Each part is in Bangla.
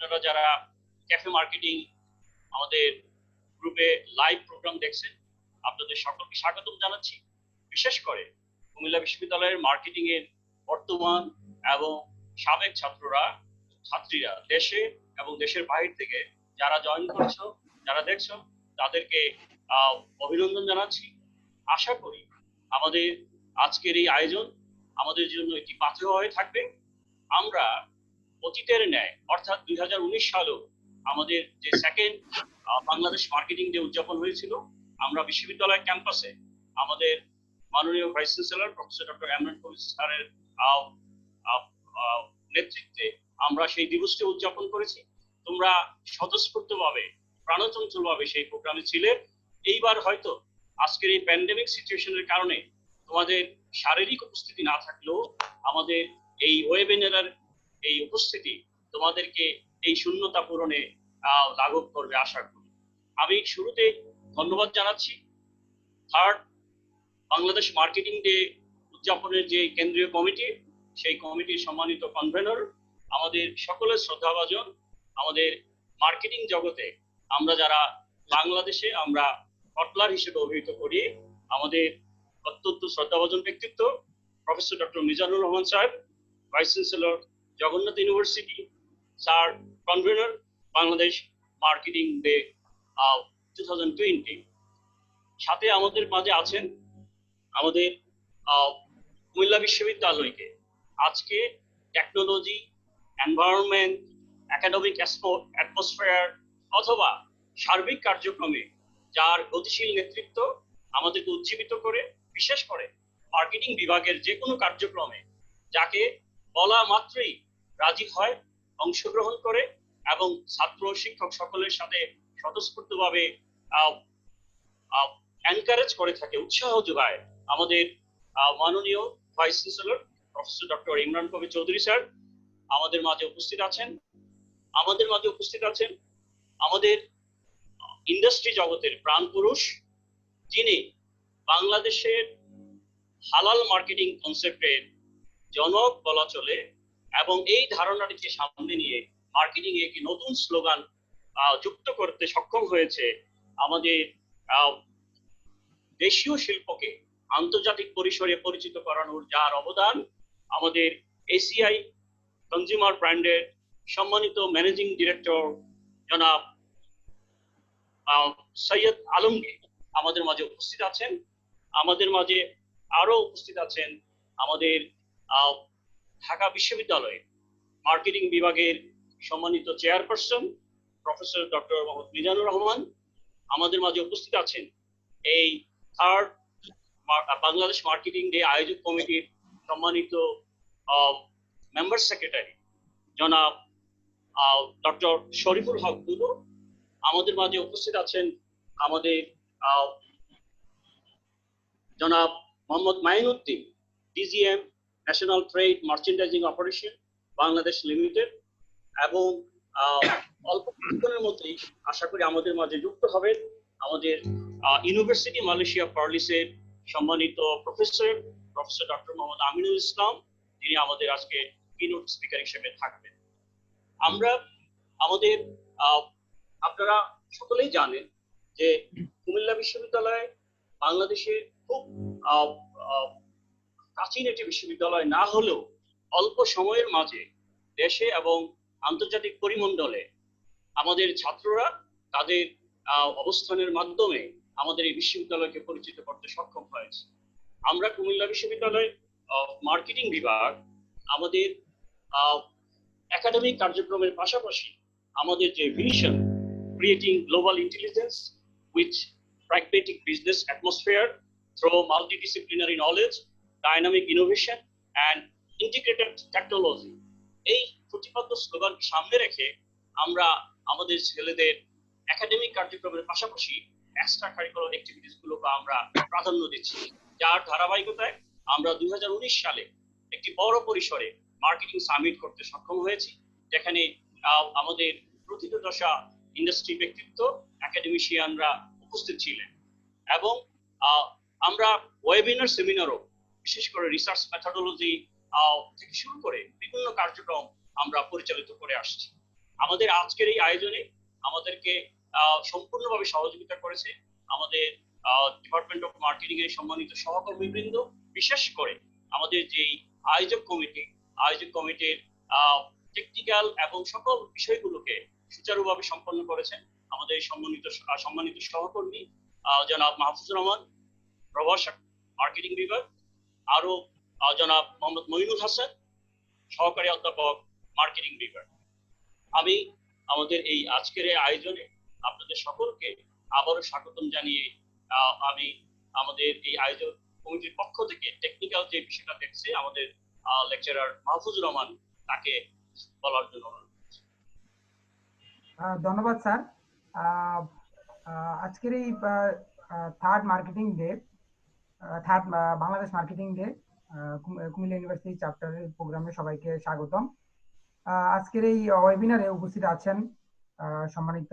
আপনারা যারা ক্যাফে মার্কেটিং আমাদের গ্রুপে লাইভ প্রোগ্রাম দেখছেন, আপনাদের সকলকে স্বাগতম জানাচ্ছি। বিশেষ করে কুমিল্লা বিশ্ববিদ্যালয়ের মার্কেটিং এর বর্তমান এবং সাবেক ছাত্রীরা দেশে এবং দেশের বাইরে থেকে যারা জয়েন করছো, যারা দেখছো, তাদেরকে অভিনন্দন জানাচ্ছি। আশা করি আমাদের আজকের এই আয়োজন আমাদের জন্য একটি পাথেয় হয়ে থাকবে। আমরা অতীতের ন্যায় অর্থাৎ 2019 সালেও আমাদের যে সেকেন্ড বাংলাদেশ মার্কেটিং ডে উদযাপন হয়েছিল, আমরা বিশ্ববিদ্যালয় ক্যাম্পাসে আমাদের মাননীয় vice chancellor professor doctor Emran Kabir স্যারের নেতৃত্বে আমরা সেই দিবসটি উদযাপন করেছি। তোমরা স্বতঃস্ফূর্তভাবে প্রাণচঞ্চলভাবে সেই প্রোগ্রামে ছিলে। এইবার হয়তো আজকের এই প্যান্ডেমিক সিচুয়েশনের কারণে তোমাদের শারীরিক উপস্থিতি না থাকলেও আমাদের এই ওয়েবিনারের এই উপস্থিতি তোমাদেরকে এই শূন্যতা পূরণে লাঘব করবে আশা করি। আমি শুরুতে ধন্যবাদ জানাচ্ছি থার্ড বাংলাদেশ মার্কেটিং ডে উদযাপনের যে কেন্দ্রীয় কমিটি, সেই কমিটির সম্মানিত কনভেনর, আমাদের সকলের শ্রদ্ধাভাজন, আমাদের মার্কেটিং জগতে আমরা যারা বাংলাদেশে আমরা কটলার হিসেবে অভিহিত করি, আমাদের অত্যন্ত শ্রদ্ধাভাজন ব্যক্তিত্ব প্রফেসর ডক্টর মিজানুর রহমান সাহেব, vice chancellor Jagannath university, sir convenor Bangladesh marketing day 2020। সাথে আমাদের মাঝে আছেন আমাদের কুমিল্লা বিশ্ববিদ্যালয়কে আজকে টেকনোলজি, এনভায়রনমেন্ট, একাডেমিক অ্যাটমসফেয়ার অথবা সার্বিক কার্যক্রমে যার গতিশীল নেতৃত্ব আমাদেরকে উজ্জীবিত করে, বিশেষ করে মার্কেটিং বিভাগের যে কোনো কার্যক্রমে যাকে বলা মাত্রই রাজি হয়, অংশগ্রহণ করে এবং ছাত্র শিক্ষক সকলের সাথে স্বতঃস্ফূর্তভাবে এনকারেজ করে থাকে, উৎসাহ যোগায় আমাদের মাননীয় vice chancellor professor doctor Imran Kabir Chowdhury sir আমাদের মাঝে উপস্থিত আছেন। আমাদের ইন্ডাস্ট্রি জগতের প্রাণ পুরুষ, যিনি বাংলাদেশের হালাল মার্কেটিং কনসেপ্টের জনক বলা চলে এবং এই ধারণাটিকে সামনে নিয়ে মার্কেটিং এ একটি নতুন স্লোগান যুক্ত করতে সক্ষম হয়েছে। আমাদের দেশীয় শিল্পকে আন্তর্জাতিক পরিসরে পরিচিত করানোর যার অবদান, আমাদের এসিআই কনজিউমার ব্র্যান্ডের সম্মানিত ম্যানেজিং ডিরেক্টর জনাব সৈয়দ আলমগীর আমাদের মাঝে উপস্থিত আছেন। আমাদের মাঝে আরো উপস্থিত আছেন আমাদের ঢাকা বিশ্ববিদ্যালয়ের মার্কেটিং বিভাগের সম্মানিত chairperson professor doctor Mohammad Mizanur Rahman. আমাদের মাঝে উপস্থিত আছেন এই থার্ড বাংলাদেশ মার্কেটিং ডে আয়োজক কমিটির সম্মানিত মেম্বার সেক্রেটারি জনাব ডক্টর শরীফুল হক দুদু। আমাদের মাঝে উপস্থিত আছেন আমাদের জনাব Mohammad Mainuddin, DGM national trade merchandising operation Bangladesh limited. এবং অল্প কিছুক্ষণের মধ্যেই আশা করি আমাদের মাঝে যুক্ত হবেন আমাদের ইউনিভার্সিটি মালয়েশিয়া পার্লিসের সম্মানিত প্রফেসর ডক্টর মোহাম্মদ আমিনুল ইসলাম, যিনি আমাদের আজকে কিনোট স্পিকার হিসেবে থাকবেন। আপনারা সকলেই জানেন যে কুমিল্লা বিশ্ববিদ্যালয় বাংলাদেশের খুব প্রাচীন একটি বিশ্ববিদ্যালয় না হলেও অল্প সময়ের মাঝে দেশে এবং আন্তর্জাতিক পরিমণ্ডলে আমাদের ছাত্ররা তাদের অবস্থানের মাধ্যমে আমাদের এই বিশ্ববিদ্যালয়কে পরিচিত করতে সক্ষম হয়েছে। আমরা কুমিল্লা বিশ্ববিদ্যালয় মার্কেটিং বিভাগ আমাদের একাডেমিক কার্যক্রমের পাশাপাশি আমাদের যে vision, creating global intelligence with pragmatic business atmosphere through multidisciplinary knowledge, dynamic innovation and integrated technology, এই প্রতিপাদ্য স্লোগান সামনে রেখে আমরা আমাদের ছেলেদের একাডেমিক কার্যক্রমের পাশাপাশি এক্সট্রা কারিকুলার অ্যাক্টিভিটিস গুলোকে আমরা প্রাধান্য দিচ্ছি, যার ধারাবাহিকতায় আমরা 2019 সালে একটি বড় পরিসরে মার্কেটিং সামিট করতে সক্ষম হয়েছি, যেখানে আমাদের প্রথিতযশা ইন্ডাস্ট্রি ব্যক্তিত্ব, একাডেমিশিয়ানরা উপস্থিত ছিলেন। এবং আমরা ওয়েবিনার সেমিনারও, বিশেষ করে রিসার্চ মেথোডোলজি থেকে শুরু করে বিভিন্ন কার্যক্রম আমরা পরিচালিত করে আসছি। আমাদের আজকের এই আয়োজনে আমাদেরকে সম্পূর্ণভাবে সহযোগিতা করেছে আমাদের ডিপার্টমেন্ট অফ মার্কেটিং এর সম্মানিত সহকর্মীবৃন্দ, বিশেষ করে আমাদের যেই আয়োজক কমিটির টেকনিক্যাল এবং সকল বিষয়গুলোকে সুচারুভাবে সম্পন্ন করেছেন আমাদের সম্মানিত সহকর্মী জনাব মাহফুজুর রহমান, প্রভাষক মার্কেটিং বিভাগ, আরো জনাব মোহাম্মদ মঈনুল হাসান, সহকারী অধ্যাপক মার্কেটিং বিভাগ। আমি আমাদের এই আজকের এই আয়োজনে আপনাদের সকলকে আবারও স্বাগতম জানিয়ে আমি আমাদের এই আয়োজক কমিটির পক্ষ থেকে টেকনিক্যাল যে বিষয়টা দেখছে আমাদের লেকচারার মাহফুজুর রহমান, তাকে বলার জন্য অনুরোধ করছি। ধন্যবাদ স্যার। আজকের এই third Bangladesh marketing day Comilla university চ্যাপ্টারের প্রোগ্রামে সবাইকে স্বাগতম। আজকের এই ওয়েবিনারে উপস্থিত আছেন সম্মানিত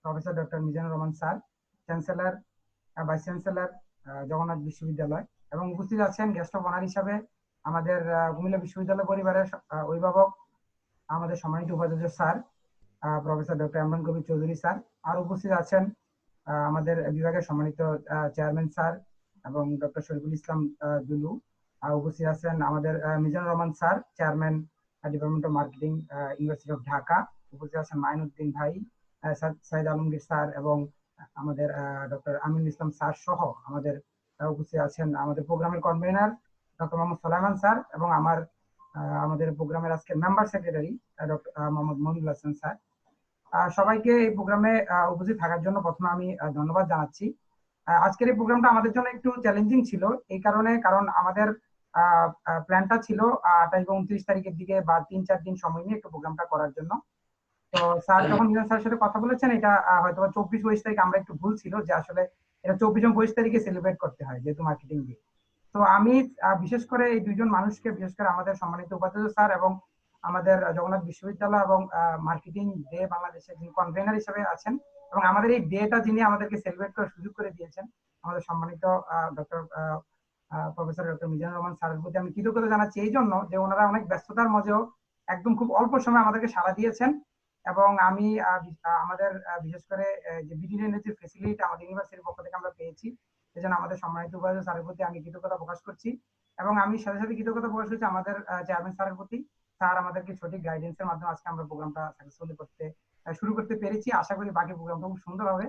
professor doctor Mizanur Rahman sir, chancellor, vice chancellor Jagannath বিশ্ববিদ্যালয়, এবং উপস্থিত আছেন গেস্ট অফ অনার হিসাবে আমাদের কুমিল্লা বিশ্ববিদ্যালয় পরিবারের অভিভাবক আমাদের সম্মানিত উপাচার্য sir professor doctor Imran Kabir Chowdhury sir. আর উপস্থিত আছেন আমাদের বিভাগের সম্মানিত চেয়ারম্যান স্যার এবং ডক্টর শরীফুল ইসলাম দুলু। উপস্থিত আছেন আমাদের Mizanur Rahman sir, chairman department of marketing, university of Dhaka. উপস্থিত আছেন মাইনুদ্দিন ভাই, সাইদ আলমগীর স্যার এবং আমাদের ডক্টর আমিনুল ইসলাম স্যার সহ আমাদের উপস্থিত আছেন আমাদের প্রোগ্রামের কনভেনার ডক্টর মোহাম্মদ সোলাইমান স্যার এবং আমাদের প্রোগ্রামের আজকে member secretary doctor Mohammad Monirul Hasan sir. সবাইকে এই প্রোগ্রামে উপস্থিত থাকার জন্য প্রথমে আমি ধন্যবাদ জানাচ্ছি। আজকের এই প্রোগ্রামটা আমাদের জন্য একটু চ্যালেঞ্জিং ছিল এই কারণে, কারণ আমাদের প্ল্যানটা ছিল 28 বা 29 তারিখের দিকে বা 3-4 দিন সময় নিয়ে একটু প্রোগ্রামটা করার জন্য। তো স্যার যখন মিজান স্যারের সাথে কথা বলেছেন, এটা হয়তো 24-22 তারিখ আমরা একটু ভুল ছিল যে আসলে এটা 24 এবং 22 তারিখে সেলিব্রেট করতে হয় যেহেতু মার্কেটিং ডে। তো আমি বিশেষ করে এই দুইজন মানুষকে, বিশেষ করে আমাদের সম্মানিত উপাচার্য স্যার এবং আমাদের জগন্নাথ বিশ্ববিদ্যালয় এবং মার্কেটিং ডে বাংলাদেশের যিনি কনভেনার হিসেবে আছেন এবং আমাদের এই ডেটা যিনি আমাদেরকে সেলিব্রেট করার সুযোগ করে দিয়েছেন, আমাদের সম্মানিত doctor professor doctor Mizanur Rahman স্যারের প্রতি আমি কৃতজ্ঞতা জানাচ্ছি এই জন্য যে ওনারা অনেক ব্যস্ততার মাঝেও একদম খুব অল্প সময় আমাদেরকে সাড়া দিয়েছেন। এবং আমি আমাদের বিশেষ করে যে বিডিএন যে ফেসিলিটি আমাদের ইউনিভার্সিটির পক্ষ থেকে আমরা পেয়েছি, সেজন্য আমাদের সম্মানিত উপাচার্য স্যারের প্রতি আমি কৃতজ্ঞতা প্রকাশ করছি। এবং আমি সাথে সাথে কৃতজ্ঞতা প্রকাশ করছি আমাদের চেয়ারম্যান স্যারের প্রতি। স্যার আমাদেরকে সঠিক গাইডেন্সের মাধ্যমে আজকে আমরা প্রোগ্রামটা সাকসেসফুলি শুরু করতে পেরেছি। আশা করি বাকি প্রোগ্রামটা খুব সুন্দর হবে।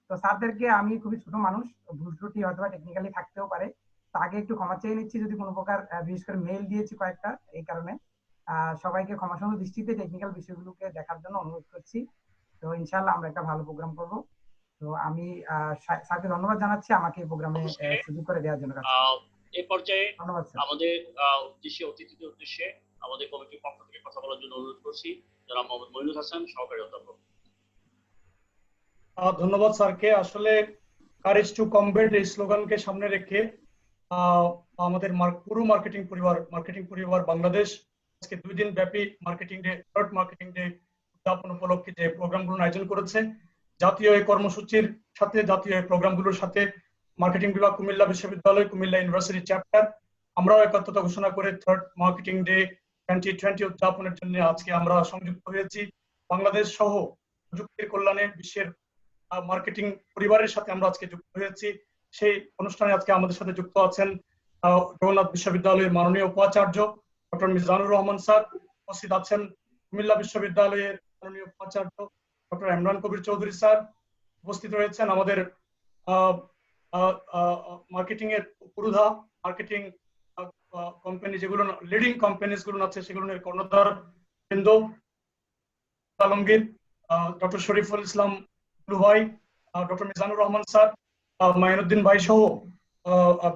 তো স্যারদেরকে, আমি খুবই ছোট মানুষ, ভুল ত্রুটি হয়তো টেকনিক্যালি থাকতেও পারে, আগে একটু ক্ষমা চেয়ে নিচ্ছি যদি কোনো প্রকার, বিশেষ করে মেইল দিয়েছি কয়েকটা, এই কারণে সবাইকে ক্ষমাসুন্দর দৃষ্টিতে টেকনিক্যাল বিষয়গুলোকে দেখার জন্য অনুরোধ করছি। তো ইনশাআল্লাহ আমরা একটা ভালো প্রোগ্রাম করব। তো আমি স্যারকে ধন্যবাদ জানাচ্ছি আমাকে এই প্রোগ্রামে সুযোগ করে দেওয়ার জন্য। এই পর্যায়ে ধন্যবাদ স্যার। আমাদের অতিথিদের উদ্দেশ্যে আমাদের কমিটির পক্ষ থেকে কথা বলার জন্য অনুরোধ করছি জনাব মোহাম্মদ মঈনুল হাসান, সহকারী অধ্যাপক। ধন্যবাদ স্যারকে। আসলে কারেজ টু কমব্যাট এই স্লোগানকে সামনে রেখে আমাদের পুরো মার্কেটিং পরিবার বাংলাদেশ আজকে 2 দিন ব্যাপী marketing day, third marketing day উদযাপন উপলক্ষে যে প্রোগ্রামগুলো আয়োজন করেছে, জাতীয় এই কর্মসূচির সাথে, জাতীয় এই প্রোগ্রামগুলোর সাথে মার্কেটিং বিভাগ কুমিল্লা বিশ্ববিদ্যালয়, কুমিল্লা ইউনিভার্সিটি চ্যাপ্টার আমরাও একত্রতা ঘোষণা করে থার্ড মার্কেটিং ডে 2020 উদযাপনের জন্য আজকে আমরা সংযুক্ত হয়েছি। বাংলাদেশ সহ প্রযুক্তির কল্যাণে বিশ্বের মার্কেটিং পরিবারের সাথে আমরা আজকে যুক্ত হয়েছি। সেই অনুষ্ঠানে আজকে আমাদের সাথে যুক্ত আছেন জগন্নাথ বিশ্ববিদ্যালয়ের মাননীয় উপাচার্য ডক্টর মিজানুর রহমান স্যার, উপস্থিত আছেন কুমিল্লা বিশ্ববিদ্যালয়ের মাননীয় উপাচার্য ডক্টর ইমরান কবির চৌধুরী স্যার, উপস্থিত রয়েছেন আমাদের মার্কেটিং এর পুরোধা, মার্কেটিং কোম্পানি যেগুলো লিডিং কোম্পানিজ গুলো আছে সেগুলোর কর্ণধার বৃন্দ, আলমগীর, ডক্টর শরীফুল ইসলাম দুলু ভাই, ডক্টর মিজানুর রহমান স্যার, মাইনুদ্দিন ভাই সহ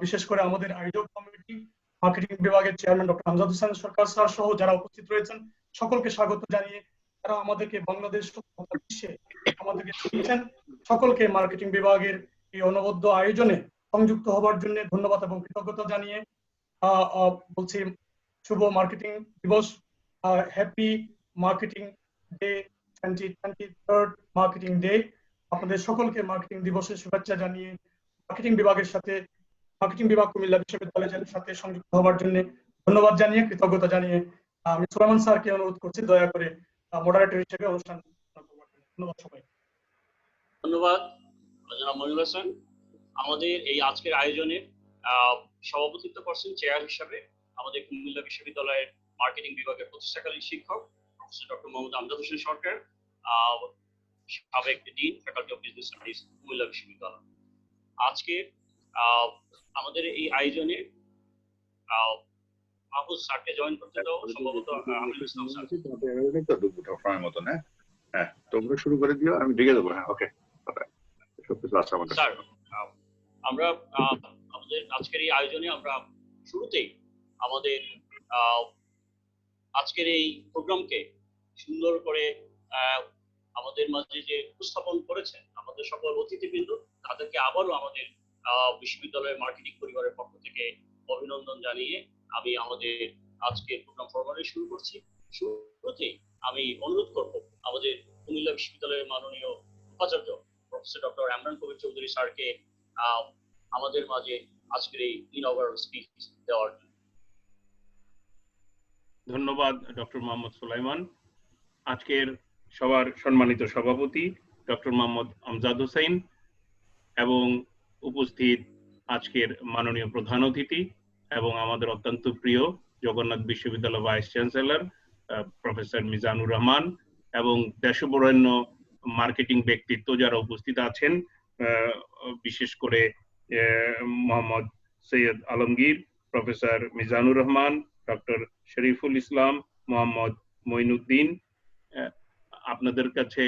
বিশেষ করে আমাদের আয়োজক কমিটি মার্কেটিং বিভাগের চেয়ারম্যান ডক্টর আমজাদ হোসেন সরকার স্যার সহ যারা উপস্থিত রয়েছেন সকলকে স্বাগত জানিয়ে, যারা আমাদেরকে বাংলাদেশ বিশ্বে আমাদেরকে দিয়েছেন সকলকে মার্কেটিং বিভাগের এই অনবদ্য আয়োজনে সংযুক্ত হবার জন্য ধন্যবাদ এবং কৃতজ্ঞতা জানিয়ে বলছি শুভ মার্কেটিং দিবস, happy marketing day 2020 third marketing day. আপনাদের সকলকে মার্কেটিং দিবসের শুভেচ্ছা জানিয়ে মার্কেটিং বিভাগের সাথে, মার্কেটিং বিভাগ কুমিল্লা বিশ্ববিদ্যালয়ের সাথে সংযুক্ত হওয়ার জন্য ধন্যবাদ জানিয়ে কৃতজ্ঞতা জানিয়ে আমি সুলাইমান স্যারকে অনুরোধ করছি দয়া করে মডারেটর হিসেবে অনুষ্ঠান করবার জন্য। ধন্যবাদ সবাই। ধন্যবাদ জনাব মনির হাসান। আমাদের এই আজকের আয়োজনে সভাপতিত্ব করছেন চেয়ার হিসাবে আমাদের কুমিল্লা বিশ্ববিদ্যালয়ের মার্কেটিং বিভাগের প্রতিষ্ঠাকালীন শিক্ষক প্রফেসর ডক্টর মোহাম্মদ আমজাদ হোসেন সরকার, সাবেক dean faculty of business studies Comilla বিশ্ববিদ্যালয়। আজকে আমাদের এই আয়োজনে মাহফুজ স্যারকে জয়েন করতে দাও, সম্ভবত আমিনুল ইসলাম স্যার। সময় মতো না, হ্যাঁ তোমরা শুরু করে দিও, আমি ঢেকে দেবো। হ্যাঁ ওকে স্যার, আমরা আমাদের আজকের এই আয়োজনে আমরা শুরুতেই আমাদের আজকের এই প্রোগ্রামকে সুন্দর করে আমাদের মাঝে যে উপস্থাপন করেছেন আমাদের সকল অতিথিবৃন্দ, তাদেরকে আবারও আমাদের বিশ্ববিদ্যালয়ের মার্কেটিং পরিবারের পক্ষ থেকে অভিনন্দন জানিয়ে আমি আমাদের আজকের প্রোগ্রাম ফরমালি শুরু করছি। শুরুতেই আমি অনুরোধ করব আমাদের কুমিল্লা বিশ্ববিদ্যালয়ের মাননীয় উপাচার্য প্রফেসর ডক্টর এমরান কবির চৌধুরী স্যারকে আমাদের মাঝে আজকের এই ইনঅগারাল স্পিচ দেওয়ার জন্য। ধন্যবাদ ডক্টর মোহাম্মদ সুলাইমান। আজকের সবার সম্মানিত সভাপতি ডক্টর মোহাম্মদ আমজাদ হোসেন এবং উপস্থিত আজকের মাননীয় প্রধান অতিথি এবং আমাদের অত্যন্ত প্রিয় জগন্নাথ বিশ্ববিদ্যালয় vice chancellor professor Mizanur Rahman এবং দেশবরেণ্য মার্কেটিং ব্যক্তিত্ব যারা উপস্থিত আছেন, বিশেষ করে মোহাম্মদ সৈয়দ আলমগীর, প্রফেসর মিজানুর রহমান, ডক্টর শরীফুল ইসলাম, মোহাম্মদ মঈনুদ্দিন, আপনাদের কাছে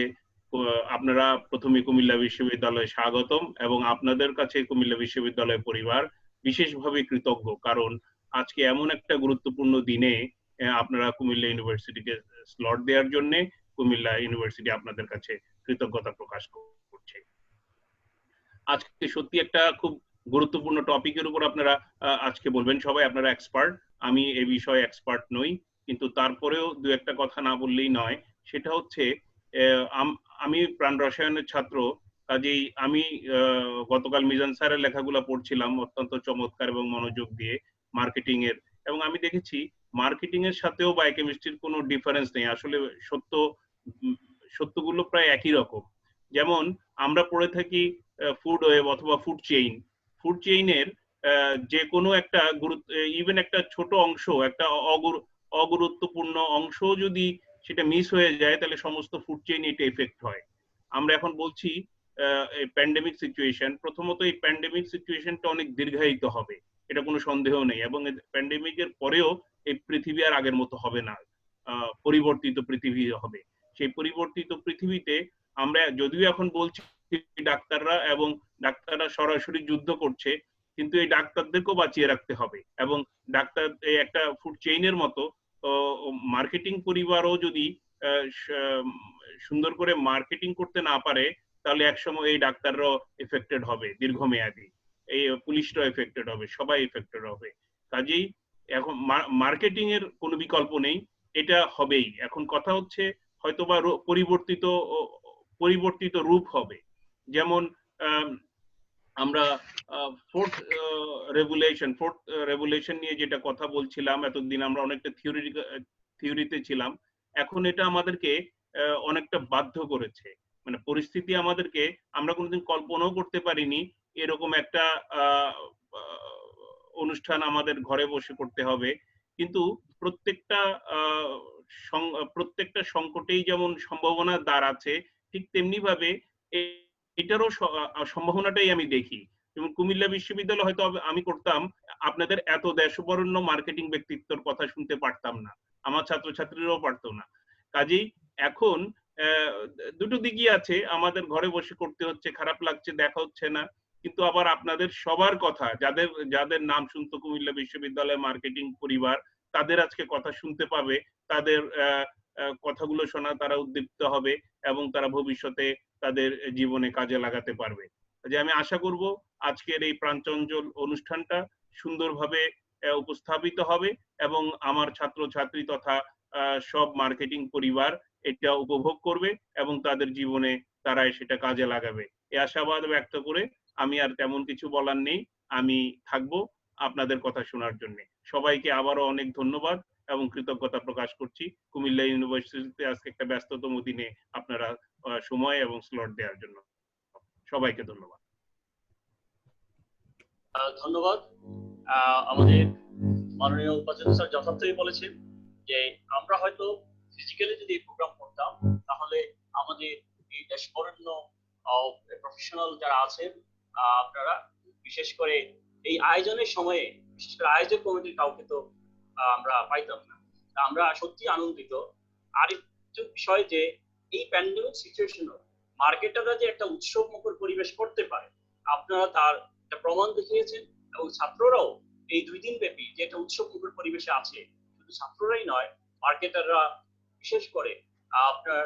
আপনারা প্রথমে কুমিল্লা বিশ্ববিদ্যালয়ে স্বাগতম এবং আপনাদের কাছে কুমিল্লা বিশ্ববিদ্যালয় পরিবার বিশেষভাবে কৃতজ্ঞ, কারণ আজকে এমন একটা গুরুত্বপূর্ণ দিনে আপনারা কুমিল্লা ইউনিভার্সিটিকে স্লট দেওয়ার জন্য কুমিল্লা ইউনিভার্সিটি আপনাদের কাছে কৃতজ্ঞতা প্রকাশ করছে। আজকে সত্যি একটা খুব গুরুত্বপূর্ণ টপিকের উপর আপনারা আজকে বলবেন। সবাই আপনারা এক্সপার্ট, আমি এই বিষয়ে এক্সপার্ট নই, কিন্তু তারপরেও দু একটা কথা না বললেই নয়। সেটা হচ্ছে আমি প্রাণ রসায়নের ছাত্র, কাজেই আমি গতকাল মিজান স্যারের লেখাগুলো পড়ছিলাম অত্যন্ত চমৎকার এবং মনোযোগ দিয়ে মার্কেটিং এর, এবং আমি দেখেছি মার্কেটিং এর সাথেও বায়োকেমিস্ট্রির কোনো ডিফারেন্স নেই। আসলে সত্যগুলো প্রায় একই রকম। যেমন আমরা পড়ে থাকি ফুড ওয়েব অথবা ফুড চেইনের যে কোনো একটা ইভেন একটা ছোট অংশ, একটা অগুরুত্বপূর্ণ অংশ যদি সেটা মিস হয়ে যায় তাহলে সমস্ত ফুড চেইন এটা এফেক্ট হয়। আমরা এখন বলছি প্যান্ডেমিক সিচুয়েশন, প্রথমত এই প্যান্ডেমিক সিচুয়েশনটা অনেক দীর্ঘায়িত হবে, এটা কোনো সন্দেহ নেই, এবং প্যান্ডেমিকের পরেও এই পৃথিবী আর আগের মতো হবে না, পরিবর্তিত পৃথিবী হবে। সেই পরিবর্তিত পৃথিবীতে আমরা যদিও এখন বলছি ডাক্তাররা সরাসরি যুদ্ধ করছে, কিন্তু এই ডাক্তারদেরকেও বাঁচিয়ে রাখতে হবে, এবং ডাক্তার একটা ফুড চেইনের মতো মার্কেটিং পরিবারও যদি সুন্দর করে মার্কেটিং করতে না পারে তাহলে একসময় এই ডাক্তাররাও এফেক্টেড হবে দীর্ঘমেয়াদী, এই পুলিশরাও এফেক্টেড হবে, সবাই এফেক্টেড হবে। কাজেই এখন মার্কেটিং এর কোনো বিকল্প নেই, এটা হবেই। এখন কথা হচ্ছে হয়তোবা পরিবর্তিত রূপ হবে। যেমন আমরা ফোর্থ রেগুলেশন নিয়ে যেটা কথা বলছিলাম, এতদিন আমরা অনেকটা থিওরিতে ছিলাম, এখন এটা আমাদেরকে অনেকটা বাধ্য করেছে। মানে পরিস্থিতি আমাদেরকে, আমরা কোনোদিন কল্পনাও করতে পারিনি এরকম একটা অনুষ্ঠান আমাদের ঘরে বসে করতে হবে। কিন্তু প্রত্যেকটা সংকটেই যেমন সম্ভাবনার দ্বার আছে, ঠিক তেমনি ভাবে এটারও সম্ভাবনাটাই আমি দেখি। যেমন কুমিল্লা বিশ্ববিদ্যালয় হয়তো আমি করতাম, আপনাদের এত দেশবরেণ্য মার্কেটিং ব্যক্তিত্বের কথা শুনতে পারতাম না, আমার ছাত্রছাত্রীরাও পারতো না। কাজেই এখন দুটো দিকই আছে, আমাদের ঘরে বসে করতে হচ্ছে, খারাপ লাগছে, দেখা হচ্ছে না, কিন্তু আবার আপনাদের সবার কথা, যাদের নাম শুনতো কুমিল্লা বিশ্ববিদ্যালয় মার্কেটিং পরিবার, তাদের আজকে কথা শুনতে পাবে, তাদের কথাগুলো শোনা তারা উদ্দীপ্ত হবে এবং তারা ভবিষ্যতে তাদের জীবনে কাজে লাগাতে পারবে। যে আমি আশা করব আজকের এই প্রাণচঞ্চল অনুষ্ঠানটা সুন্দরভাবে উপস্থাপিত হবে এবং আমার ছাত্রছাত্রী তথা সব মার্কেটিং পরিবার এটা উপভোগ করবে এবং তাদের জীবনে তারা সেটা কাজে লাগাবে। এই আশাবাদ ব্যক্ত করে আমি আর তেমন কিছু বলার নেই, আমি থাকবো আপনাদের কথা শোনার জন্য। সবাইকে আবারও অনেক ধন্যবাদ এবং কৃতজ্ঞতা প্রকাশ করছি কুমিল্লা ইউনিভার্সিটিতে আজকে একটা ব্যস্ততম দিনে আপনারা সময় এবং স্লট দেওয়ার জন্য সবাইকে ধন্যবাদ। ধন্যবাদ। আমাদের মাননীয় উপাচার্য স্যার যথার্থই বলেছেন যে আমরা হয়তো ফিজিক্যালি যদি প্রোগ্রাম করতাম তাহলে আমাদের এই দেশবরেণ্য প্রফেশনাল যারা আছেন আপনারা বিশেষ করে এই আয়োজনের সময়ে বিশেষ করে আয়োজক কমিটির কাউকে তো আমরা পাইতাম না। আমরা সত্যি আনন্দিত। আরেকটা বিষয় যে এই প্যান্ডেমিক সিচুয়েশনে মার্কেটাররা যে একটা উৎসব মুখর পরিবেশ করতে পারে আপনারা তার একটা প্রমাণ দেখিয়েছেন এবং ছাত্ররাও এই 2 দিন ব্যাপী যে একটা উৎসব মুখর পরিবেশে আছে শুধু ছাত্ররাই নয় মার্কেটাররা বিশেষ করে আপনার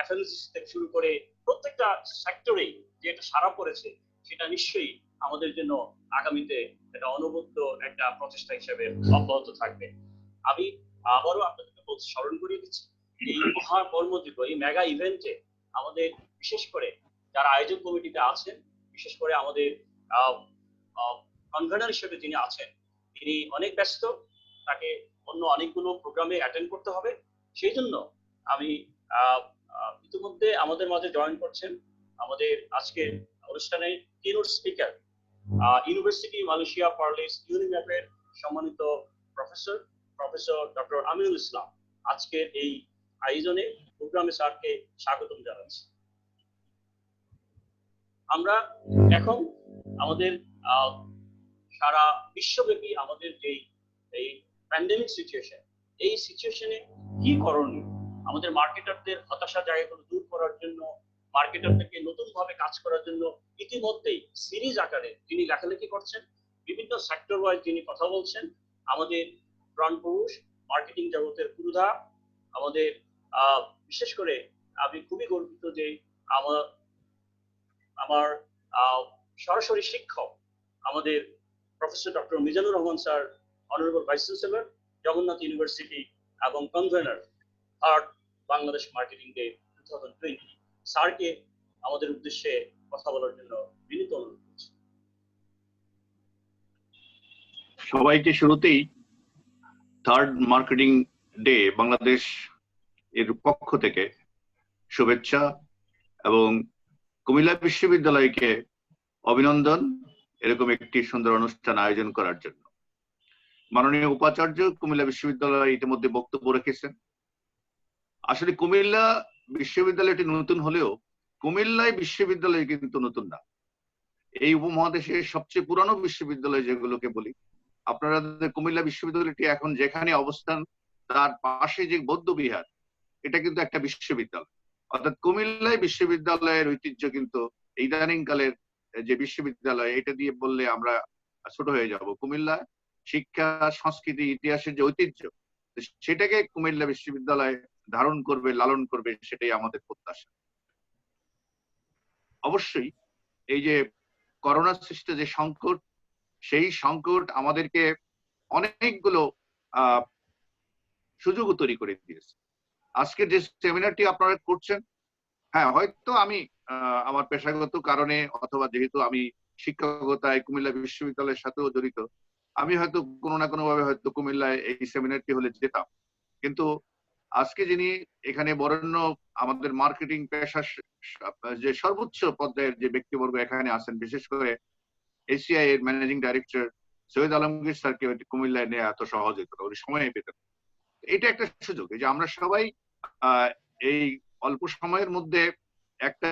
এফএমসিসি থেকে শুরু করে প্রত্যেকটা সেক্টরেই যে একটা সাড়া পড়েছে সেটা নিশ্চয়ই আমাদের জন্য আগামীতে একটা অনবদ্য একটা প্রচেষ্টা হিসেবে অব্যাহত থাকবে। আমি আবারও আপনাদেরকে স্মরণ করিয়ে দিচ্ছি এই মহা কর্মযোগ্য এই মেগা ইভেন্টে আমাদের বিশেষ করে যারা আয়োজক কমিটিতে আছেন বিশেষ করে আমাদের কনভেনার হিসেবে যিনি আছেন তিনি অনেক ব্যস্ত, তাকে অন্য অনেকগুলো প্রোগ্রামে অ্যাটেন্ড করতে হবে। সেই জন্য আমি ইতিমধ্যে আমাদের মাঝে জয়েন করছেন আমাদের আজকে অনুষ্ঠানের কিনোট স্পিকার ইউনিভার্সিটি মালয়েশিয়া পার্লিস ইউনিম্যাপের সম্মানিত প্রফেসর ডক্টর আমিনুল ইসলাম আজকের এই আয়োজনে প্রোগ্রামে স্যারকে স্বাগতম জানাচ্ছি। আমরা এখন আমাদের সারা বিশ্বব্যাপী আমাদের যে এই প্যান্ডেমিক সিচুয়েশন এই সিচুয়েশনে কি করণীয় আমাদের মার্কেটারদের হতাশা জায়গাগুলো দূর করার জন্য মার্কেটারদেরকে নতুন ভাবে কাজ করার জন্য ইতিমধ্যেই সিরিজ আকারে যিনি লেখালেখি করছেন বিভিন্ন সেক্টর ওয়াইজ যিনি কথা বলছেন আমাদের প্রাণপুরুষ মার্কেটিং জগতের পুরুধা আমাদের বিশেষ করে আমি খুবই গর্বিত যে আমার সরাসরি শিক্ষক আমাদের professor doctor Mizanur Rahman sir honourable vice chancellor Jagannath university এবং convener third Bangladesh marketing day 2020 স্যারকে আমাদের উদ্দেশ্যে কথা বলার জন্য বিনীত অনুরোধ করছি। সবাইকে শুরুতেই থার্ড মার্কেটিং ডে বাংলাদেশ এর পক্ষ থেকে শুভেচ্ছা এবং কুমিল্লা বিশ্ববিদ্যালয়কে অভিনন্দন এরকম একটি সুন্দর অনুষ্ঠান আয়োজন করার জন্য। মাননীয় উপাচার্য কুমিল্লা বিশ্ববিদ্যালয় ইতিমধ্যে বক্তব্য রেখেছেন। আসলে কুমিল্লা বিশ্ববিদ্যালয়টি নতুন হলেও কুমিল্লায় বিশ্ববিদ্যালয় কিন্তু নতুন না। এই উপমহাদেশের সবচেয়ে পুরানো বিশ্ববিদ্যালয় যেগুলোকে বলি আপনারা কুমিল্লা বিশ্ববিদ্যালয়টি এখন যেখানে অবস্থান তার পাশে যে বৌদ্ধ বিহার এটা কিন্তু একটা বিশ্ববিদ্যালয়। অর্থাৎ কুমিল্লায় বিশ্ববিদ্যালয়ের ঐতিহ্য কিন্তু ইদানিং কালের যে বিশ্ববিদ্যালয় এটা দিয়ে বললে আমরা ছোট হয়ে যাব। কুমিল্লা শিক্ষা সংস্কৃতি ইতিহাসের যে ঐতিহ্য সেটাকে কুমিল্লা বিশ্ববিদ্যালয় ধারণ করবে লালন করবে সেটাই আমাদের প্রত্যাশা। অবশ্যই এই যে করোনা সৃষ্ট যে সংকট সেই সংকট আমাদেরকে অনেকগুলো সুযোগও তৈরি করে দিয়েছে। আজকে যে সেমিনারটি আপনারা করছেন হ্যাঁ হয়তো আমি আমার পেশাগত কারণে অথবা যেহেতু আমি শিক্ষকতায় কুমিল্লা বিশ্ববিদ্যালয়ের সাথেও জড়িত আমি হয়তো কোনো না কোনো ভাবে হয়তো কুমিল্লায় এই সেমিনারটি হলে যেতাম, কিন্তু আজকে যিনি এখানে বরেণ্য আমাদের মার্কেটিং পেশার যে সর্বোচ্চ পর্যায়ের যে ব্যক্তিবর্গ এখানে আছেন বিশেষ করে এসিআই এর ম্যানেজিং ডাইরেক্টর সৈয়দ আলমগীর স্যারকে কুমিল্লায় নেওয়া এত সহজ হতো না, উনি সময় পেতেন। এটা একটা সুযোগ যে আমরা সবাই এই অল্প সময়ের মধ্যে একটা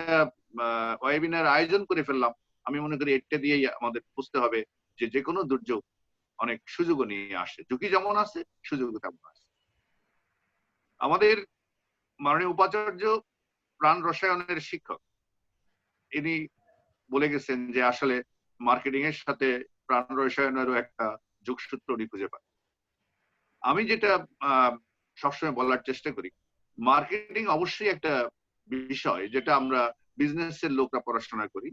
ওয়েবিনার আয়োজন করে ফেললাম। আমি মনে করি এটা দিয়েই আমাদের বুঝতে হবে যে যে কোনো দুর্যোগ অনেক সুযোগও নিয়ে আসে, ঝুঁকি যেমন আছে সুযোগও তেমন আছে। আমাদের মাননীয় উপাচার্য প্রাণ রসায়নের শিক্ষক ইনি বলে গেছেন যে আসলে মার্কেটিং এর সাথে প্রাণ রসায়নেরও একটা যোগসূত্র উনি খুঁজে পান। আমি যেটা সবসময় বলার চেষ্টা করি মার্কেটিং অবশ্যই একটা বিষয় যেটা আমরা বিজনেসের লোকরা পড়াশোনা করি।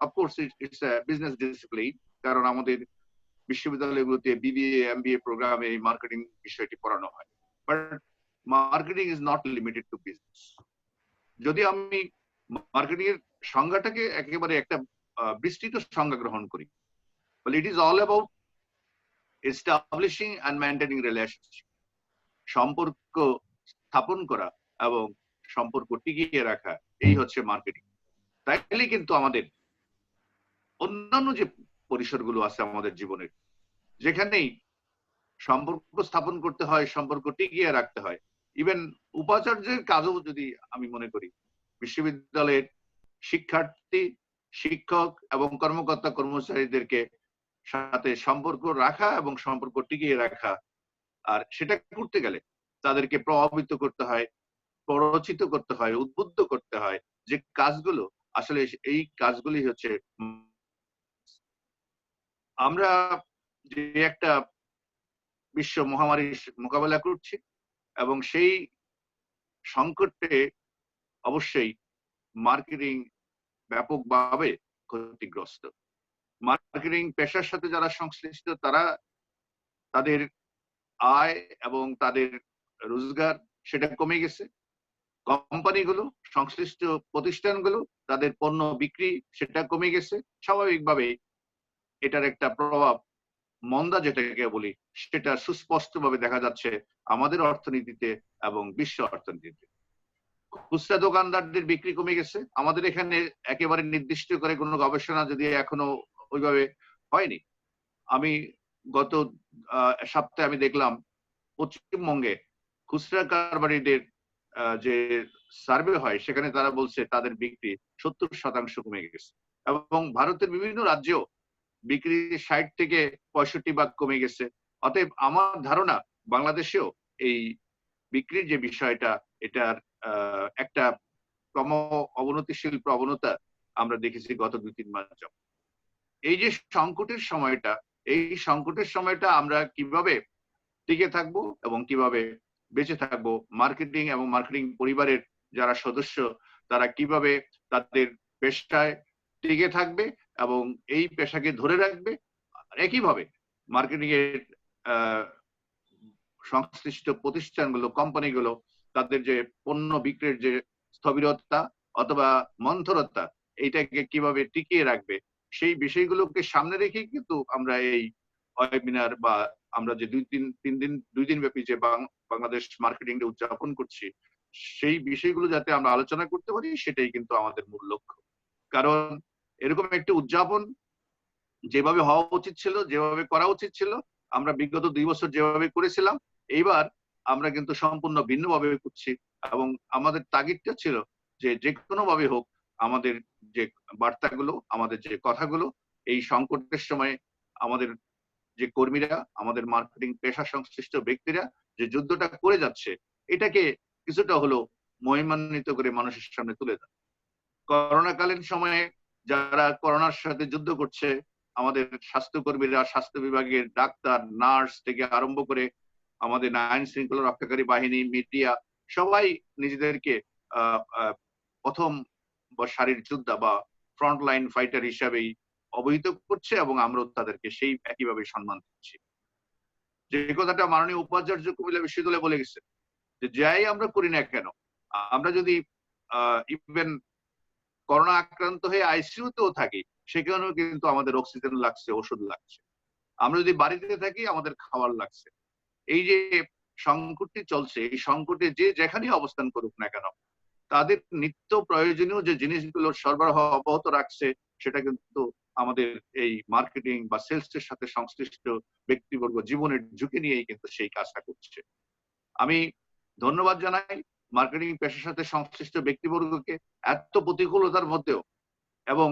Of course it's a business discipline, কারণ আমাদের বিশ্ববিদ্যালয়গুলোতে বিবিএ এমবিএ প্রোগ্রামে এই মার্কেটিং বিষয়টি পড়ানো হয়। But marketing is not limited to business. যদি আমি মার্কেটিং এর সংজ্ঞাটাকে একেবারে একটা বিস্তৃত সংজ্ঞা গ্রহণ করি, it is all about establishing and maintaining relationship, সম্পর্ক স্থাপন করা এবং সম্পর্ক টিকিয়ে রাখা, এই হচ্ছে মার্কেটিং। তাইলে কিন্তু আমাদের অন্যান্য যে পরিসরগুলো আছে আমাদের জীবনের, যেখানেই সম্পর্ক স্থাপন করতে হয়, সম্পর্ক টিকিয়ে রাখতে হয়, ইভেন উপাচার্যের কাজও যদি আমি মনে করি, বিশ্ববিদ্যালয়ের শিক্ষার্থী, শিক্ষক এবং কর্মকর্তা কর্মচারীদেরকে সাথে সম্পর্ক রাখা এবং সম্পর্ক টিকিয়ে রাখা, আর সেটা করতে গেলে তাদেরকে প্রভাবিত করতে হয়, প্ররোচিত করতে হয়, উদ্বুদ্ধ করতে হয়, যে কাজগুলো আসলে এই কাজগুলি হচ্ছে আমরা যে একটা বিশ্ব মহামারীর মোকাবেলা করছি এবং সেই সংকটে অবশ্যই মার্কেটিং ব্যাপকভাবে ক্ষতিগ্রস্ত। মার্কেটিং পেশার সাথে যারা সংশ্লিষ্ট, তারা তাদের আয় এবং তাদের রোজগার সেটা কমে গেছে। কোম্পানিগুলো, সংশ্লিষ্ট প্রতিষ্ঠানগুলো, তাদের পণ্য বিক্রি সেটা কমে গেছে। স্বাভাবিকভাবেই এটার একটা প্রভাব, মন্দা যেটাকে বলি, সেটা সুস্পষ্টভাবে দেখা যাচ্ছে আমাদের অর্থনীতিতে এবং বিশ্ব অর্থনীতিতে। খুচরা দোকানদারদের বিক্রি কমে গেছে। আমাদের এখানে একেবারে নির্দিষ্ট করে কোনো গবেষণা যদি এখনো ওইভাবে হয়নি। আমি গত সপ্তাহে আমি দেখলাম পশ্চিমবঙ্গে খুচরা কারবারিদের যে সার্ভে হয়, সেখানে তারা বলছে তাদের বিক্রি 70% কমে গেছে এবং ভারতের বিভিন্ন রাজ্যেও বিক্রি 60 থেকে 65 ভাগ কমে গেছে। অতএব আমার ধারণা বাংলাদেশেও এই বিক্রির যে বিষয়টা, এটার একটা ক্রম অবনতিশীল প্রবণতা আমরা দেখেছি গত 2-3 মাস যাবত। এই যে সংকটের সময়টা, এই সংকটের সময়টা আমরা কিভাবে টিকে থাকবো এবং কিভাবে বেঁচে থাকবো, মার্কেটিং এবং মার্কেটিং পরিবারের যারা সদস্য, তারা কিভাবে তাদের পেশায় টিকে থাকবে এবং এই পেশাকে ধরে রাখবে, একইভাবে মার্কেটিং এর সংশ্লিষ্ট প্রতিষ্ঠানগুলো, কোম্পানিগুলো তাদের যে পণ্য বিক্রির যে স্থবিরতা অথবা মন্থরতা, এইটাকে কিভাবে টিকিয়ে রাখবে, সেই বিষয়গুলোকে সামনে রেখে কিন্তু আমরা এই ওয়েবিনার বা আমরা যে 2 দিন ব্যাপী যে বাংলাদেশ মার্কেটিং ডে উদযাপন করছি, সেই বিষয়গুলো যাতে আমরা আলোচনা করতে পারি, সেটাই কিন্তু আমাদের মূল লক্ষ্য। কারণ এরকম একটি উদযাপন যেভাবে হওয়া উচিত ছিল, যেভাবে করা উচিত ছিল, আমরা বিগত 2 বছর যেভাবে করেছিলাম, এইবার আমরা কিন্তু সম্পূর্ণ ভিন্নভাবে করছি এবং আমাদের তাগিদটা ছিল যে যে কোনো ভাবে হোক আমাদের যে বার্তাগুলো, আমাদের যে কথাগুলো এই সংকটের সময় আমাদের যে কর্মীরা, আমাদের মার্কেটিং পেশা সংশ্লিষ্ট ব্যক্তিরা যে যুদ্ধটা করে যাচ্ছে, এটাকে কিছুটা হলো মহিমান্বিত করে মানুষের সামনে তুলে দেয়। করোনাকালীন সময়ে যারা করোনার সাথে যুদ্ধ করছে, আমাদের স্বাস্থ্যকর্মীরা, স্বাস্থ্য বিভাগের ডাক্তার, নার্স থেকে আরম্ভ করে আমাদের আইন শৃঙ্খলা রক্ষাকারী বাহিনী, মিডিয়া, সবাই নিজেদেরকে প্রথম সারির যোদ্ধা বা ফ্রন্ট লাইন ফাইটার হিসাবেই অবহিত করছে এবং আমরাও তাদেরকে সেই একইভাবে সম্মান দিচ্ছি। যে কথাটা মাননীয় উপাচার্য কুমিল্লা বিশ্ববিদ্যালয়ে বলে গেছে, যে যাই আমরা করি না কেন, আমরা যদি ইভেন করোনা আক্রান্ত হয়ে আইসিইউতেও থাকি, সেখানেও কিন্তু আমাদের অক্সিজেন লাগছে, ওষুধ লাগছে। আমরা যদি বাড়িতে থাকি, আমাদের খাবার লাগছে। এই যে সংকটটি চলছে, এই সংকটে যে যেখানেই অবস্থান করুক না কেন, তাদের নিত্য প্রয়োজনীয় যে জিনিসগুলোর সরবরাহ অব্যাহত রাখছে, সেটা কিন্তু আমাদের এই মার্কেটিং বা সেলস এর সাথে সংশ্লিষ্ট ব্যক্তিবর্গ জীবনের ঝুঁকি নিয়েই কিন্তু সেই কাজটা করছে। আমি ধন্যবাদ জানাই মার্কেটিং পেশার সাথে সংশ্লিষ্ট ব্যক্তিবর্গকে, এত প্রতিকূলতার মধ্যেও এবং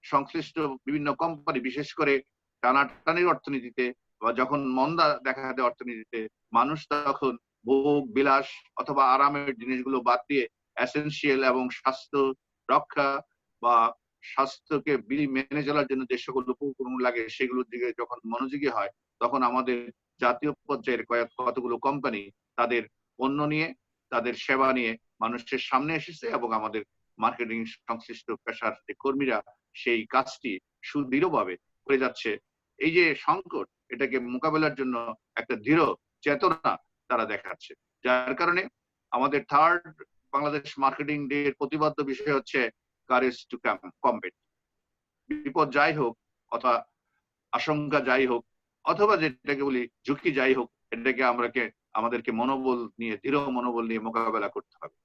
সংশ্লিষ্ট বিভিন্ন কোম্পানি, বিশেষ করে টানাটানির অর্থনীতিতে বা যখন মন্দা দেখা দেয় অর্থনীতিতে, মানুষ তখন ভোগ বিলাস অথবা আরামের জিনিসগুলো বাদ দিয়ে এসেনশিয়াল এবং স্বাস্থ্য রক্ষা বা স্বাস্থ্যকে মেনে চলার জন্য যে সকল উপকরণ লাগে, সেগুলোর দিকে যখন মনোযোগী হয়, তখন আমাদের জাতীয় পর্যায়ের কতগুলো কোম্পানি তাদের পণ্য নিয়ে, তাদের সেবা নিয়ে মানুষের সামনে এসেছে এবং আমাদের মার্কেটিং সংশ্লিষ্ট পেশার যে কর্মীরা সেই কাজটি সুদৃঢ়ভাবে করে যাচ্ছে। এই যে সংকট, এটাকে মোকাবেলার জন্য একটা দৃঢ় চেতনা তারা দেখাচ্ছে, যার কারণে আমাদের থার্ড বাংলাদেশ মার্কেটিং ডে এর প্রতিপাদ্য বিষয় হচ্ছে কারেজ টু কম্পিট। বিপদ যাই হোক অথবা আশঙ্কা যাই হোক, অথবা যেটাকে বলি ঝুঁকি যাই হোক, এটাকে আমাদেরকে মনোবল নিয়ে, দৃঢ় মনোবল নিয়ে মোকাবেলা করতে হবে।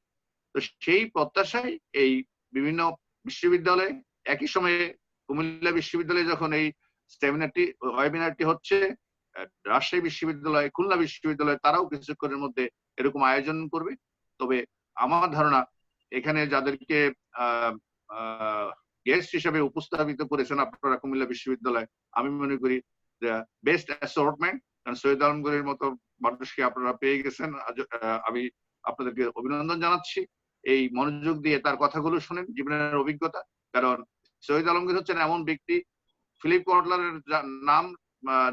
তো সেই প্রত্যাশায় এই বিভিন্ন বিশ্ববিদ্যালয়ে একই সময়ে কুমিল্লা বিশ্ববিদ্যালয়ে যখন এই সেমিনারটি ওয়েবিনারটি হচ্ছে, রাজশাহী বিশ্ববিদ্যালয়, খুলনা বিশ্ববিদ্যালয় তারাও কিছুক্ষণের মধ্যে এরকম আয়োজন করবে। তবে আমার ধারণা এখানে যাদেরকে গেস্ট হিসেবে উপস্থাপিত করেছেন আপনারা কুমিল্লা বিশ্ববিদ্যালয়, আমি মনে করি বেস্ট অ্যাসর্টমেন্ট, কারণ সৈয়দ আলমগীরের মতো মানুষকে আপনারা পেয়ে গেছেন। আমি আপনাদেরকে অভিনন্দন জানাচ্ছি। এই মনোযোগ দিয়ে তার কথাগুলো শুনেন, জীবনের অভিজ্ঞতা। কারণ সৈয়দ আলমগীর হচ্ছেন এমন ব্যক্তি, ফিলিপ কটলারের নাম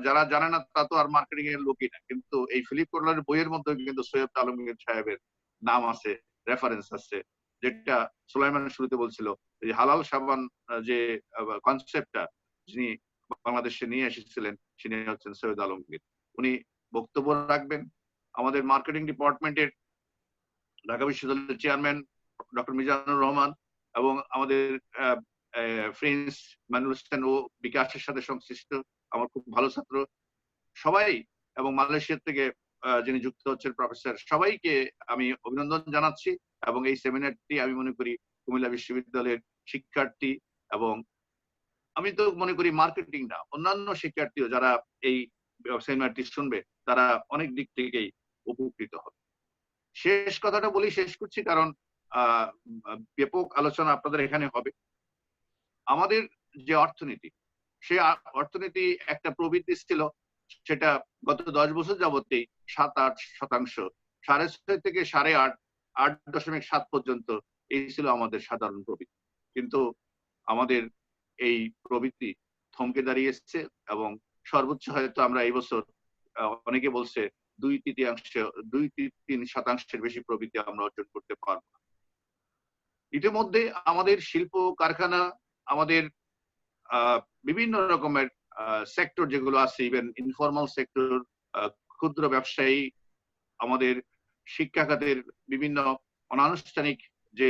যারা জানে না তা তো আর মার্কেটিং এর লোকই না, কিন্তু এই ফিলিপ কটলারের বইয়ের মধ্যে কিন্তু সৈয়দ আলমগীর সাহেবের নাম আছে, রেফারেন্স আছে। যেটা সুলাইমানের শুরুতে বলছিল, এই হালাল সাবান যে কনসেপ্টটা যিনি বাংলাদেশে নিয়ে এসেছিলেন, তিনি হচ্ছেন সৈয়দ আলমগীর। উনি বক্তব্য রাখবেন। আমাদের মার্কেটিং ডিপার্টমেন্টের ঢাকা বিশ্ববিদ্যালয়ের চেয়ারম্যান ডক্টর মিজানুর রহমান এবং আমাদের ফ্রেন্স মানুল হোসেন ও বিকাশের সাথে সংশ্লিষ্ট আমার খুব ভালো ছাত্র সবাই, এবং মালয়েশিয়া থেকে যিনি যুক্ত হচ্ছেন প্রফেসর, সবাইকে আমি অভিনন্দন জানাচ্ছি। এবং এই সেমিনারটি আমি মনে করি কুমিল্লা বিশ্ববিদ্যালয়ের শিক্ষার্থী এবং আমি তো মনে করি মার্কেটিং না, অন্যান্য শিক্ষার্থীও যারা এই সেমিনারটি শুনবে তারা অনেক দিক থেকেই উপকৃত হবে। শেষ কথাটা বলি, শেষ করছি, কারণ ব্যাপক আলোচনা আপনাদের এখানে হবে। আমাদের যে অর্থনীতি, সে অর্থনীতি একটা প্রবৃদ্ধি ছিল, সেটা গত 10 বছর যাবতেই 7-8%, 6.5 থেকে 8.5, 8.7 পর্যন্ত এই ছিল আমাদের সাধারণ প্রবৃদ্ধি। কিন্তু আমাদের এই প্রবৃদ্ধি থমকে দাঁড়িয়েছে এবং সর্বোচ্চ হয়তো আমরা এই বছর অনেকে বলছে 2-3% বেশি প্রবৃদ্ধি আমরা অর্জন করতে পারবো না। ইতিমধ্যে আমাদের শিল্প কারখানা, আমাদের বিভিন্ন রকমের সেক্টর যেগুলো আছে, ইভেন ইনফরমাল সেক্টর, ক্ষুদ্র ব্যবসায়ী, আমাদের শিক্ষা খাতের বিভিন্ন অনানুষ্ঠানিক যে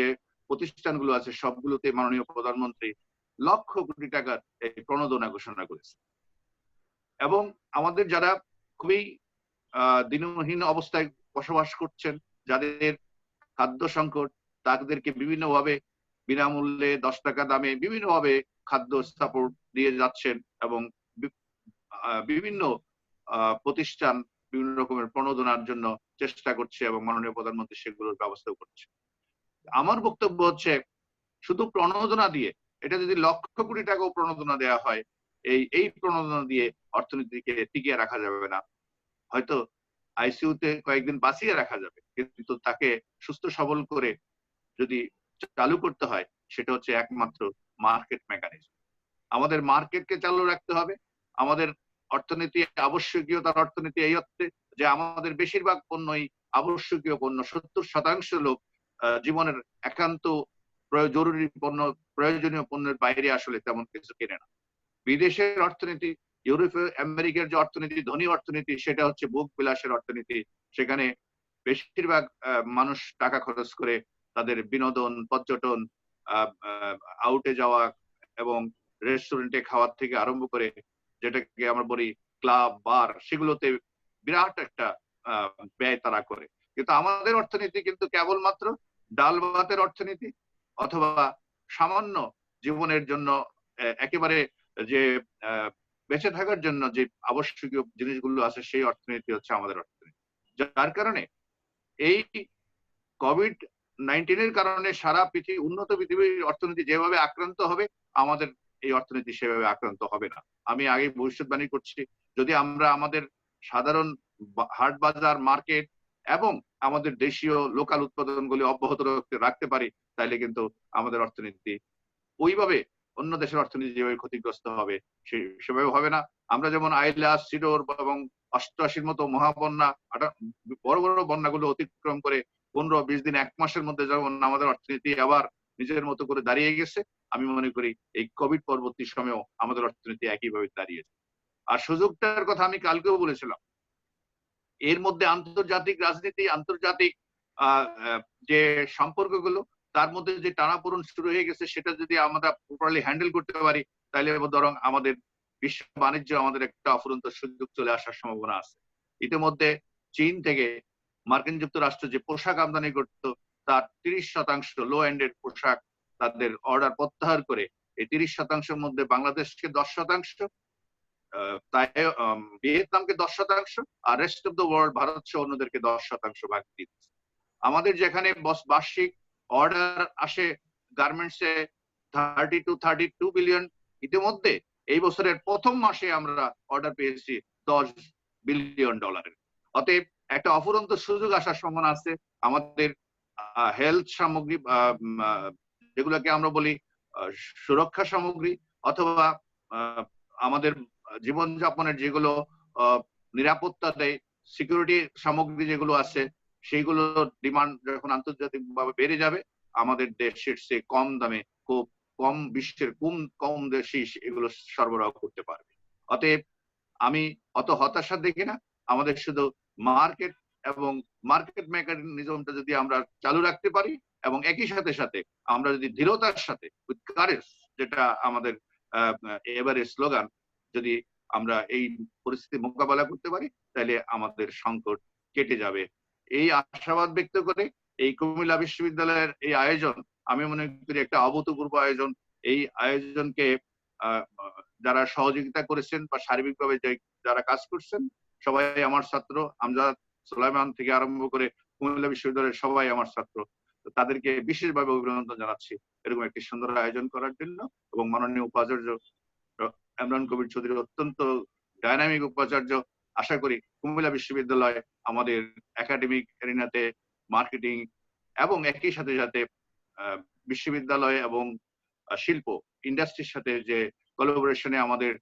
প্রতিষ্ঠানগুলো আছে, সবগুলোতে মাননীয় প্রধানমন্ত্রী লক্ষ কোটি টাকার এই প্রণোদনা ঘোষণা করেছে। এবং আমাদের যারা খুবই দিনহীন অবস্থায় বসবাস করছেন, যাদের খাদ্য সংকট, তাদেরকে বিভিন্নভাবে বিনামূল্যে 10 টাকা দামে বিভিন্নভাবে খাদ্য সাপোর্ট দিয়ে যাচ্ছেন এবং বিভিন্ন প্রতিষ্ঠান বিভিন্ন রকমের প্রণোদনার জন্য চেষ্টা করছে এবং মাননীয় প্রধানমন্ত্রী সেগুলোর ব্যবস্থা করছে। আমার বক্তব্য হচ্ছে, শুধু প্রণোদনা দিয়ে, এটা যদি লক্ষ কোটি টাকাও প্রণোদনা দেওয়া হয়, এই প্রণোদনা দিয়ে অর্থনীতিকে টিকিয়ে রাখা যাবে না। হয়তো আইসিইউতে কয়েকদিন বাঁচিয়ে রাখা যাবে, কিন্তু তাকে সুস্থ সবল করে যদি চালু করতে হয়, সেটা হচ্ছে একমাত্র মার্কেট মেকানিজম। আমাদের মার্কেটকে চালু রাখতে হবে। আমাদের অর্থনীতি আবশ্যকীয়তার অর্থনীতি এই অর্থে যে আমাদের বেশিরভাগ পণ্যই আবশ্যকীয় পণ্য। 70% লোক জীবনের একান্ত জরুরি পণ্য, প্রয়োজনীয় পণ্যের বাইরে আসলে তেমন কিছু কেনে না। বিদেশের অর্থনীতি, ইউরোপীয় আমেরিকার যে অর্থনীতি, ধনী অর্থনীতি, সেটা হচ্ছে ভোগ বিলাসের অর্থনীতি। সেখানে বেশিরভাগ মানুষ টাকা খরচ করে তাদের বিনোদন, পর্যটন, আউটে যাওয়া এবং রেস্টুরেন্টে খাওয়ার থেকে আরম্ভ করে যেটাকে আমরা বলি ক্লাব, বার, সেগুলোতে বিরাট একটা ব্যয় তারা করে। কিন্তু আমাদের অর্থনীতি কিন্তু কেবলমাত্র ডাল ভাতের অর্থনীতি, অথবা সামান্য জীবনের জন্য একেবারে যে বেঁচে থাকার জন্য যে আবশ্যকীয় জিনিসগুলো আছে, সেই অর্থনীতি হচ্ছে আমাদের অর্থনীতি। যার কারণে এই COVID-19 এর কারণে সারা পৃথিবী, উন্নত পৃথিবীর অর্থনীতি যেভাবে আক্রান্ত হবে, আমাদের এই অর্থনীতি সেভাবে আক্রান্ত হবে না। আমি আগে ভবিষ্যৎবাণী করছি, যদি আমরা আমাদের সাধারণ হাট বাজার, মার্কেট এবং আমাদের দেশীয় লোকাল উৎপাদনগুলি অব্যাহত রাখতে পারি, তাহলে কিন্তু আমাদের অর্থনীতি ওইভাবে অন্য দেশের অর্থনীতি যেভাবে ক্ষতিগ্রস্ত হবে সেভাবে হবে না। আমরা যেমন আইলা, সিডোর এবং 88 মতো মহাবন্যা, বড় বড় বন্যাগুলো অতিক্রম করে 15-20 দিন, 1 মাসের মধ্যে যেমন আমাদের অর্থনীতি আবার নিজের মতো করে দাঁড়িয়ে গেছে, আমি মনে করি এই কোভিড পরবর্তী সময়েও আমাদের অর্থনীতি একইভাবে দাঁড়িয়েছে। আর সুযোগটার কথা আমি কালকেও বলেছিলাম, এর মধ্যে আন্তর্জাতিক রাজনীতি, আন্তর্জাতিক যে সম্পর্কগুলো, তার মধ্যে যে টানাপোড়েন শুরু হয়ে গেছে, সেটা যদি আমরা প্রপারলি হ্যান্ডেল করতে পারি, তাহলে বরং আমাদের বিশ্ব বাণিজ্য আমাদের একটা অফুরন্ত সুযোগ চলে আসার সম্ভাবনা আছে। ইতিমধ্যে চীন থেকে মার্কিন যুক্তরাষ্ট্র যে পোশাক আমদানি করত তার 30% লো এন্ডের পোশাক তাদের অর্ডার প্রত্যাহার করে এই 30%-এর মধ্যে বাংলাদেশকে 10%, ভিয়েতনামকে 10% আর rest of the world Bharat সহ অন্যদেরকে 10% ভাগ দিচ্ছে। আমাদের যেখানে বার্ষিক অর্ডার আসে গার্মেন্টসে 30 to 32 বিলিয়ন, ইতিমধ্যে এই বছরের প্রথম মাসে আমরা অর্ডার পেয়েছি $10 বিলিয়ন। অতএব একটা অফুরন্ত সুযোগ আসার সম্ভাবনা আছে। আমাদের হেলথ সামগ্রী, যেগুলোকে আমরা বলি সুরক্ষা সামগ্রী অথবা আমাদের জীবনযাপনের যেগুলো নিরাপত্তা দেয়, সিকিউরিটি সামগ্রী যেগুলো আছে, সেইগুলোর ডিমান্ড যখন আন্তর্জাতিকভাবে বেড়ে যাবে, আমাদের দেশের চেয়ে কম দামে খুব কম, বিশ্বের কম দেশই এগুলো সরবরাহ করতে পারবে। অতএব আমি অত হতাশা দেখি না। আমাদের শুধু মার্কেট এবং মার্কেট মেকানিজমটা যদি আমরা চালু রাখতে পারি এবং একই সাথে আমরা যদি দৃঢ়তার সাথে উইথ কারেজ, যেটা আমাদের এবারে স্লোগান, যদি আমরা এই পরিস্থিতি মোকাবেলা করতে পারি তাহলে আমাদের সংকট কেটে যাবে। এই আশাবাদ ব্যক্ত করে এই কুমিল্লা বিশ্ববিদ্যালয়ের এই আয়োজন আমি মনে করি একটা অভূতপূর্ব আয়োজন। এই আয়োজনকে যারা সহযোগিতা করেছেন বা সার্বিকভাবে যারা কাজ করছেন সবাই আমার ছাত্র, আমজাদ সুলাইমান থেকে আরম্ভ করে কুমিল্লা বিশ্ববিদ্যালয়ের সবাই আমার ছাত্র। তাদেরকে বিশেষভাবে অভিনন্দন জানাচ্ছি এরকম একটি সুন্দর আয়োজন করার জন্য। এবং মাননীয় উপাচার্য ইমরান কবির চৌধুরী অত্যন্ত ডাইনামিক উপাচার্য। আশা করি কুমিল্লা বিশ্ববিদ্যালয় আমাদের একাডেমিক এরিনাতে মার্কেটিং এবং একই সাথে বিশ্ববিদ্যালয় এবং শিল্প ইন্ডাস্ট্রির সাথে যে কোলাবোরেশনে আমাদের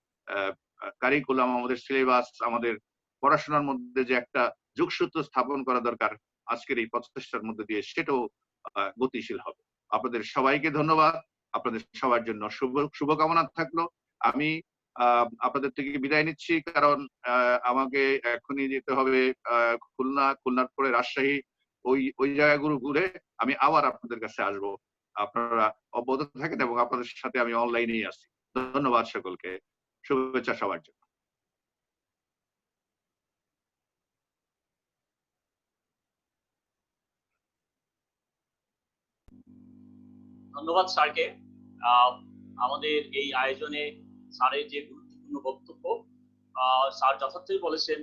কারিকুলাম, আমাদের সিলেবাস, আমাদের পড়াশোনার মধ্যে যে একটা যোগসূত্র স্থাপন করা দরকার আজকের এই প্রচেষ্টার মধ্যে দিয়ে, সেটাও গতিশীল হবে। আপনাদের সবাইকে ধন্যবাদ। আপনাদের সবার জন্য শুভকামনা থাকলো। আমি আপনাদের থেকে বিদায় নিচ্ছি, কারণ আমাকে এখনই যেতে হবে খুলনার পরে রাজশাহী। ওই জায়গাগুলো ঘুরে আমি আবার আপনাদের কাছে আসবো। আপনারা অব্যাহত থাকেন এবং আপনাদের সাথে আমি অনলাইনেই আছি। ধন্যবাদ সকলকে, শুভেচ্ছা সবার জন্য। ধন্যবাদ স্যারকে। আমাদের এই আয়োজনে স্যারের যে গুরুত্বপূর্ণ বক্তব্য, স্যার যথার্থই বলেছেন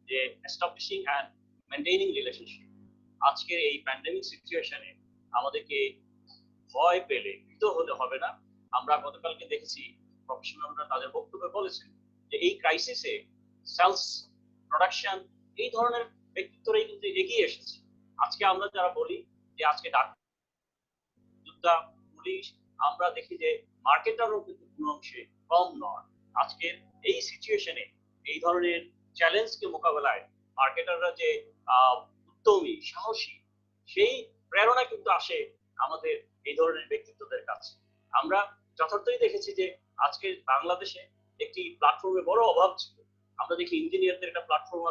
যে এস্টাবলিশিং অ্যান্ড মেইনটেইনিং রিলেশনশিপ। আজকের এই প্যান্ডেমিক সিচুয়েশনে আমাদেরকে ভয় পেলে ভীত হতে হবে না। আমরা গতকালকে দেখেছি প্রফেশনালরা তাদের বক্তব্যে বলেছেন যে এই ক্রাইসিসে সেলস, প্রোডাকশন, এই ধরনের ব্যক্তিত্বরাই কিন্তু এগিয়ে এসেছে। আজকে আমরা যারা বলি যে আজকে ডাক্তার, যোদ্ধা, পুলিশ, আমরা দেখি যে মার্কেটারও কিন্তু কোনো অংশে কম নয়। আজকের এই সিচুয়েশনে এই ধরনের চ্যালেঞ্জকে মোকাবেলায় মার্কেটাররা যে উদ্যমী, সাহসী, সেই প্রেরণা কিন্তু আসে আমাদের এই ধরনের ব্যক্তিত্বদের কাছে। আমরা যথার্থই দেখেছি যে আজকে বাংলাদেশে একটি প্ল্যাটফর্মের বড় অভাব ছিল। আমরা দেখি ইঞ্জিনিয়ারদের একটা প্ল্যাটফর্ম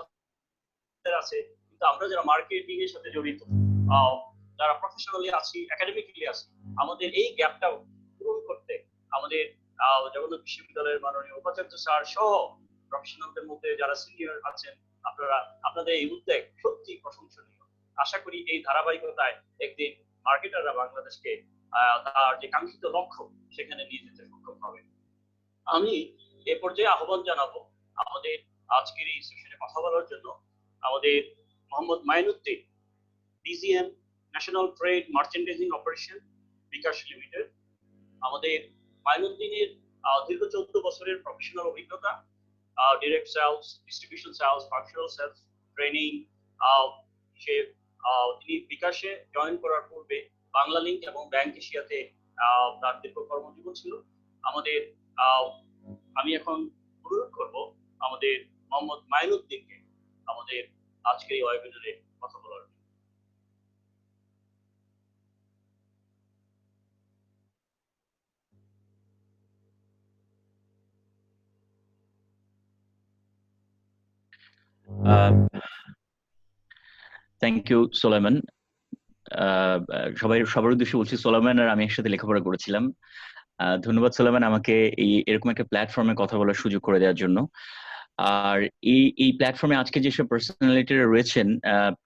আছে, কিন্তু আমরা যারা মার্কেটিং এর সাথে জড়িত, যারা প্রফেশনালি আছি, একাডেমিক্যালি আছি, আমাদের এই গ্যাপটা পূরণ করতে আমাদের জগন্নাথ বিশ্ববিদ্যালয়ের মাননীয় উপাচার্য স্যার সহ প্রফেশনালদের মধ্যে যারা সিনিয়র আছেন, আপনাদের এই উদ্যোগ সত্যি প্রশংসনীয়। আশা করি এই ধারাবাহিকতায় একদিন মার্কেটাররা বাংলাদেশকে তার যে কাঙ্ক্ষিত লক্ষ্য সেখানে নিয়ে যেতে সক্ষম হবে। আমি এ পর্যায়ে আহ্বান জানাবো আমাদের আজকের এই সেশনে কথা বলার জন্য আমাদের Mohammad Mainuddin, DGM, national trade merchandising operation, bKash limited. আমাদের মাইনুদ্দিনের দীর্ঘ 14 বছরের প্রফেশনাল অভিজ্ঞতা, direct sales, distribution sales, functional sales, training. তিনি বিকাশে জয়েন করার পূর্বে বাংলা লিংক এবং ব্যাংক এশিয়াতে তার দীর্ঘ কর্মজীবন ছিল। আমি এখন অনুরোধ করব আমাদের মোহাম্মদ মাইনুদ্দিনকে আমাদের আজকের এই ওয়েবিনারে কথা বলার। থ্যাংক ইউ সোলাইমান। সবার উদ্দেশ্যে বলছি, সোলাইমান আর আমি একসাথে লেখাপড়া করেছিলাম। ধন্যবাদ সুলাইমান আমাকে এরকম একটা প্ল্যাটফর্মে কথা বলার সুযোগ করে দেওয়ার জন্য। আর এই প্ল্যাটফর্মে আজকে যেসব পার্সোনালিটিরা রয়েছেন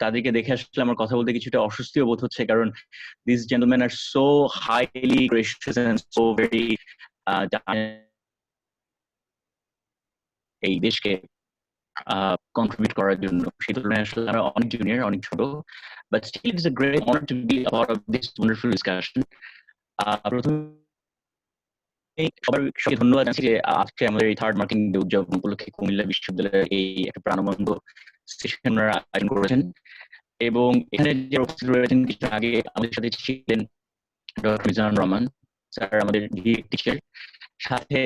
তাদেরকে দেখে আসলে আমার কথা বলতে কিছুটা অস্বস্তিও বোধ হচ্ছে, কারণ this gentleman are so highly gracious and so very এই দেশকে কন্ট্রিবিউট করার জন্য। সেই তুলনায় আসলে আমরা অনেক জুনিয়র, অনেক ছোট, but still it's a great honour to be a part of this wonderful discussion. প্রথমে সবাইকে ধন্যবাদ জানাচ্ছি যে আজকে আমাদের এই থার্ড মার্কিং ডে উদযাপন উপলক্ষে কুমিল্লা বিশ্ববিদ্যালয়ের এই একটা প্রাণবন্ত সেশন আয়োজন করেছেন। এবং এখানে যে উপস্থিত রয়েছেন, কিছু আগে আমাদের সাথে ছিলেন ডক্টর মিজানুর রহমান স্যার, আমাদের টিচার। সাথে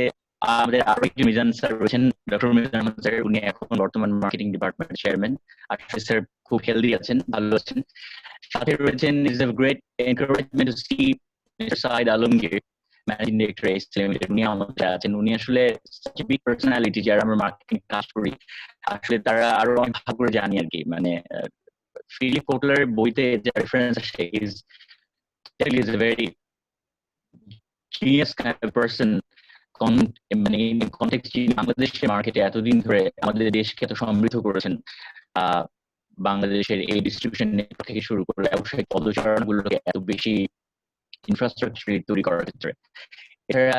আমাদের আরো একজন মিজান স্যার রয়েছেন, ডক্টর মিজান স্যার, উনি এখন বর্তমান মার্কেটিং ডিপার্টমেন্ট চেয়ারম্যান। আর স্যার খুব হেলদি আছেন, ভালো আছেন। সাথে রয়েছেন is a great encouragement to see mister Saeed Alamgir, managing director SS limited. উনি আমাদের আছেন, উনি আসলে বিগ পার্সোনালিটি, যারা আমরা মার্কেটিং কাজ করি আসলে তারা আরো অনেক ভাগ করে জানি আর কি। মানে ফিলিপ কোটলারের বইতে যে রেফারেন্স আসে is a very genius kind of person, মানে কনটেক্সট বাংলাদেশের মার্কেটে এতদিন ধরে আমাদের দেশকে এত সমৃদ্ধ করেছেন। বাংলাদেশের এই ডিস্ট্রিবিউশন নেটওয়ার্ক থেকে শুরু করে ব্যবসায়িক পদচারণগুলোকে এত বেশি ইনফ্রাস্ট্রাকচার তৈরি করার ক্ষেত্রে। এছাড়া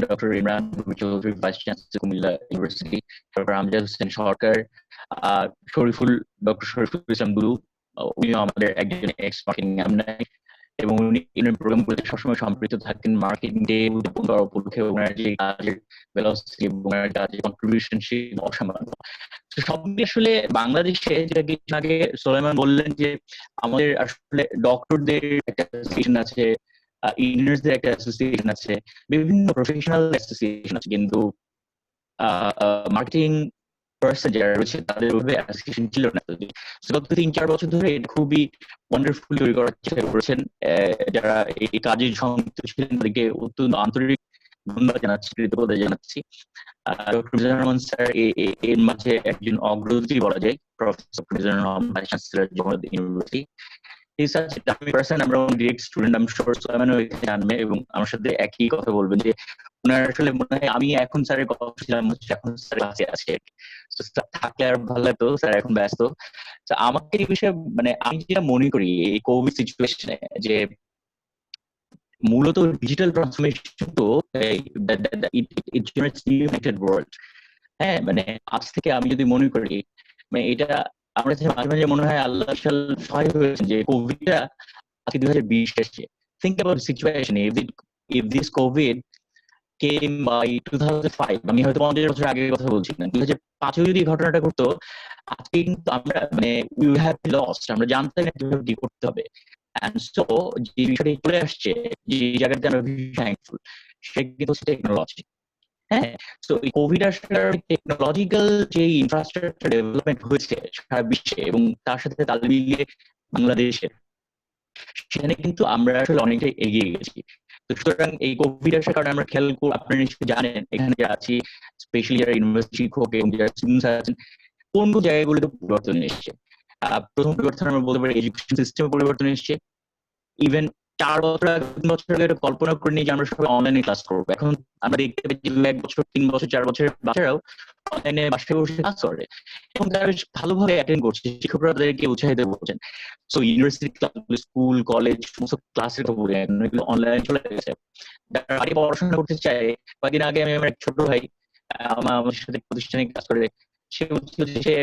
doctor Imran Chowdhury, vice chancellor Comilla university, doctor Amjad Hossain Sarkar, doctor Shariful Islam Dulu, উনিও আমাদের একজন এক্স মার্কেটিং অ্যালুমনাই, এবং উনি প্রোগ্রামগুলোতে সবসময় সম্পৃক্ত থাকেন। মার্কেটিং ডে উদযাপন করার উপলক্ষে ওনার যে কাজের ভেলোসিটি এবং ওনার কাজের কন্ট্রিবিউশন অসামান্য। সব আসলে বাংলাদেশে, যেটা কিছু আগে সুলাইমান বললেন যে আমাদের আসলে ডক্টরদের একটা অ্যাসোসিয়েশন আছে, ইঞ্জিনিয়ারদের একটা অ্যাসোসিয়েশন আছে, বিভিন্ন প্রফেশনাল অ্যাসোসিয়েশন আছে, কিন্তু মার্কেটিং পার্সন যারা রয়েছে তাদের অ্যাসোসিয়েশন ছিল না। গত 3-4 বছর ধরে এটা খুবই ওয়ান্ডারফুল তৈরি করার চেষ্টা করেছেন। যারা এই কাজে সংযুক্ত ছিলেন তাদেরকে অত্যন্ত আন্তরিক ধন্যবাদ জানাচ্ছি, কৃতজ্ঞতা জানাচ্ছি। ডক্টর মিজানুর রহমান স্যার এর মাঝে একজন অগ্রগতি বলা যায়, professor Mizanur Rahman, vice chancellor Jagannath university. আমরা ডিরেক্ট স্টুডেন্ট, আমি শিওর সুলাইমানও এখানে জানবে এবং আমার সাথে একই কথা বলবেন যে ওনার আসলে মনে হয় আমি এখন স্যারের কথা ছিলাম, এখন স্যার ক্লাসে আছে, থাকলে আর ভালো লাগতো, স্যার এখন ব্যস্ত। আমাকে এই বিষয়ে মানে আমি যেটা মনে করি এই কোভিড সিচুয়েশনে যে মূলত ডিজিটাল ট্রান্সফরমেশন তো ওয়ার্ল্ড। হ্যাঁ, মানে আজ থেকে আমি যদি মনে করি, মানে এটা আমরা মাঝে মাঝে মনে হয় আল্লাহ সহায় হয়েছে যে কোভিডটা আজকে 2020 এসেছে। Think about situation, if this covid came by 2005, আমি হয়তো 50 বছর আগের কথা বলছি না, 2005 যদি ঘটনাটা ঘটতো আজকে কিন্তু আমরা মানে উই হ্যাভ লস্ট, আমরা জানতাম না কিভাবে কি করতে হবে। এন্ড সো যে বিষয়টা চলে আসছে, যে জায়গাতে আমরা থ্যাঙ্কফুল, সেটা কিন্তু টেকনোলজি। হ্যাঁ, তো এই কোভিড আসার টেকনোলজিক্যাল যে ইনফ্রাস্ট্রাকচার ডেভেলপমেন্ট হয়েছে সারা বিশ্বে এবং তার সাথে তাল মিলিয়ে বাংলাদেশের, সেখানে কিন্তু আমরা আসলে অনেকটাই এগিয়ে গেছি। তো সুতরাং এই কোভিড আসার কারণে আমরা খেয়াল করে, আপনারা নিশ্চয়ই জানেন এখানে যারা আছি, স্পেশালি যারা ইউনিভার্সিটি শিক্ষক এবং যারা স্টুডেন্টস আছেন, কোন কোন জায়গাগুলোতে পরিবর্তন এসছে। প্রথম পরিবর্তন আমরা বলতে পারি এডুকেশন সিস্টেমে পরিবর্তন এসছে। ইভেন 4 বছর আগে, 3 বছর আগে কল্পনা করে নিয়ে যে আমরা সবাই অনলাইনে ক্লাস করবো, এখন আমরা দেখতে পাই যে 1 বছর, 3 বছর, 4 বছরের বাচ্চারাও অনলাইনে বাসায় বসে ক্লাস করে এবং তারা বেশ ভালোভাবে অ্যাটেন্ড করছে, শিক্ষকরা তাদেরকে উৎসাহিত করছেন। সো ইউনিভার্সিটি ক্লাসগুলো, স্কুল কলেজ সমস্ত ক্লাসের খবর এগুলো অনলাইনে চলে গেছে। যারা বাড়ি পড়াশোনা করতে চায়, কয়েকদিন আগে আমি আমার এক ছোট ভাই আমার সাথে প্রতিষ্ঠানে কাজ করে, সে বলছিল যে সে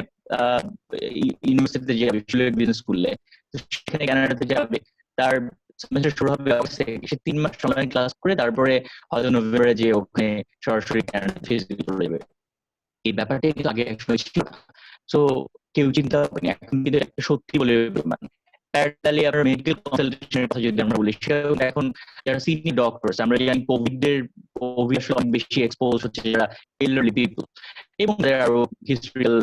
ইউনিভার্সিটিতে যাবে, বিজনেস স্কুলে, সেখানে কানাডাতে যাবে, তার সেমিস্টার শুরু হবে অগস্টে, সে 3 মাস অনলাইন ক্লাস করে তারপরে হয়তো নভেম্বরে যে ওখানে সরাসরি কানাডা ফেসবুকে চলে যাবে। এই ব্যাপারটা কিন্তু আগে একসময় ছিল না, সো কেউ চিন্তা করেনি, এখন কিন্তু একটা সত্যি বলে মানে প্যারালালি আমরা মেডিকেল কনসালটেশনের কথা যদি আমরা বলি, এখন যারা সিনিয়র ডক্টরস, আমরা জানি কোভিড আসলে অনেক বেশি এক্সপোজ হচ্ছে যারা এল্ডারলি পিপল এবং যারা আরো হিস্টোরিক্যাল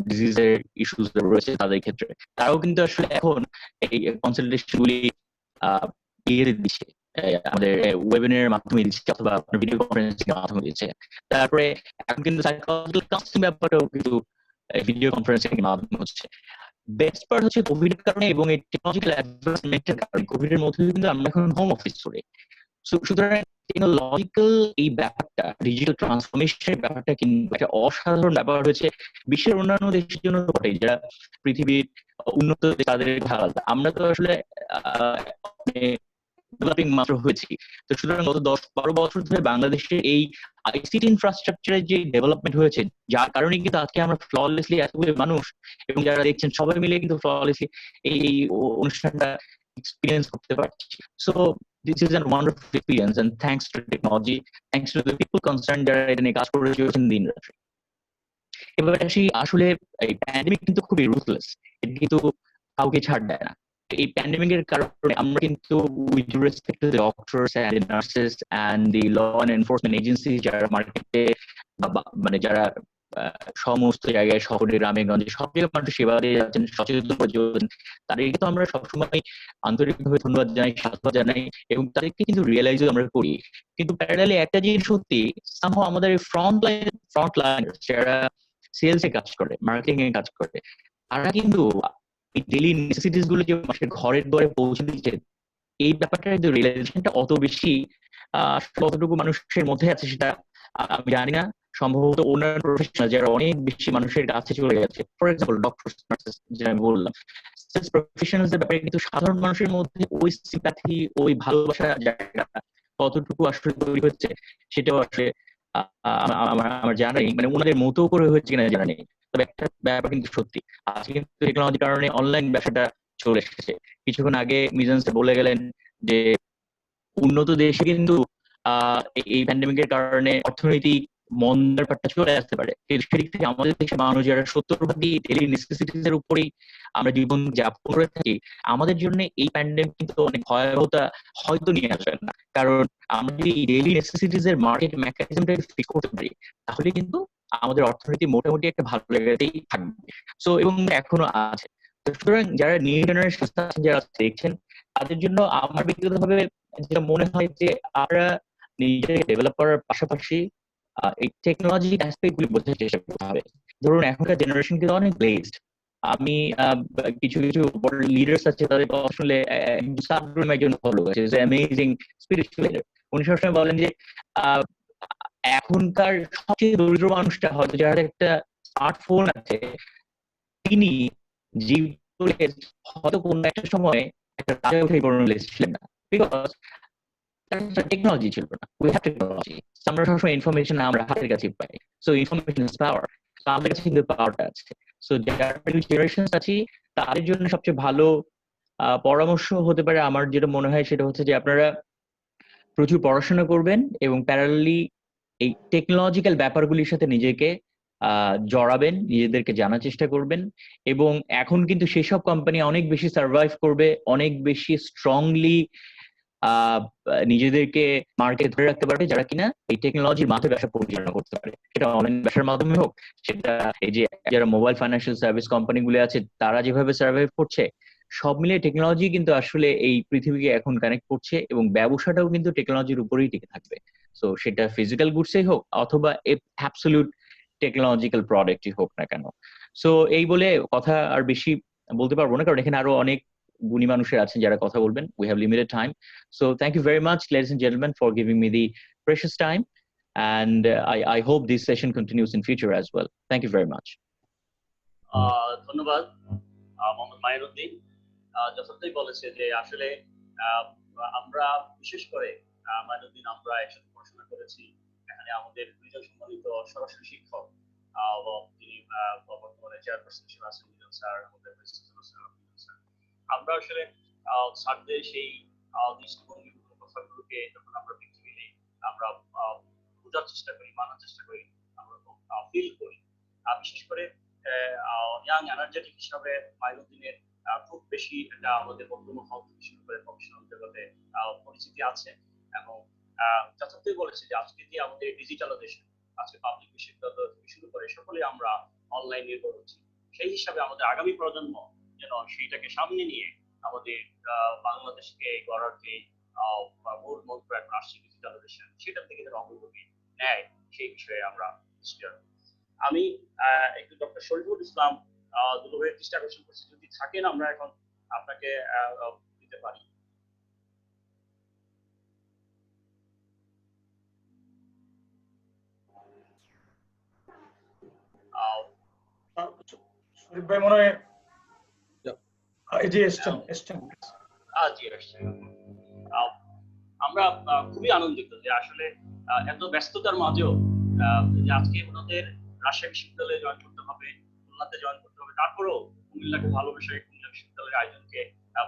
ডিজিজের ইস্যুস রয়েছে তাদের ক্ষেত্রে, তারাও কিন্তু আসলে এখন এই কনসালটেশন গুলি দিয়ে দিচ্ছে, আমাদের ওয়েবিনারের মাধ্যমে দিচ্ছে অথবা ভিডিও কনফারেন্সিং এর মাধ্যমে দিচ্ছে। তারপরে এখন কিন্তু সাইকোলজিক্যাল কাউন্সেলিং ব্যাপারটাও কিন্তু ভিডিও কনফারেন্সিং এর মাধ্যমে হচ্ছে। বেস্ট পার্ট হচ্ছে কোভিড এর কারণে এবং এই টেকনোলজিক্যাল অ্যাডভান্সমেন্টের কারণে কোভিড এর মধ্যে কিন্তু আমরা এখন হোম অফিস করি। সুতরাং টেকনোলজিক্যাল এই ব্যাপারটা, ডিজিটাল ট্রান্সফরমেশনের ব্যাপারটা কিন্তু একটা অসাধারণ ব্যাপার হচ্ছে বিশ্বের অন্যান্য দেশের জন্য বটে, যারা পৃথিবীর উন্নত দেশ, তাদের আলাদা। আমরা তো আসলে ডেভেলপিং মাত্র হয়েছি। তো সুতরাং গত 10-12 বছর ধরে বাংলাদেশের এই আইসিটি ইনফ্রাস্ট্রাকচারের যে ডেভেলপমেন্ট হয়েছে, যার কারণে কিন্তু আজকে আমরা ফ্ললেসলি এতগুলো মানুষ এবং যারা দেখছেন সবাই মিলে কিন্তু ফ্ললেসলি এই অনুষ্ঠানটা এক্সপিরিয়েন্স করতে পারছি। So this is a wonderful experience, and thanks to technology, thanks to the people concerned যারা এটা নিয়ে কাজ করে চলেছেন দিন রাত্রি। এবার আসি, আসলে এই প্যান্ডেমিক কিন্তু খুবই রুথলেস, এটা কিন্তু কাউকে ছাড় দেয় না। এই প্যান্ডেমিক এর কারণে আমরা কিন্তু with respect to the doctors and the nurses and the law and enforcement agency, যারা মার্কেটে মানে যারা সমস্ত জায়গায়, শহরে গ্রামে গঞ্জে সব জায়গায় মানুষ সেবা দিয়ে যাচ্ছেন, সচেতন করে চলছেন, তাদেরকে তো আমরা সবসময় আন্তরিকভাবে ধন্যবাদ জানাই, সাধুবাদ জানাই, এবং তাদেরকে কিন্তু রিয়েলাইজও আমরা করি। কিন্তু প্যারালালি একটা জিনিস সত্যি, সামহাও আমাদের ফ্রন্ট লাইনার যারা সেলস এ কাজ করে, মার্কেটিং এ কাজ করে, তারা কিন্তু এই ডেইলি নেসেসিটিস গুলো যে মানুষের ঘরের দ্বারে পৌঁছে দিচ্ছে, এই ব্যাপারটা কিন্তু রিয়েলাইজেশনটা অত বেশি কতটুকু মানুষের মধ্যে আছে সেটা আমি জানি না। সম্ভবত অন্যান্য প্রফেশনাল যারা অনেক বেশি মানুষের কাছে চলে গেছে, ফর এক্সাম্পল ডক্টর, নার্সেস, যেটা আমি বললাম, সেলস প্রফেশনালস এর ব্যাপারে কিন্তু সাধারণ মানুষের মধ্যে ওই সিম্প্যাথি, ওই ভালোবাসা জায়গা কতটুকু আসলে তৈরি হচ্ছে সেটাও আসলে আমার জানা নেই, মানে ওনাদের মতো করে হচ্ছে কিনা জানা নেই। তবে একটা ব্যাপার কিন্তু সত্যি, আজকে কিন্তু টেকনোলজির কারণে অনলাইন ব্যবসাটা চলে এসেছে। কিছুক্ষণ আগে মিজান স্যার বলে গেলেন যে উন্নত দেশে কিন্তু এই প্যান্ডেমিকের কারণে অর্থনৈতিক মন্দার ব্যাপারটা চলে আসতে পারে, সেদিক থেকে আমাদের দেশে মানুষ যারা 70% ডেইলি নেসেসিটিস এর উপরেই আমরা জীবন যাপন করে থাকি, আমাদের জন্য এই প্যান্ডেমিক কিন্তু অনেক ভয়াবহতা হয়তো নিয়ে আসবে না। কারণ আমরা যদি ডেইলি নেসেসিটিস এর মার্কেট মেকানিজমটা ফিক্স করতে পারি, তাহলে কিন্তু আমাদের অর্থনীতি মোটামুটি একটা ভালো জায়গাতেই থাকবে। সো এবং এখনো আছে। তো সুতরাং যারা নিউ জেনারেশন যারা দেখছেন, তাদের জন্য আমার ব্যক্তিগতভাবে যেটা মনে হয় যে আমরা নিজেকে ডেভেলপ করার পাশাপাশি এই টেকনোলজি অ্যাসপেক্ট গুলি বোঝার চেষ্টা করতে হবে। ধরুন এখনকার জেনারেশন কিন্তু অনেক ব্লেজড। আমি কিছু কিছু লিডার্স আছে, তাদের কথা শুনলে একজন ফলো আছে, অ্যামেজিং স্পিরিচুয়াল লিডার। উনি সবসময় বলেন যে এখনকার সবচেয়ে দরিদ্র মানুষটা হয়তো যার একটা স্মার্টফোন আছে, তিনি জীবনে হয়তো কোনো একটা সময় একটা রাজা উঠে ছিলেন না, বিকজ টেকনোলজি ছিল না। উই হ্যাভ টেকনোলজি, আমরা সবসময় ইনফরমেশন আমরা হাতের কাছে পাই। সো ইনফরমেশন ইজ পাওয়ার, আমাদের কাছে কিন্তু পাওয়ারটা আছে। সো যারা জেনারেশন আছে তাদের জন্য সবচেয়ে ভালো পরামর্শ হতে পারে, আমার যেটা মনে হয় সেটা হচ্ছে যে আপনারা প্রচুর পড়াশোনা করবেন এবং প্যারালালি এই টেকনোলজিক্যাল ব্যাপারগুলির সাথে নিজেকে জড়াবেন, নিজেদেরকে জানার চেষ্টা করবেন। এবং এখন কিন্তু সেসব কোম্পানি অনেক বেশি সার্ভাইভ করবে, অনেক বেশি স্ট্রংলি নিজেদেরকে মার্কেটে ধরে রাখতে পারবে, যারা কিনা এই টেকনোলজির মাধ্যমে ব্যবসা পরিচালনা করতে পারে। সেটা অনলাইন ব্যবসার মাধ্যমে হোক, সেটা এই যে যারা মোবাইল ফাইন্যান্সিয়াল সার্ভিস কোম্পানিগুলো আছে তারা যেভাবে সার্ভাইভ করছে, সব মিলিয়ে টেকনোলজি কিন্তু আসলে এই পৃথিবীকে এখন কানেক্ট করছে এবং ব্যবসাটাও কিন্তু টেকনোলজির উপরেই টিকে থাকবে। সো সেটা ফিজিক্যাল গুডসই হোক অথবা অ্যাবসলিউট টেকনোলজিক্যাল প্রোডাক্টই হোক না কেন। সো এই বলে কথা আর বেশি বলতে পারবো না, কারণ এখানে আরো অনেক গুণী মানুষের আছেন যারা কথা বলবেন। We have limited time. So thank you very much, ladies and gentlemen, for giving me the precious time. And I hope this session continues in future as well. Thank you very much. ধন্যবাদ মোহাম্মদ মাইনুদ্দিন। যথার্থই বলেছে যে আসলে আমরা বিশেষ করে মাইনুদ্দিন আমরা একসাথে পড়াশোনা করেছি। এখানে আমাদের দুইজন সম্মানিত সরাসরি শিক্ষক, তিনি বর্তমানে চেয়ারপারসন হিসেবে আছেন মিজান স্যার, আমাদের আমরা আসলে স্যারদের সেই দৃষ্টিভঙ্গি কথাগুলোকে যখন আমরা প্র্যাকটিক্যালি আমরা বোঝার চেষ্টা করি, মানার চেষ্টা করি, আমরা ফিল করি। বিশেষ করে ইয়াং এনার্জেটিক হিসাবে মাইনুদ্দিনের খুব বেশি এটা আমাদের বর্তমান হল থেকে শুরু করে প্রফেশনাল জগতে পরিচিতি আছে। এবং যথার্থই বলেছে যে আজকে যে আমাদের ডিজিটালাইজেশন, আজকে পাবলিক বিশ্ববিদ্যালয় থেকে শুরু করে সকলে আমরা অনলাইন নির্ভর হচ্ছি। সেই হিসাবে আমাদের আগামী প্রজন্ম যেন সেইটাকে সামনে নিয়ে আমাদের বাংলাদেশকে গড়ার যে মূল মন্ত্র এখন আসছে ডিজিটালাইজেশন, সেটা থেকে যেন অগ্রগতি নেয়, সেই বিষয়ে আমরা আমি একটু ডক্টর শরীফুল ইসলাম দুলুভাইয়ের দৃষ্টি আকর্ষণ করছি, যদি থাকেন আমরা এখন আপনাকে দিতে পারি। ভাই মনে হয় এই যে এসছেন জি আসছে। আমরা খুবই আনন্দিত যে আসলে এত ব্যস্ততার মাঝেও যে আজকে ওনাদের রাজশাহী বিশ্ববিদ্যালয়ে জয়েন করতে হবে, খুলনাতে জয়েন করতে হবে, তারপরেও কুমিল্লাকে ভালোবেসে কুমিল্লা বিশ্ববিদ্যালয়ের আয়োজনকে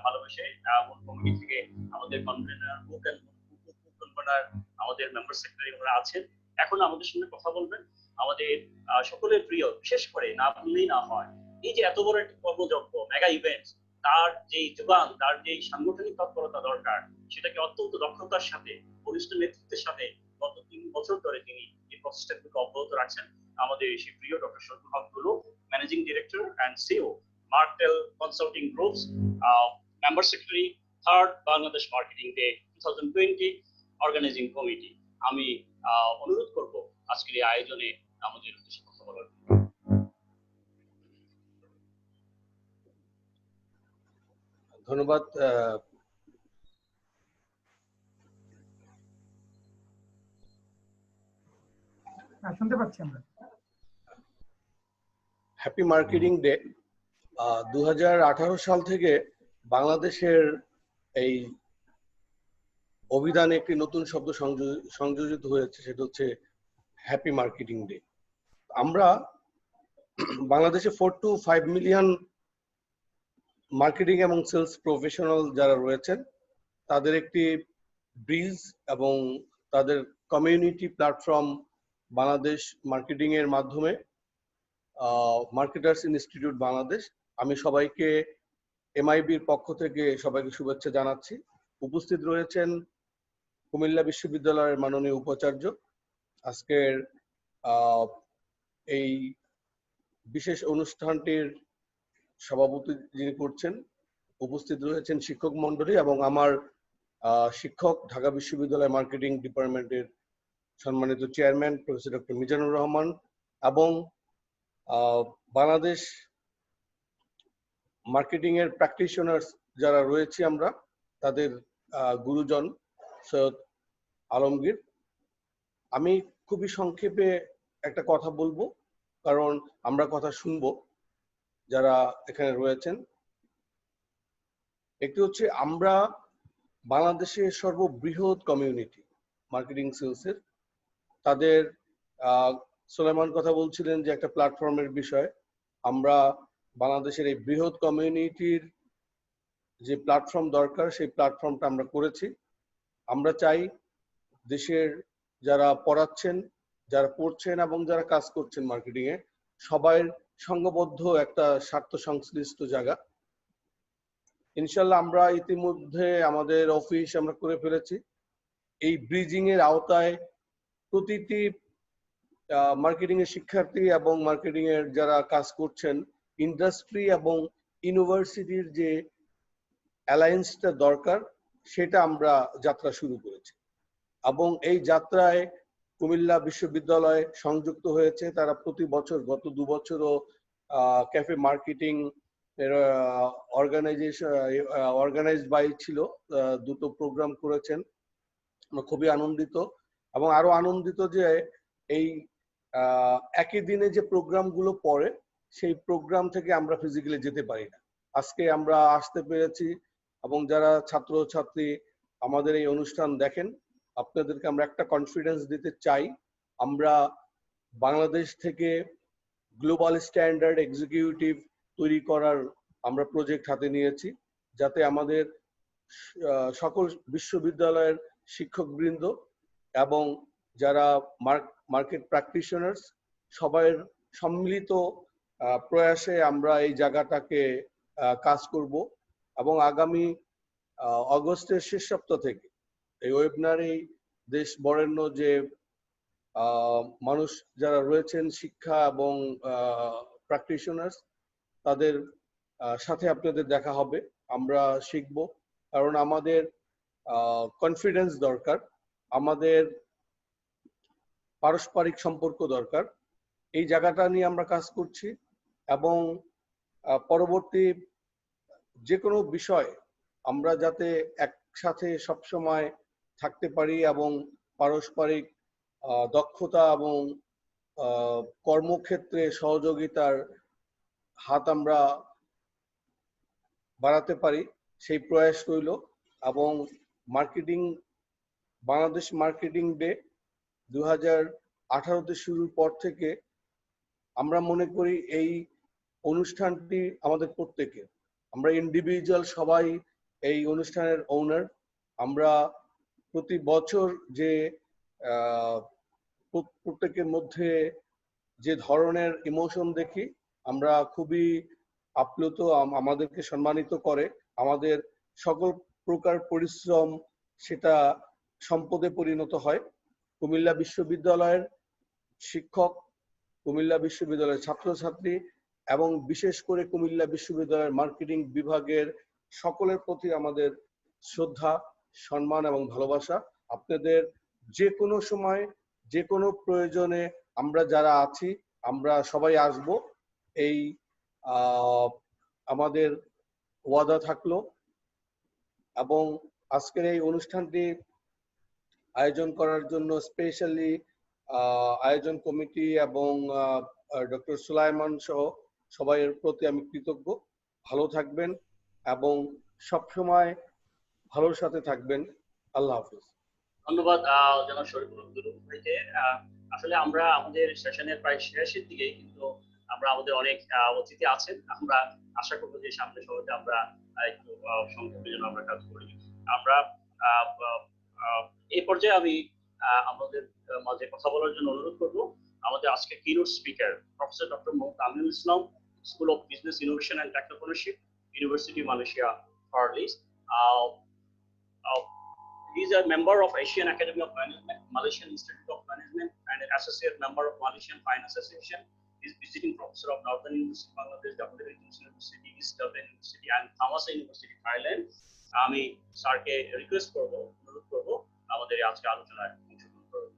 ভালোবেসে মূল কমিটি থেকে আমাদের কনভেনার কনভেনার আমাদের মেম্বার সেক্রেটারি ওনারা আছেন, এখন আমাদের সঙ্গে কথা বলবেন। আমাদের সকলের প্রিয়, বিশেষ করে না বললেই না হয়, এই যে এত বড় একটা কর্মযজ্ঞ মেগা ইভেন্ট, তার যে যোগান, তার যে সাংগঠনিক তৎপরতা দরকার, সেটাকে অত্যন্ত দক্ষতার সাথে, বরিষ্ঠ নেতৃত্বের সাথে গত 3 বছর ধরে তিনি এই প্রচেষ্টাগুলোকে অব্যাহত রাখছেন। আমাদের সেই প্রিয় doctor Shariful Haque Dulu, managing director and CEO, Martel consulting groups, member secretary, 3rd Bangladesh marketing day 2020 organising committee. আমি অনুরোধ করব আজকের এই আয়োজনে আমাদের উদ্দেশ্যে কথা বলার। ধন্যবাদ। শুনতে পাচ্ছি আমরা। Happy marketing day. 2018 সাল থেকে বাংলাদেশের এই অভিধানে একটি নতুন শব্দ সংযোজিত হয়েছে, সেটা হচ্ছে হ্যাপি মার্কেটিং ডে। আমরা বাংলাদেশে 4 to 5 মিলিয়ন মার্কেটিং এবং সেলস প্রফেশনাল যারা রয়েছেন, তাদের একটি ব্রিজ এবং তাদের কমিউনিটি প্ল্যাটফর্ম বাংলাদেশ মার্কেটিং এর মাধ্যমে মার্কেটার্স ইনস্টিটিউট বাংলাদেশ। আমি সবাইকে এমআইবির পক্ষ থেকে সবাইকে শুভেচ্ছা জানাচ্ছি। উপস্থিত রয়েছেন কুমিল্লা বিশ্ববিদ্যালয়ের মাননীয় উপাচার্য, আজকের এই বিশেষ অনুষ্ঠানটির সভাপতি যিনি করছেন, উপস্থিত রয়েছেন শিক্ষক মন্ডলী এবং আমার শিক্ষক, ঢাকা বিশ্ববিদ্যালয় মার্কেটিং ডিপার্টমেন্টের সম্মানিত chairman professor doctor Mizanur Rahman, এবং বাংলাদেশ মার্কেটিং এর প্র্যাকটিশনার্স যারা রয়েছে আমরা, তাদের গুরুজন সৈয়দ আলমগীর। আমি খুবই সংক্ষেপে একটা কথা বলবো, কারণ আমরা কথা শুনবো যারা এখানে রয়েছেন। একটি হচ্ছে, আমরা বাংলাদেশের সর্ববৃহৎ কমিউনিটি মার্কেটিং সেলসের। তাদের সুলাইমান কথা বলছিলেন যে একটা প্ল্যাটফর্মের বিষয়। আমরা বাংলাদেশের এই বৃহৎ কমিউনিটির যে প্ল্যাটফর্ম দরকার, সেই প্ল্যাটফর্মটা আমরা করেছি। আমরা চাই দেশের যারা পড়াচ্ছেন, যারা পড়ছেন এবং যারা কাজ করছেন মার্কেটিং এ, সবাই সংঘবদ্ধ একটা স্বার্থ সংশ্লিষ্ট জায়গা। ইনশাল্লাহ আমরা ইতিমধ্যে আমাদের অফিস আমরা করে ফেলেছি। এই ব্রিজিং এর আওতায় প্রতিটি মার্কেটিং এর শিক্ষার্থী এবং মার্কেটিং এর যারা কাজ করছেন, ইন্ডাস্ট্রি এবং ইউনিভার্সিটির যে অ্যালায়েন্সটা দরকার, সেটা আমরা যাত্রা শুরু করেছি। এবং এই যাত্রায় কুমিল্লা বিশ্ববিদ্যালয় সংযুক্ত হয়েছে। তারা প্রতি বছর, গত 2 বছরও ক্যাফে মার্কেটিং এর অর্গানাইজড বাই ছিল, 2টো প্রোগ্রাম করেছেন। আমরা খুবই আনন্দিত, এবং আরো আনন্দিত যে এই একই দিনে যে প্রোগ্রামগুলো পড়ে, সেই প্রোগ্রাম থেকে আমরা ফিজিক্যালি যেতে পারি না। আজকে আমরা আসতে পেরেছি, এবং যারা ছাত্র ছাত্রী আমাদের এই অনুষ্ঠান দেখেন, আপনাদেরকে আমরা একটা কনফিডেন্স দিতে চাই। আমরা বাংলাদেশ থেকে গ্লোবাল স্ট্যান্ডার্ড এক্সিকিউটিভ তৈরি করার আমরা প্রজেক্ট হাতে নিয়েছি, যাতে আমাদের সকল বিশ্ববিদ্যালয়ের শিক্ষকবৃন্দ এবং যারা মার্কেট প্র্যাকটিশনার্স, সবার সম্মিলিত প্রয়াসে আমরা এই জায়গাটাকে কাজ করব। এবং আগামী অগস্টের শেষ সপ্তাহ থেকে এই ওয়েবিনারে দেশ বরেণ্য যে মানুষ যারা রয়েছেন, শিক্ষা এবং প্র্যাকটিশনার্স, তাদের সাথে আপনাদের দেখা হবে। আমরা শিখব, কারণ আমাদের কনফিডেন্স দরকার, আমাদের পারস্পরিক সম্পর্ক দরকার। এই জায়গাটা নিয়ে আমরা কাজ করছি, এবং পরবর্তী যে কোনো বিষয় আমরা যাতে একসাথে সবসময় থাকতে পারি, এবং পারস্পরিক দক্ষতা এবং কর্মক্ষেত্রে সহযোগিতার হাত আমরা বাড়াতে পারি সেই প্রয়াস রইল। এবং মার্কেটিং বাংলাদেশ মার্কেটিং ডে 2018-তে শুরুর পর থেকে আমরা মনে করি এই অনুষ্ঠানটি আমাদের প্রত্যেকের, আমরা ইন্ডিভিজুয়াল সবাই এই অনুষ্ঠানের ওনার। আমরা প্রতি বছর যে প্রত্যেকের মধ্যে যে ধরনের ইমোশন দেখি আমরা খুবই আপ্লুত, আমাদেরকে সম্মানিত করে। আমাদের সকল প্রকার পরিশ্রম সেটা সম্পদে পরিণত হয়। কুমিল্লা বিশ্ববিদ্যালয়ের শিক্ষক, কুমিল্লা বিশ্ববিদ্যালয়ের ছাত্রছাত্রী এবং বিশেষ করে কুমিল্লা বিশ্ববিদ্যালয়ের মার্কেটিং বিভাগের সকলের প্রতি আমাদের শ্রদ্ধা, সম্মান এবং ভালোবাসা। আপনাদের যে কোনো সময় যে কোনো প্রয়োজনে আমরা যারা আছি আমরা সবাই আসব, এই আমাদের ওয়াদা থাকলো। এবং আজকের এই অনুষ্ঠানটি আয়োজন করার জন্য স্পেশালি আয়োজন কমিটি এবং ডক্টর সুলাইমান সহ সবাইয়ের প্রতি আমি কৃতজ্ঞ। ভালো থাকবেন এবং সবসময় ভালোর সাথে থাকবেন। আল্লাহ হাফিজ। ধন্যবাদ জনাব শরীফুল ভাইকে। আসলে আমরা আমাদের সেশনের প্রায় শেষের দিকে, কিন্তু আমরা আমাদের অনেক অতিথি আছেন, আমরা আশা করবো যে সামনে সময়তে আমরা একটু সংক্ষেপে যেন আমরা কাজ করি। আমরা এই পর্যায়ে আমি আমাদের মাঝে কথা বলার জন্য অনুরোধ করবো আমাদের আজকে keynote speaker professor doctor Mohammad Aminul Islam, school of business innovation and technopreneurship, university Malaysia, Perlis. He is a member of Asian Academy of Management, Malaysian Institute of Management, and an associate member of Malaysian Finance Association. He is visiting professor of Northern University Bangladesh, Dr. University, East Durban University, and Thammasat University, Thailand. আমি স্যারকে রিকোয়েস্ট করব, অনুরোধ করব আমাদের আজকে আলোচনায় অংশগ্রহণ করুন।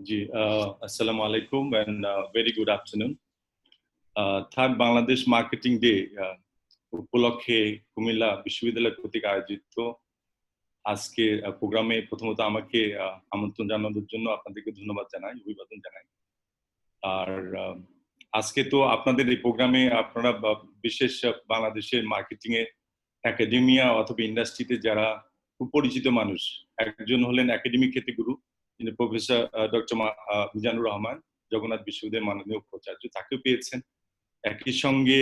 জি, আসসালামু আলাইকুম and very good afternoon. Third Bangladesh marketing day উপলক্ষে কুমিল্লা বিশ্ববিদ্যালয় কর্তৃক আয়োজিত আজকে প্রোগ্রামে প্রথমত আমাকে আমন্ত্রণ জানানোর জন্য আপনাদেরকে ধন্যবাদ জানাই, অভিবাদন জানাই। আর আজকে তো আপনাদের এই প্রোগ্রামে আপনারা বিশেষ বাংলাদেশের মার্কেটিং এ একাডেমিয়া অথবা ইন্ডাস্ট্রিতে যারা সুপরিচিত মানুষ, একজন হলেন একাডেমিক ক্ষেত্রে গুরু, তিনি প্রফেসর ডক্টর মিজানুর রহমান, জগন্নাথ বিশ্ববিদ্যালয়ের মাননীয় উপাচার্য, তাকেও পেয়েছেন। একই সঙ্গে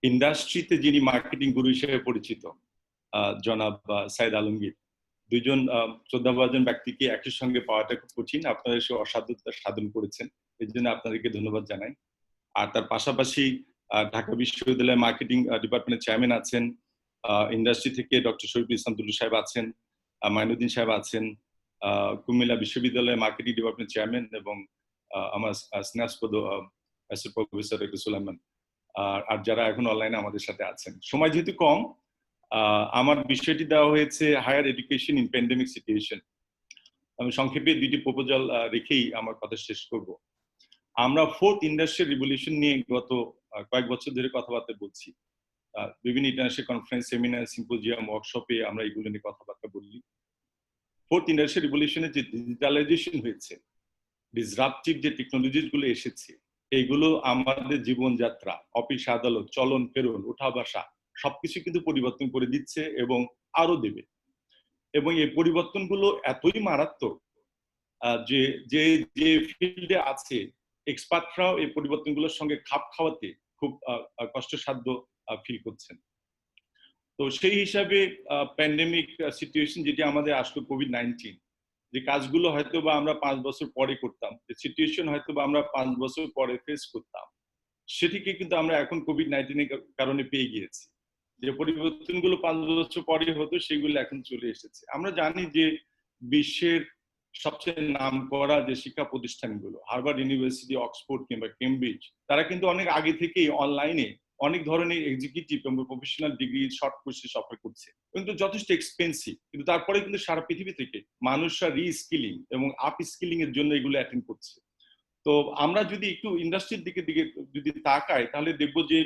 ইন্ডাস্ট্রিতে যিনি মার্কেটিং গুরু হিসেবে পরিচিত জনাব সাইদ আলমগীর, দুইজন শ্রদ্ধাভাজন ব্যক্তিকে একই সঙ্গে পাওয়াটা খুব কঠিন। আপনারা সে অসাধ্যতা সাধন করেছেন, এই জন্য আপনাদেরকে ধন্যবাদ জানাই। আর তার পাশাপাশি ঢাকা বিশ্ববিদ্যালয়ের মার্কেটিং ডিপার্টমেন্টের চেয়ারম্যান আছেন, ইন্ডাস্ট্রি থেকে ডক্টর শরীফুল ইসলাম দুলু সাহেব আছেন, মাইনুদ্দিন সাহেব আছেন, কুমিল্লা বিশ্ববিদ্যালয়ের মার্কেটিং ডিপার্টমেন্ট চেয়ারম্যান এবং আমার স্নেহাস্পদ প্রফেসর ডক্টর সুলাইমান, আর যারা এখন অনলাইনে আমাদের সাথে আছেন। সময় যেহেতু কম, আমার বিষয়টি দেওয়া হয়েছে higher education in pandemic situation. আমি সংক্ষেপে দুইটি প্রপোজাল রেখেই আমার কথা শেষ করব। আমরা ফোর্থ ইন্ডাস্ট্রিয়াল রিভলিউশন নিয়ে গত কয়েক বছর ধরে কথাবার্তা বলছি। বিভিন্ন ইন্টারন্যাশনাল কনফারেন্স, সেমিনার, সিম্পোজিয়াম, ওয়ার্কশপে আমরা এগুলো নিয়ে কথাবার্তা বলি। ফোর্থ ইন্ডাস্ট্রিয়াল রিভলিউশনে যে ডিজিটালাইজেশন হয়েছে, ডিসরাপটিভ যে টেকনোলজিস গুলো এসেছে, এইগুলো আমাদের জীবনযাত্রা, অফিস আদালত, চলন ফেরন, ওঠা বসা সবকিছু কিন্তু পরিবর্তন করে দিচ্ছে এবং আরো দেবে। এবং এই পরিবর্তনগুলো এতই মারাত্মক যে যে যে ফিল্ডে আছে এক্সপার্টরাও এই পরিবর্তনগুলোর সঙ্গে খাপ খাওয়াতে খুব কষ্টসাধ্য ফিল করছেন। তো সেই হিসাবে প্যান্ডেমিক সিচুয়েশন যেটি আমাদের আসলো, কোভিড-19, যে কাজগুলো হয়তো বা আমরা 5 বছর পরে করতাম, যে সিচুয়েশন হয়তো বা আমরা 5 বছর পরে ফেস করতাম, সেটিকে কিন্তু আমরা এখন কোভিড-19 এর কারণে পেয়ে গিয়েছি। যে পরিবর্তনগুলো 5 বছর পরে হতো সেগুলো এখন চলে এসেছে। আমরা জানি যে বিশ্বের সবচেয়ে নামকরা যে শিক্ষা প্রতিষ্ঠানগুলো, হার্ভার্ড ইউনিভার্সিটি, অক্সফোর্ড কিংবা কেমব্রিজ, তারা কিন্তু অনেক আগে থেকেই অনলাইনে অনেক ধরনের এক্সিকিউটিভ এবং প্রফেশনাল ডিগ্রি শর্ট কোর্সে অফার করছে, কিন্তু যথেষ্ট এক্সপেন্সিভ। কিন্তু তারপরে কিন্তু সারা পৃথিবী থেকে মানুষরা রিস্কিলিং এবং আপ স্কিলিং এর জন্য এগুলো অ্যাটেন্ড করছে। তো আমরা যদি একটু ইন্ডাস্ট্রির দিকে যদি তাকাই, তাহলে দেখবো যে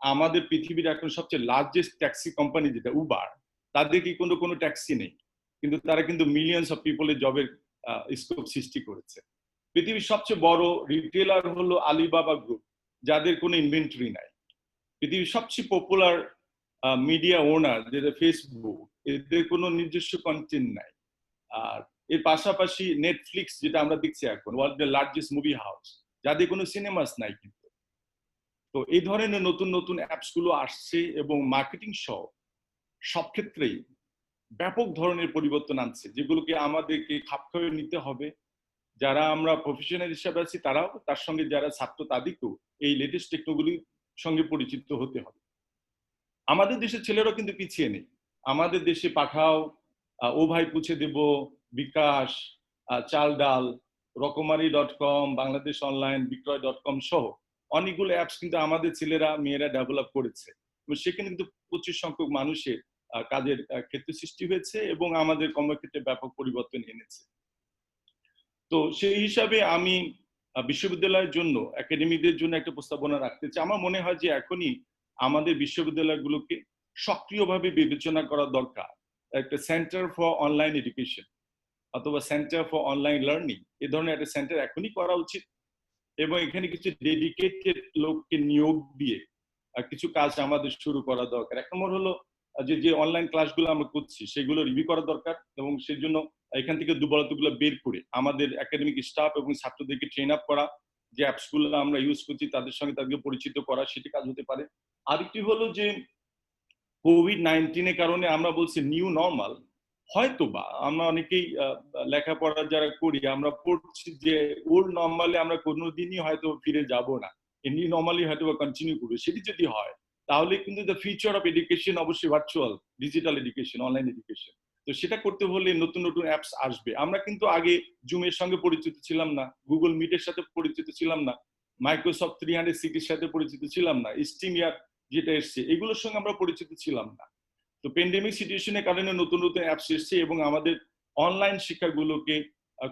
আমাদের পৃথিবীর এখন সবচেয়ে লার্জেস্ট ট্যাক্সি কোম্পানি যেটা উবার, তাদের কি কোনো ট্যাক্সি নেই, কিন্তু তারা কিন্তু মিলিয়নস অফ পিপলের জবের স্কোপ সৃষ্টি করেছে। পৃথিবীর সবচেয়ে বড় রিটেলার হলো আলিবাবা গ্রুপ, যাদের কোনো ইনভেন্টরি নাই। পৃথিবীর সবচেয়ে পপুলার মিডিয়া ওনার যেটা ফেসবুক, এদের কোনো নিজস্ব কন্টেন্ট নাই। আর এর পাশাপাশি নেটফ্লিক্স যেটা আমরা দেখছি এখন, ওয়ার্ল্ডের লার্জেস্ট মুভি হাউস, যাদের কোনো সিনেমাস নাই কিন্তু। তো এই ধরনের নতুন নতুন অ্যাপস গুলো আসছে এবং মার্কেটিং সহ সব ক্ষেত্রেই ব্যাপক ধরনের পরিবর্তন আনছে, যেগুলোকে আমাদেরকে খাপ খাইয়ে নিতে হবে। যারা আমরা প্রফেশনাল হিসাবে আছি তারাও, তার সঙ্গে যারা ছাত্র তাদেরকেও এই লেটেস্ট টেকনোলজির সঙ্গে পরিচিত হতে হবে। আমাদের দেশের ছেলেরাও কিন্তু পিছিয়ে নেই। আমাদের দেশে পাঠাও, ও ভাই পুছে দেব, বিকাশ, চাল ডাল, রকমারি.com, বাংলাদেশ অনলাইন, বিক্রয়.com সহ অনেকগুলো অ্যাপস কিন্তু আমাদের ছেলেরা মেয়েরা ডেভেলপ করেছে। সেখানে কিন্তু প্রচুর সংখ্যক মানুষের কাজের ক্ষেত্রে সৃষ্টি হয়েছে এবং আমাদের কর্মক্ষেত্রে ব্যাপক পরিবর্তন এনেছে। তো সেই হিসাবে আমি বিশ্ববিদ্যালয়ের জন্য, একাডেমিদের জন্য একটা প্রস্তাবনা রাখতে চাই। আমার মনে হয় যে এখনই আমাদের বিশ্ববিদ্যালয়গুলোকে সক্রিয়ভাবে বিবেচনা করা দরকার একটা সেন্টার ফর অনলাইন এডুকেশন অথবা সেন্টার ফর অনলাইন লার্নিং, এ ধরনের একটা সেন্টার এখনই করা উচিত এবং এখানে কিছু ডেডিকেটেড লোককে নিয়োগ দিয়ে কিছু কাজ আমাদের শুরু করা দরকার। এক নম্বর হলো যে অনলাইন ক্লাসগুলো আমরা করছি সেগুলো রিভিউ করা দরকার এবং সেই জন্য এখান থেকে দুর্বলতাগুলো বের করে আমাদের একাডেমিক স্টাফ এবং ছাত্রদেরকে ট্রেন আপ করা, যে অ্যাপসগুলো আমরা ইউজ করছি তাদের সঙ্গে তাদেরকে পরিচিত করা, সেটি কাজ হতে পারে। আরেকটি হলো যে কোভিড-19 কারণে আমরা বলছি নিউ নর্মাল, হয়তো বা আমরা অনেকেই লেখাপড়া যারা করি আমরা পড়ছি যে ওল্ড নর্মালে আমরা কোনোদিনই হয়তো ফিরে যাব না, নিউ নর্মালি হয়তো বা কন্টিনিউ করবে। সেটি যদি হয় তাহলে কিন্তু দ্য ফিউচার অফ এডুকেশন অবশ্যই virtual, digital education, online education. তো সেটা করতে হলে নতুন নতুন অ্যাপস আসবে। আমরা কিন্তু আগে জুমের সঙ্গে পরিচিত ছিলাম না, গুগল মিটের সাথে পরিচিত ছিলাম না, মাইক্রোসফট 360 এর সাথে পরিচিত ছিলাম না, স্টিমিয়ার যেটা এসছে এগুলোর সঙ্গে আমরা পরিচিত ছিলাম না। তো প্যান্ডেমিক সিচুয়েশনের কারণে নতুন নতুন অ্যাপস এসছে এবং আমাদের অনলাইন শিক্ষাগুলোকে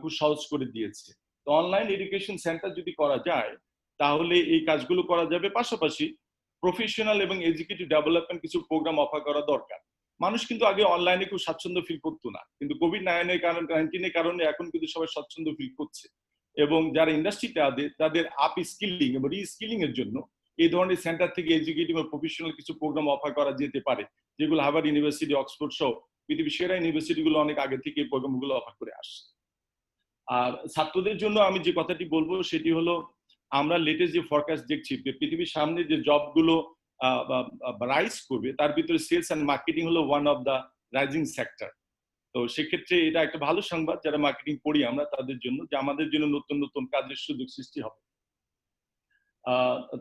খুব সহজ করে দিয়েছে। তো অনলাইন এডুকেশন সেন্টার যদি করা যায় তাহলে এই কাজগুলো করা যাবে। পাশাপাশি প্রফেশনাল এবং এডুকেটিভ ডেভেলপমেন্ট কিছু প্রোগ্রাম অফার করা দরকার। মানুষ কিন্তু আগে অনলাইনে খুব স্বাচ্ছন্দ্য ফিল করতো না, কিন্তু কোভিড-19 কারণে এখন কিন্তু সবাই স্বাচ্ছন্দ্য ফিল করছে এবং যারা ইন্ডাস্ট্রিতে তাদের আপ স্কিলিং এবং রি স্কিলিং এর জন্য এই ধরনের সেন্টার থেকে এডুকেটিভ এবং প্রফেশনাল কিছু প্রোগ্রাম অফার করা যেতে পারে, যেগুলো হার্ভার্ড ইউনিভার্সিটি, অক্সফোর্ড সহ পৃথিবীর সেরা ইউনিভার্সিটিগুলো অনেক আগে থেকে এই প্রোগ্রামগুলো অফার করে আসছে। আর ছাত্রদের জন্য আমি যে কথাটি বলবো সেটি হলো আমরা লেটেস্ট যে ফরকাস্ট দেখছি পৃথিবীর সামনে যে জবগুলো রাইজ করবে তার ভিতরে সেলস অ্যান্ড মার্কেটিং হলো one of the rising sector. তো সেক্ষেত্রে এটা একটা ভালো সংবাদ যারা মার্কেটিং পড়ি আমরা তাদের জন্য, যে আমাদের জন্য নতুন নতুন কাজের সুযোগ সৃষ্টি হবে।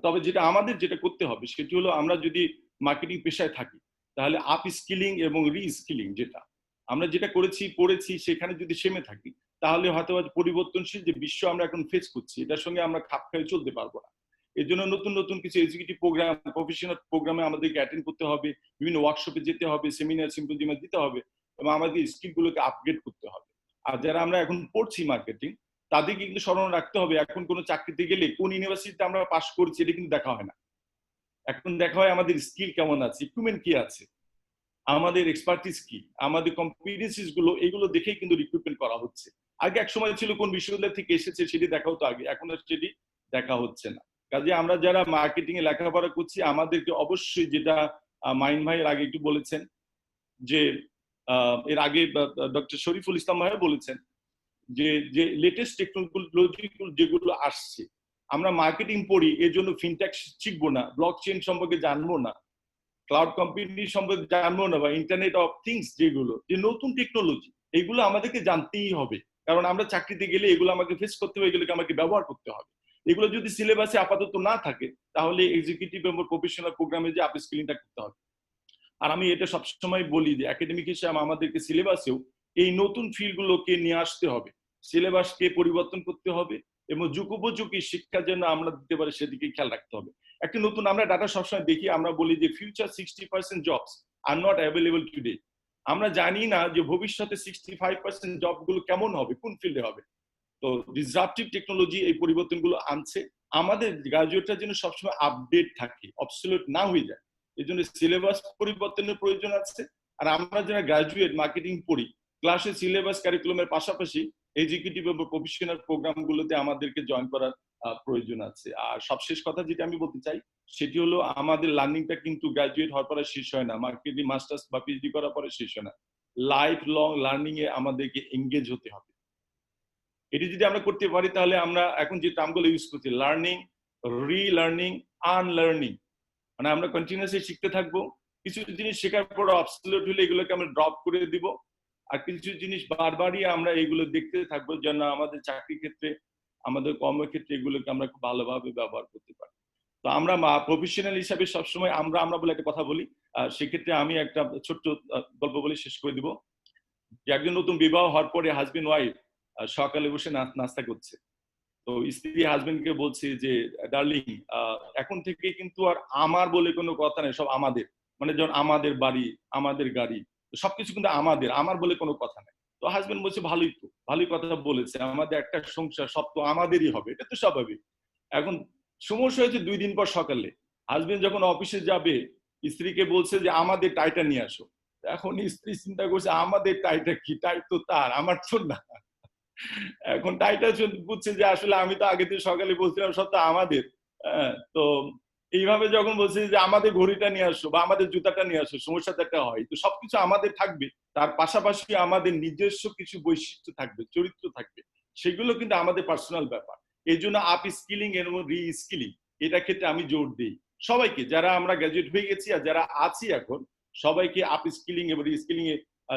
তবে আমাদের যেটা করতে হবে সেটি হলো আমরা যদি মার্কেটিং পেশায় থাকি তাহলে আপ স্কিলিং এবং রি স্কিলিং আমরা যেটা পড়েছি সেখানে যদি সেমে থাকি তাহলে হয়তো পরিবর্তনশীল যে বিশ্ব আমরা এখন ফেস করছি এটার সঙ্গে আমরা খাপ খাইয়ে চলতে পারবো না। এর জন্য নতুন নতুন কিছু এক্সিকিউটিভ প্রোগ্রাম, প্রফেশনাল প্রোগ্রামে আমাদেরকে অ্যাটেন্ড করতে হবে, বিভিন্ন ওয়ার্কশপে যেতে হবে, সেমিনার সিম্পোজিয়ামে দিতে হবে এবং আমাদের স্কিলগুলোকে আপগ্রেড করতে হবে। আর যারা আমরা এখন পড়ছি মার্কেটিং তাদেরকে কিন্তু স্মরণ রাখতে হবে এখন কোনো চাকরিতে গেলে কোন ইউনিভার্সিটিতে আমরা পাশ করছি এটা কিন্তু দেখা হয় না। এখন দেখা হয় আমাদের স্কিল কেমন আছে, ইকুইপমেন্ট কি আছে, আমাদের এক্সপার্টিস কি, আমাদের কম্পিটেন্সিস গুলো, এগুলো দেখেই কিন্তু রিক্রুটমেন্ট করা হচ্ছে। আগে এক সময় ছিল কোন বিশ্ববিদ্যালয় থেকে এসেছে সেটি দেখা হতো আগে, এখন আর সেটি দেখা হচ্ছে না। কাজে আমরা যারা মার্কেটিং এ লেখাপড়া করছি আমাদেরকে অবশ্যই, যেটা মাইন ভাই এর আগে একটু বলেছেন, যে এর আগে ডক্টর শরীফুল ইসলাম ভাই বলেছেন যে লেটেস্ট টেকনোলজি যেগুলো আসছে আমরা মার্কেটিং পড়ি এর জন্য ফিনটেক শিখবো না, ব্লক চেইন সম্পর্কে জানবো না, ক্লাউড কম্পিউটিং সম্পর্কে জানবো না, বা ইন্টারনেট অফ থিংস যেগুলো যে নতুন টেকনোলজি এগুলো আমাদেরকে জানতেই হবে, কারণ আমরা চাকরিতে গেলে এগুলো আমাকে ফেস করতে হবে, এগুলোকে আমাকে ব্যবহার করতে হবে। এগুলো যদি সিলেবাসে আপাতত না থাকে তাহলে এক্সিকিউটিভ এবং প্রফেশনাল প্রোগ্রামে যে আপ স্কিলিংটা করতে হবে। আর আমি এটা সবসময় বলি যে একাডেমিক হিসেবে আমাদেরকে সিলেবাসেও এই নতুন ফিল্ডগুলোকে নিয়ে আসতে হবে, সিলেবাসকে পরিবর্তন করতে হবে এবং যুগোপযোগী শিক্ষা যেন আমরা দিতে পারি সেদিকে খেয়াল রাখতে হবে। একটা নতুন আমরা ডাটা সবসময় দেখি, আমরা বলি যে future 60% jobs are not available today. আমরা জানি না যে ভবিষ্যতে 65% জবগুলো কেমন হবে, কোন ফিল্ডে হবে। তো ডিসরাপটিভ টেকনোলজি এই পরিবর্তনগুলো আনছে, আমাদের গ্রাজুয়েটরা যেন সবসময় আপডেট থাকে, অবসলিউট না হয়ে যায়। এই জন্য সিলেবাস পরিবর্তনের প্রয়োজন আছে। আর আমরা যারা গ্রাজুয়েট মার্কেটিং পড়ি ক্লাসে সিলেবাস কারিকুলামের পাশাপাশি এক্সিকিউটিভ এবং প্রফেশনাল প্রোগ্রামগুলোতে আমাদেরকে জয়েন করার প্রয়োজন আছে। আর সবশেষ কথা যেটা আমি বলতে চাই সেটি হলো আমাদের লার্নিংটা কিন্তু গ্রাজুয়েট হওয়ার পরে শেষ হয় না, মার্কেটিং মাস্টার্স বা পিএইচডি করার পরে শেষ হয় না। লাইফ লং লার্নিং এ আমাদেরকে এঙ্গেজ হতে হবে। এটি যদি আমরা করতে পারি তাহলে আমরা এখন যে টার্মগুলো ইউজ করছি লার্নিং, রিলার্নিং, আনলার্নিং, মানে আমরা কন্টিনিউয়াসলি শিখতে থাকবো। কিছু জিনিস শেখার পর অবসলিউট হলে এগুলোকে আমরা ড্রপ করে দিব, আর কিছু জিনিস বারবারই আমরা এগুলো দেখতে থাকবো যেন আমাদের চাকরি ক্ষেত্রে আমাদের কর্মক্ষেত্রে এগুলোকে আমরা খুব ভালোভাবে ব্যবহার করতে পারি। তো আমরা প্রফেশনাল হিসাবে সবসময় আমরা বলে একটা কথা বলি। সেক্ষেত্রে আমি একটা ছোট্ট গল্প বলে শেষ করে দিব যে একজন নতুন বিবাহ হওয়ার পরে হাজবেন্ড ওয়াইফ সকালে বসে নাস্তা করছে। তো স্ত্রী হাজবেন্ডকে বলছে যে ডার্লিং এখন থেকে কিন্তু আর আমার বলে কোনো কথা নেই, সব আমাদের, মানে যেমন আমাদের বাড়ি, আমাদের গাড়ি, সবকিছু কিন্তু আমাদের, আমার বলে কোনো কথা নেই। তো হাজবেন্ড বলছে ভালোই কথা বলেছে, আমাদের একটা সংসার, সব তো আমাদেরই হবে, এটা তো স্বাভাবিক। এখন সমস্যা হয়েছে 2 দিন পর সকালে হাজবেন্ড যখন অফিসে যাবে স্ত্রীকে বলছে যে আমাদের টাইটা নিয়ে আসো। এখন স্ত্রী চিন্তা করছে আমাদের টাইটা কি, টাই তো তার, আমার তো না। এখন টাইটা বুঝছে যে আসলে আমি তো আগে থেকে সকালে বলছিলাম সব তো আমাদের। তো এইভাবে যখন বলছে যে আমাদের ঘড়িটা নিয়ে আসো বা আমাদের জুতাটা নিয়ে আসো, সমস্যাটা একটা হয়। তো সবকিছু আমাদের থাকবে, তার পাশাপাশি আমাদের নিজস্ব কিছু বৈশিষ্ট্য থাকবে, চরিত্র থাকবে, সেগুলো কিন্তু আমাদের পার্সোনাল ব্যাপার। এই জন্য আপ স্কিলিং এবং রি স্কিলিং এটা ক্ষেত্রে আমি জোর দিই সবাইকে, যারা আমরা গ্রাজুয়েট হয়ে গেছি আর যারা আছি এখন, সবাইকে আপ স্কিলিং এবং রি স্কিলিং এ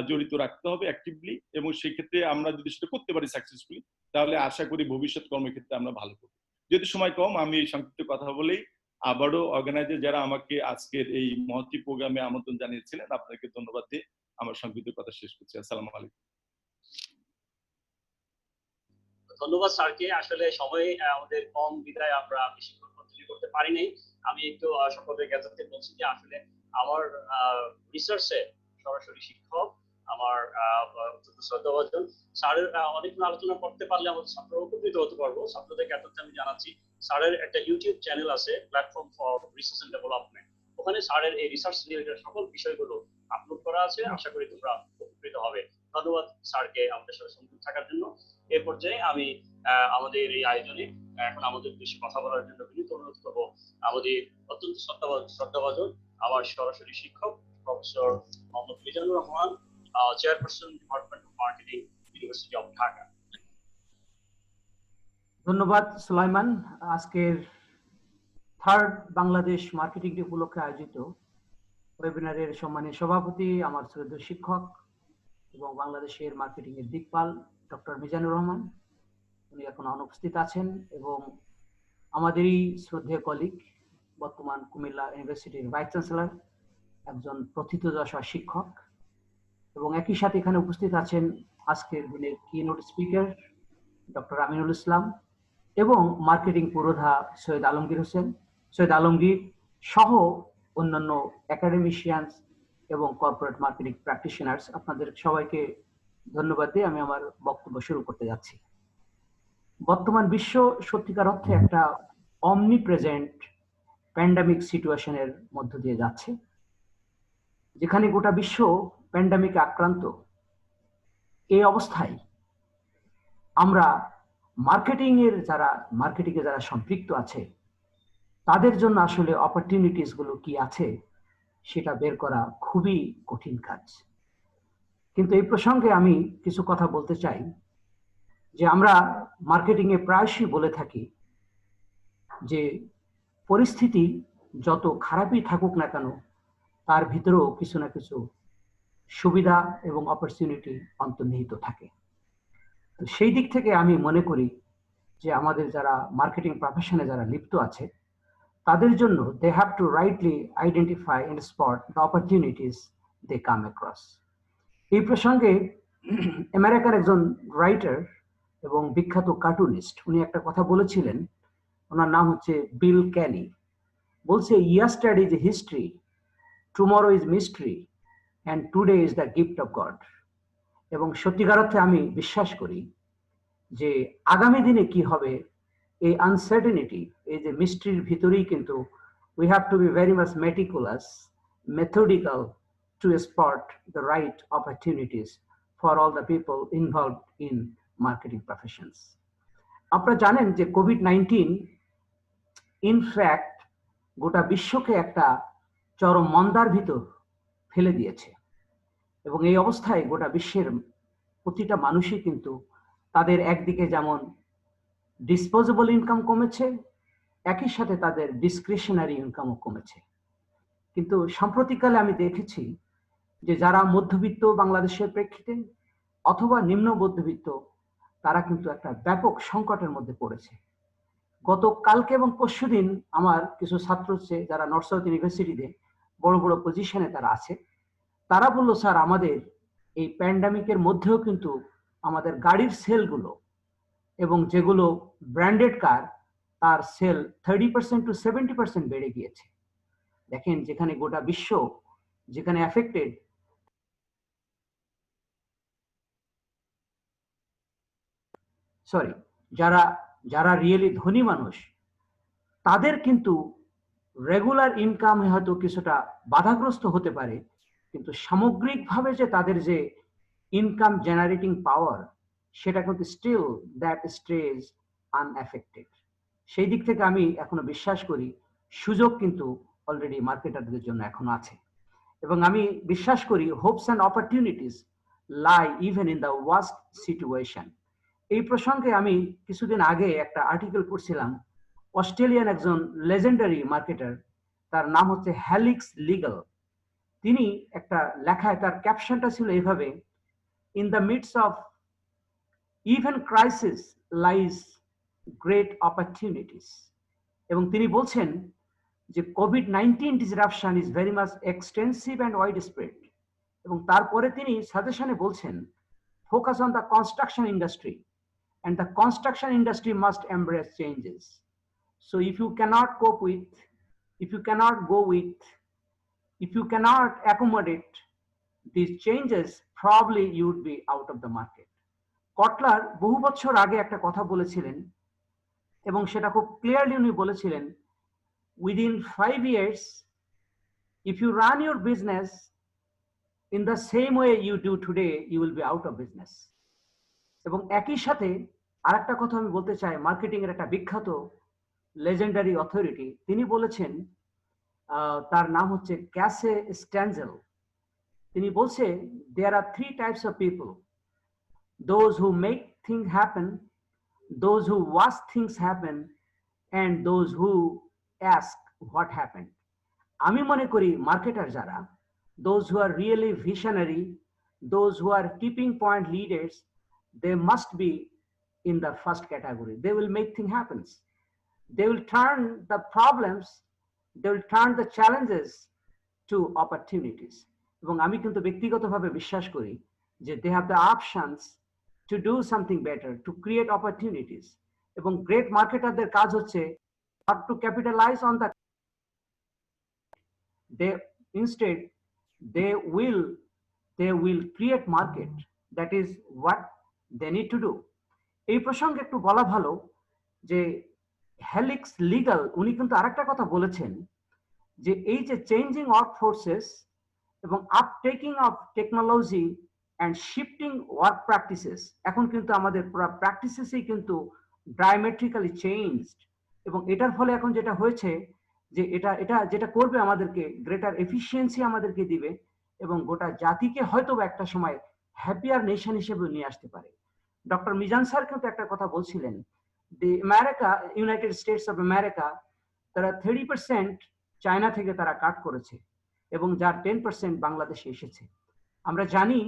জড়িত রাখতে হবে অ্যাক্টিভলি। এবং সেই ক্ষেত্রে আমরা যদি সেটা করতে পারি সাকসেসফুলি, তাহলে আশা করি ভবিষ্যৎ কর্মক্ষেত্রে আমরা ভালো করব। যেহেতু সময় কম, আমি এই সংক্ষিপ্ত কথা বলেই আবারও অর্গানাইজার যারা আমাকে আজকের এই মহতি প্রোগ্রামে আমন্ত্রণ জানিয়েছিলেন, আপনাকে ধন্যবাদ দিয়ে আমার সংক্ষিপ্ত কথা শেষ করছি। আসসালামু আলাইকুম। ধন্যবাদ স্যারকে। আসলে সময় আমাদের কম বিদায় আমরা বেশিক্ষণ কন্টিনিউ করতে পারি নাই। আমি একটু সকলের জ্ঞাতার্থে বলছি যে আসলে আমার রিসার্চে সরাসরি শিক্ষক আমার অত্যন্ত শ্রদ্ধাভাজন স্যারের অনেকক্ষণ আলোচনা করতে পারলে আমাদের ছাত্ররা উপকৃত হতে পারবো। ছাত্রদের জ্ঞাতার্থে আমি জানাচ্ছি স্যারের একটা ইউটিউব চ্যানেল আছে, platform for research and development. ওখানে স্যারের এই রিসার্চ রিলেটেড সকল বিষয়গুলো আপলোড করা আছে। আশা করি তোমরা উপকৃত হবে। ধন্যবাদ স্যারকে আমাদের সাথে সংযুক্ত থাকার জন্য। এ পর্যায়ে আমি আমাদের এই আয়োজনে এখন আমাদের উদ্দেশ্যে কথা বলার জন্য বিনীত অনুরোধ করবো আমাদের অত্যন্ত শ্রদ্ধাভাজন আমার সরাসরি শিক্ষক professor Mohammad Mizanur Rahman, chairperson department of marketing, university of Dhaka. ধন্যবাদ সুলাইমান। আজকের থার্ড বাংলাদেশ মার্কেটিং ডে উপলক্ষে আয়োজিত ওয়েবিনারের সম্মানীয় সভাপতি, আমার শ্রদ্ধেয় শিক্ষক এবং বাংলাদেশের মার্কেটিং এর দিকপাল ডক্টর মিজানুর রহমান, উনি এখন অনুপস্থিত আছেন, এবং আমাদেরই শ্রদ্ধেয় কলিগ, বর্তমান কুমিল্লা ইউনিভার্সিটির ভাইস চ্যান্সেলর, একজন প্রথিতযশা শিক্ষক, এবং একই সাথে এখানে উপস্থিত আছেন আজকের দিনের keynote speaker doctor Aminul Islam এবং মার্কেটিং পুরোধা সৈয়দ আলমগীর হোসেন, সৈয়দ আলমগীর সহ অন্যান্য একাডেমিশিয়ানস এবং কর্পোরেট মার্কেটিং প্র্যাকটিশনার্স। আপনাদের সবাইকে ধন্যবাদ দিয়ে আমি আমার বক্তব্য শুরু করতে যাচ্ছি। বর্তমান বিশ্ব সত্যিকার অর্থে একটা অমনি প্রেজেন্ট প্যান্ডামিক সিচুয়েশনের মধ্য দিয়ে যাচ্ছে, যেখানে গোটা বিশ্ব প্যান্ডামিকে আক্রান্ত। এই অবস্থায় আমরা মার্কেটিংয়ে যারা সম্পৃক্ত আছে তাদের জন্য আসলে অপরচুনিটিস গুলো কি আছে সেটা বের করা খুবই কঠিন কাজ। কিন্তু এই প্রসঙ্গে আমি কিছু কথা বলতে চাই যে আমরা মার্কেটিং এ প্রায়শই বলে থাকি যে পরিস্থিতি যত খারাপই থাকুক না কেন, তার ভিতরেও কিছু না কিছু সুবিধা এবং অপরচুনিটি অন্তর্নিহিত থাকে। তো সেই দিক থেকে আমি মনে করি যে আমাদের যারা মার্কেটিং প্রফেশনে যারা লিপ্ত আছে তাদের জন্য they have to rightly identify and spot the opportunities they come across. এই প্রসঙ্গে আমেরিকার একজন রাইটার এবং বিখ্যাত কার্টুনিস্ট উনি একটা কথা বলেছিলেন, ওনার নাম হচ্ছে বিল ক্যালি। বলছে, yesterday is history, tomorrow is mystery, and today is the gift of God. এবং সত্যিকার অর্থে আমি বিশ্বাস করি যে আগামী দিনে কি হবে এই আনসার্টেনিটি, এই যে মিস্ট্রির ভিতরেই কিন্তু we have to be very much meticulous, methodical to spot the right opportunities for all the people involved in marketing professions. আপনারা জানেন যে কোভিড-19 ইনফ্যাক্ট গোটা বিশ্বকে একটা চরম মন্দার ভিতর ফেলে দিয়েছে, এবং এই অবস্থায় গোটা বিশ্বের প্রতিটা মানুষই কিন্তু তাদের একদিকে যেমন ডিসপোজেবল ইনকাম কমেছে, একই সাথে তাদের ডিসক্রিশনারি ইনকামও কমেছে। কিন্তু সাম্প্রতিককালে আমি দেখেছি যে যারা মধ্যবিত্ত বাংলাদেশের প্রেক্ষিতে অথবা নিম্ন মধ্যবিত্ত, তারা কিন্তু একটা ব্যাপক সংকটের মধ্যে পড়েছে। গত কালকে এবং পরশুদিন আমার কিছু ছাত্র যারা নর্থ সাউথ ইউনিভার্সিটিতে বড় বড় পজিশনে তারা আছে, তারা বলল, স্যার আমাদের এই প্যান্ডামিকের মধ্যেও কিন্তু আমাদের গাড়ির সেলগুলো এবং যেগুলো ব্র্যান্ডেড কার, তার সেল 30% to 70% বেড়ে গিয়েছে। দেখেন, যেখানে গোটা বিশ্ব যেখানে অ্যাফেক্টেড, যারা যারা রিয়েলি ধনী মানুষ, তাদের কিন্তু রেগুলার ইনকাম হয়তো কিছুটা বাধাগ্রস্ত হতে পারে, কিন্তু সামগ্রিকভাবে যে তাদের যে ইনকাম জেনারেটিং পাওয়ার, সেটা কিন্তু স্টিল দ্যাট স্টেজ আনএফেক্টেড। সেই দিক থেকে আমি এখনো বিশ্বাস করি সুযোগ কিন্তু অলরেডি মার্কেটারদের জন্য এখনো আছে, এবং আমি বিশ্বাস করি Hopes and opportunities lie even in the worst situation. এই প্রসঙ্গে আমি কিছুদিন আগে একটা আর্টিকেল পড়ছিলাম, অস্ট্রেলিয়ান একজন লেজেন্ডারি মার্কেটার, তার নাম হচ্ছে হ্যালিক্স লিগাল। তিনি একটা লেখায় তার ক্যাপশনটা ছিল এইভাবে, in the midst of even crisis lies great opportunities. এবং তিনি বলছেন যে COVID-19 disruption is very much extensive and wide spread, এবং তারপরে তিনি সাজেশনে বলছেন focus on the construction industry, and the construction industry must embrace changes. So if you cannot cope with, if you cannot go with, if you cannot accommodate these changes, probably you would be out of the market. কটলার বহু বছর আগে একটা কথা বলেছিলেন, এবং সেটা খুব ক্লিয়ারলি উনি বলেছিলেন, within 5 years if you run your business in the same way you do today, you will be out of business. এবং একই সাথে আরেকটা কথা আমি বলতে চাই, মার্কেটিং এর একটা বিখ্যাত লেজেন্ডারি অথরিটি, তিনি বলেছেন, তার নাম হচ্ছে ক্যাসে স্ট্যানজেল। তিনি বলছে, there are 3 types of people, those who make things happen, those who watch things happen, and those who ask what happen. আমি মনে করি মার্কেটার যারা, those who are really visionary, those who are tipping point leaders, they must be in the first category. They will make things happen. They will turn the problems, they will turn the challenges to opportunities. এবং আমি কিন্তু ব্যক্তিগতভাবে বিশ্বাস করি যে they have the options to do something better, to create opportunities. এবং গ্রেট মার্কেটারদের কাজ হচ্ছে not to capitalize on the, they instead they will create market. That is what they need to do. এই প্রসঙ্গে একটু বলা ভালো যে হ্যালিক্স লিগাল উনি কিন্তু আরেকটা কথা বলেছেন, যে এই যে চেঞ্জিং ওয়ার্ক ফোর্সেস এবং uptaking of technology and shifting work practices, এখন কিন্তু আমাদের পুরো প্র্যাকটিসেসই কিন্তু ডায়ামেট্রিক্যালি চেঞ্জড, এবং এটার ফলে এখন যেটা হয়েছে যে এটা যেটা করবে আমাদেরকে গ্রেটার এফিসিয়েন্সি আমাদেরকে দিবে, এবং গোটা জাতিকে হয়তো একটা সময় হ্যাপিয়ার নেশন হিসেবে নিয়ে আসতে পারে। ডক্টর মিজান স্যার কিন্তু একটা কথা বলছিলেন, ইউনাইটেড স্টেটস অফ আমেরিকা, তারা 30% চায়না থেকে তারা কাট করেছে, এবং যার 10% বাংলাদেশে এসেছে। আমরা জানি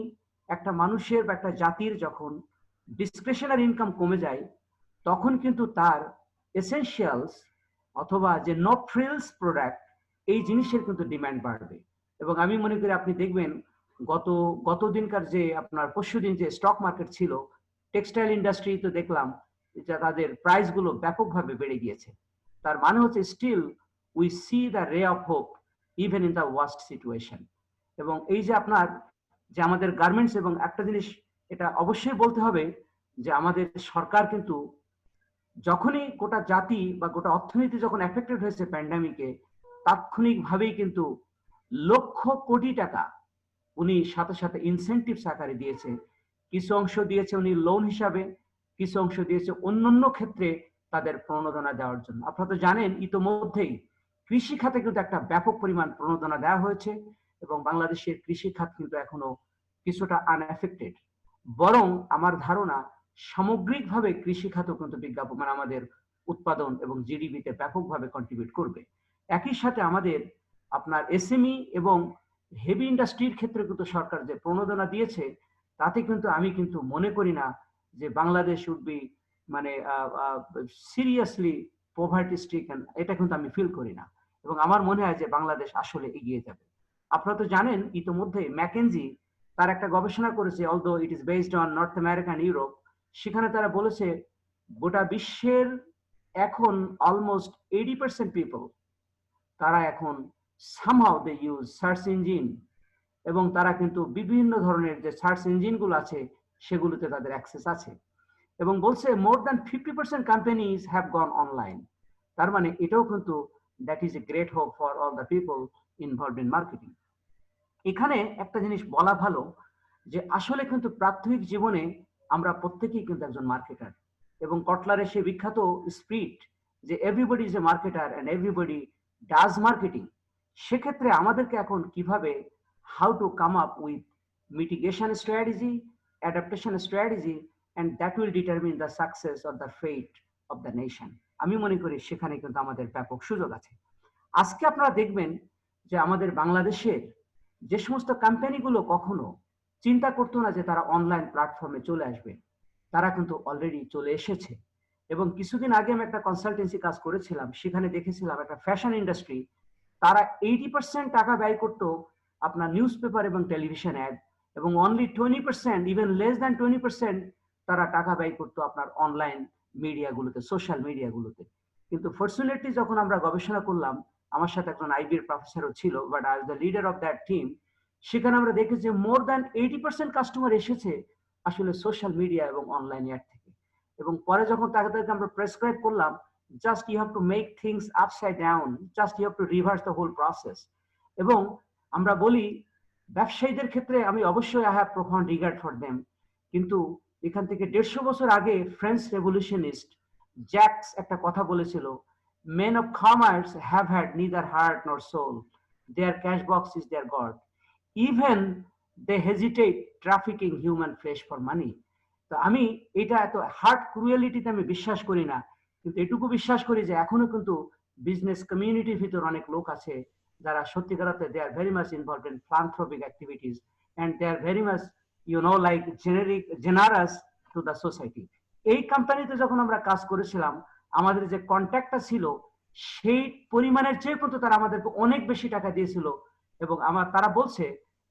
একটা মানুষের বা একটা জাতির যখন ডিসক্রিশনারি ইনকাম কমে যায়, তখন কিন্তু তার এসেনশিয়ালস অথবা যে নো ফ্রিলস প্রোডাক্ট, এই জিনিসের কিন্তু ডিমান্ড বাড়বে। এবং আমি মনে করি আপনি দেখবেন গত দিনকার যে আপনার পরশুদিন যে স্টক মার্কেট ছিল, টেক্সটাইল ইন্ডাস্ট্রি তো দেখলাম যে তাদের প্রাইস গুলো ব্যাপকভাবে বেড়ে গিয়েছে। তার মানে হচ্ছে still we see the ray of hope even in the worst situation. এবং এই যে আপনার যে আমাদের গার্মেন্টস, এবং একটা জিনিস এটা অবশ্যই বলতে হবে যে আমাদের সরকার কিন্তু যখনই গোটা জাতি বা গোটা অর্থনীতি যখন এফেক্টেড হয়েছে প্যান্ডামিকে, তাৎক্ষণিকভাবেই কিন্তু লক্ষ কোটি টাকা উনি সাথে সাথে ইনসেন্টিভস আকারে দিয়েছে। কিছু অংশ দিয়েছে উনি লোন হিসাবে, কিছু অংশ দিয়েছে অন্যান্য ক্ষেত্রে তাদের প্রণোদনা দেওয়ার জন্য। আপনারা তো জানেন ইতোমধ্যেই কৃষি খাতে কিন্তু একটা ব্যাপক পরিমাণ প্রণোদনা দেওয়া হয়েছে এবং বাংলাদেশের কৃষি খাত কিন্তু এখনো কিছুটা আনএফেক্টেড। বরং আমার ধারণা সামগ্রিকভাবে কৃষি খাতও কিন্তু বিজ্ঞাপন মানে আমাদের উৎপাদন এবং জিডিপিতে ব্যাপকভাবে কন্ট্রিবিউট করবে। একই সাথে আমাদের আপনার এসএমই এবং হেভি ইন্ডাস্ট্রির ক্ষেত্রে কিন্তু সরকার যে প্রণোদনা দিয়েছে তাতে কিন্তু আমি কিন্তু মনে করি না যে বাংলাদেশ উড বি মানে সিরিয়াসলি পভার্টি স্ট্রিকেন, এটা কিন্তু আমি ফিল করি না এবং আমার মনে হয় যে বাংলাদেশ আসলে এগিয়ে যাবে। আপনারা তো জানেন ইতোমধ্যে ম্যাকেনজি তার একটা গবেষণা করেছে, although it is based on North America and Europe. সেখানে তারা বলেছে গোটা বিশ্বের এখন অলমোস্ট 80% পিপল তারা এখন somehow they use search engine এবং তারা কিন্তু বিভিন্ন ধরনের যে সার্চ ইঞ্জিনগুলো আছে সেগুলোতে তাদের অ্যাক্সেস আছে এবং বলছে more than 50% companies have gone online. তার মানে এটাও কিন্তু that is a great hope for all the people involved in marketing. এখানে একটা জিনিস বলা ভালো যে আসলে কিন্তু প্রাথমিক জীবনে আমরা প্রত্যেকেই কিন্তু একজন মার্কেটার এবং কটলারের সেই বিখ্যাত স্পিরিট যে everybody is a marketer and everybody does marketing. সেক্ষেত্রে আমাদেরকে এখন কিভাবে how to come up with mitigation strategy, adaptation strategy, and that will determine the success or the fate of the nation. আমি মনে করি সেখানে কিন্তু আমাদের ব্যাপক সুযোগ আছে। আজকে আপনারা দেখবেন যে আমাদের বাংলাদেশের যে সমস্ত কোম্পানিগুলো কখনো চিন্তা করতো না যে তারা অনলাইন প্ল্যাটফর্মে চলে আসবে, তারা কিন্তু অলরেডি চলে এসেছে। এবং কিছুদিন আগে আমি একটা কনসালটেন্সি কাজ করেছিলাম, সেখানে দেখেছিলাম একটা ফ্যাশন ইন্ডাস্ট্রি তারা 80% টাকা ব্যয় করতো আপনার নিউজ পেপার এবং টেলিভিশন অ্যাড এবং অনলি 20%, ইভেন লেস দ্যান 20% তারা টাকা ব্যয় করতো আপনার অনলাইন মিডিয়াগুলোতে, সোশ্যাল মিডিয়াগুলোতে। কিন্তু ফরচুনেটলি যখন আমরা গবেষণা করলাম, আমার সাথে একজন আইবির প্রফেসরও ছিল, but I was the leader of that team, সেখানে আমরা দেখেছি মোর দ্যান 80% কাস্টমার এসেছে আসলে সোশ্যাল মিডিয়া এবং অনলাইন অ্যাড থেকে। এবং পরে যখন তাদেরকে আমরা প্রেসক্রাইব করলাম, just you have to make things upside down, just you have to reverse the whole process. এবং আমরা বলি ব্যবসায়ীদের ক্ষেত্রে আমি অবশ্যই I have profound regard for them, কিন্তু এখান থেকে 150 বছর আগে ফ্রেঞ্চ রেভলিউশনিস্ট জ্যাক্স একটা কথা বলেছিল, men of commerce have had neither heart nor soul, their cash box is their god, even they hesitate trafficking human flesh for money. তো আমি এটা এত হার্ট ক্রুয়েলিটিতে আমি বিশ্বাস করি না, কিন্তু এটুকু বিশ্বাস করি যে এখনো কিন্তু বিজনেস কমিউনিটির ভিতর অনেক লোক আছে যারা সত্যিকার অর্থে they are very much involved in philanthropic activities and they are very much like generous to the society. এই কোম্পানিতে যখন আমরা কাজ করেছিলাম, আমাদের যে কন্ট্যাক্টটা ছিল সেই পরিমাণের চেয়ে কিন্তু তারা আমাদেরকে অনেক বেশি টাকা দিয়েছিল এবং তারা বলছে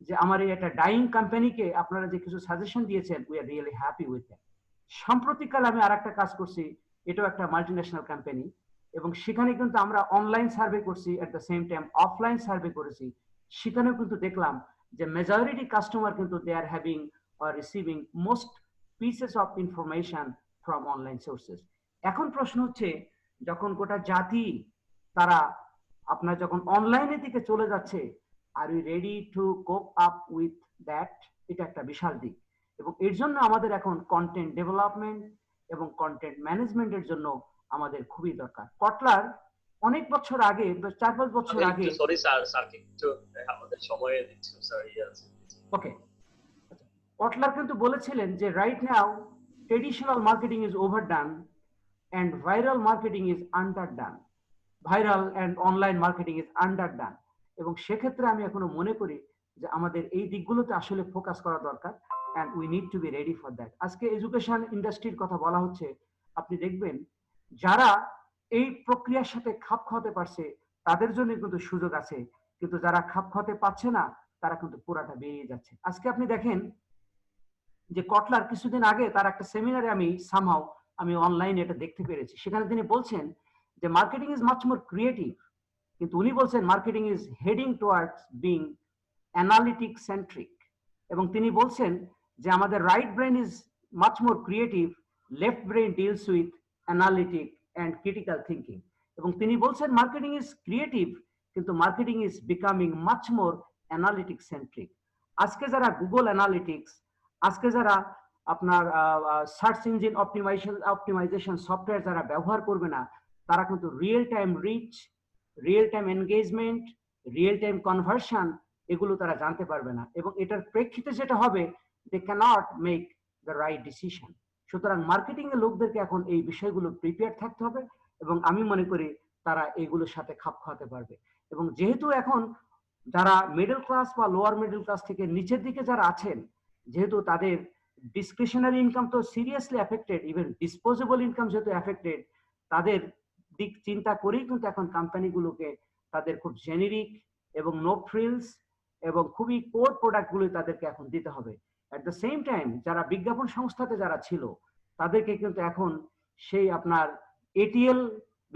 যে আমার এই একটা ডাইং কোম্পানিকে আপনারা যে কিছু সাজেশন দিয়েছেন, we are really happy with that. সাম্প্রতিককালে আমি আরেকটা কাজ করছি, এটাও একটা মাল্টিন্যাশনাল কোম্পানি, এবং সেখানে কিন্তু আমরা অনলাইন সার্ভে করছি, at the same time offline survey করেছি। সেখানেও কিন্তু দেখলাম যে মেজরিটি কাস্টমার কিন্তু they are having or receiving most pieces of information from online sources. এখন প্রশ্ন হচ্ছে, যখন গোটা জাতি তারা আপনার যখন অনলাইনের দিকে চলে যাচ্ছে, are you ready to cope up with that? এটা একটা বিশাল দিক এবং এর জন্য আমাদের এখন কন্টেন্ট ডেভেলপমেন্ট এবং কন্টেন্ট ম্যানেজমেন্টের জন্য আমাদের খুবই দরকার। কটলার অনেক বছর আগে, 4-5 বছর আগে, সরি স্যার একটু আমাদের সময় দিচ্ছি স্যার। ওকে, কটলার কিন্তু বলেছিলেন যে right now traditional marketing is overdone and viral marketing is underdone, viral and online marketing is underdone। এবং সেক্ষেত্রে আমি এখনো মনে করি যে আমাদের এই দিকগুলোতে আসলে ফোকাস করা দরকার and we need to be ready for that। আজকে এডুকেশন ইন্ডাস্ট্রির কথা বলা হচ্ছে, আপনি দেখবেন যারা এই প্রক্রিয়ার সাথে খাপ খাওয়াতে পারছে তাদের জন্য কিন্তু সুযোগ আছে, কিন্তু যারা খাপ খাওয়াতে পারছে না তারা কিন্তু পুরাটা বেরিয়ে যাচ্ছে। আজকে আপনি দেখেন যে কটলার কিছুদিন আগে তার একটা সেমিনারে আমি অনলাইনে এটা দেখতে পেরেছি, সেখানে তিনি বলছেন যে marketing is much more creative, কিন্তু উনি বলছেন marketing is heading towards being analytic centric. এবং তিনি বলছেন যে আমাদের right brain is much more creative, left brain deals with analytic and critical thinking. এবং তিনি বলছেন মার্কেটিং ইজ ক্রিয়েটিভ, কিন্তু marketing is becoming much more analytic centric. আজকে যারা গুগল অ্যানালিটিক্স, আজকে যারা আপনার সার্চ ইঞ্জিন অপটিমাইজেশন সফটওয়্যার যারা ব্যবহার করবে না, তারা কিন্তু real time reach, real time engagement, real time conversion এগুলো তারা জানতে পারবে না, এবং এটার প্রেক্ষিতে যেটা হবে, they cannot make the right decision. সুতরাং মার্কেটিং এর লোকদেরকে এখন এই বিষয়গুলো প্রিপেয়ার থাকতে হবে, এবং আমি মনে করি তারা এগুলোর সাথে খাপ খাওয়াতে পারবে। এবং যেহেতু এখন যারা মিডল ক্লাস বা লোয়ার মিডল ক্লাস থেকে নিচের দিকে যারা আছেন, যেহেতু তাদের ডিসক্রিশনারি ইনকাম তো seriously affected, even disposable income যেহেতু এফেক্টেড, তাদের দিক চিন্তা করেই কিন্তু এখন কোম্পানিগুলোকে তাদের খুব জেনেরিক এবং নো ফ্রিলস এবং খুবই কোর প্রোডাক্টগুলো তাদেরকে এখন দিতে হবে। অ্যাট দ্য সেম টাইম যারা বিজ্ঞাপন সংস্থাতে যারা ছিল, তাদেরকে কিন্তু এখন সেই আপনার এটিএল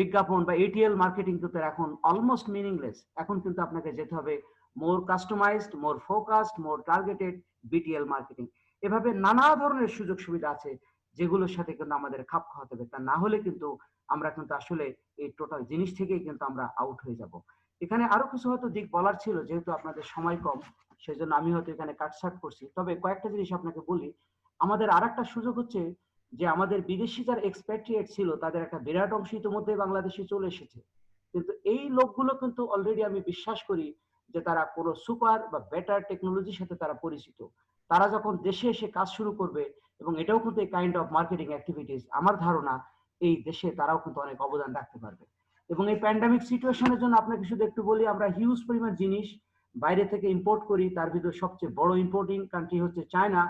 বিজ্ঞাপন বা এটিএল মার্কেটিং কিন্তু এখন অলমোস্ট মিনিংলেস। এখন কিন্তু আপনাকে যেতে হবে মোর কাস্টমাইজড, মোর ফোকাসড, মোর টার্গেটেড বিটিএল মার্কেটিং। এভাবে নানা ধরনের সুযোগ সুবিধা আছে যেগুলোর সাথে কিন্তু আমাদের খাপ খাওয়াতে হবে। তা না হলে কিন্তু আমরা কিন্তু আসলে এই টোটাল জিনিস থেকেই কিন্তু আমরা আউট হয়ে যাব। এখানে আরো কিছু হয়তো দিক বলার ছিল, যেহেতু আপনাদের সময় কম, সেজন্য আমি হয়তো এখানে কাটছাট করছি। তবে কয়েকটা জিনিস আপনাকে বলি। আমাদের আর একটা সুযোগ হচ্ছে যে আমাদের বিদেশি যারা এক্সপ্যাট্রিয়েট ছিল, তাদের একটা বিরাট অংশ ইতিমধ্যে বাংলাদেশে চলে এসেছে। কিন্তু এই লোকগুলো কিন্তু অলরেডি আমি বিশ্বাস করি যে তারা কোনো সুপার বা বেটার টেকনোলজির সাথে তারা পরিচিত। তারা যখন দেশে এসে কাজ শুরু করবে, এবং এটাও কিন্তু এই কাইন্ড অফ মার্কেটিং অ্যাক্টিভিটিস, আমার ধারণা এই দেশে তারাও কিন্তু অনেক অবদান রাখতে পারবে। এবং এই প্যান্ডামিক সিচুয়েশনের জন্য আপনাকে শুধু একটু বলি, আমরা হিউজ পরিমাণ জিনিস বাইরে থেকে ইম্পোর্ট করি। তার ভিতর সবচেয়ে বড় ইম্পোর্টিং কান্ট্রি হচ্ছে চায়না,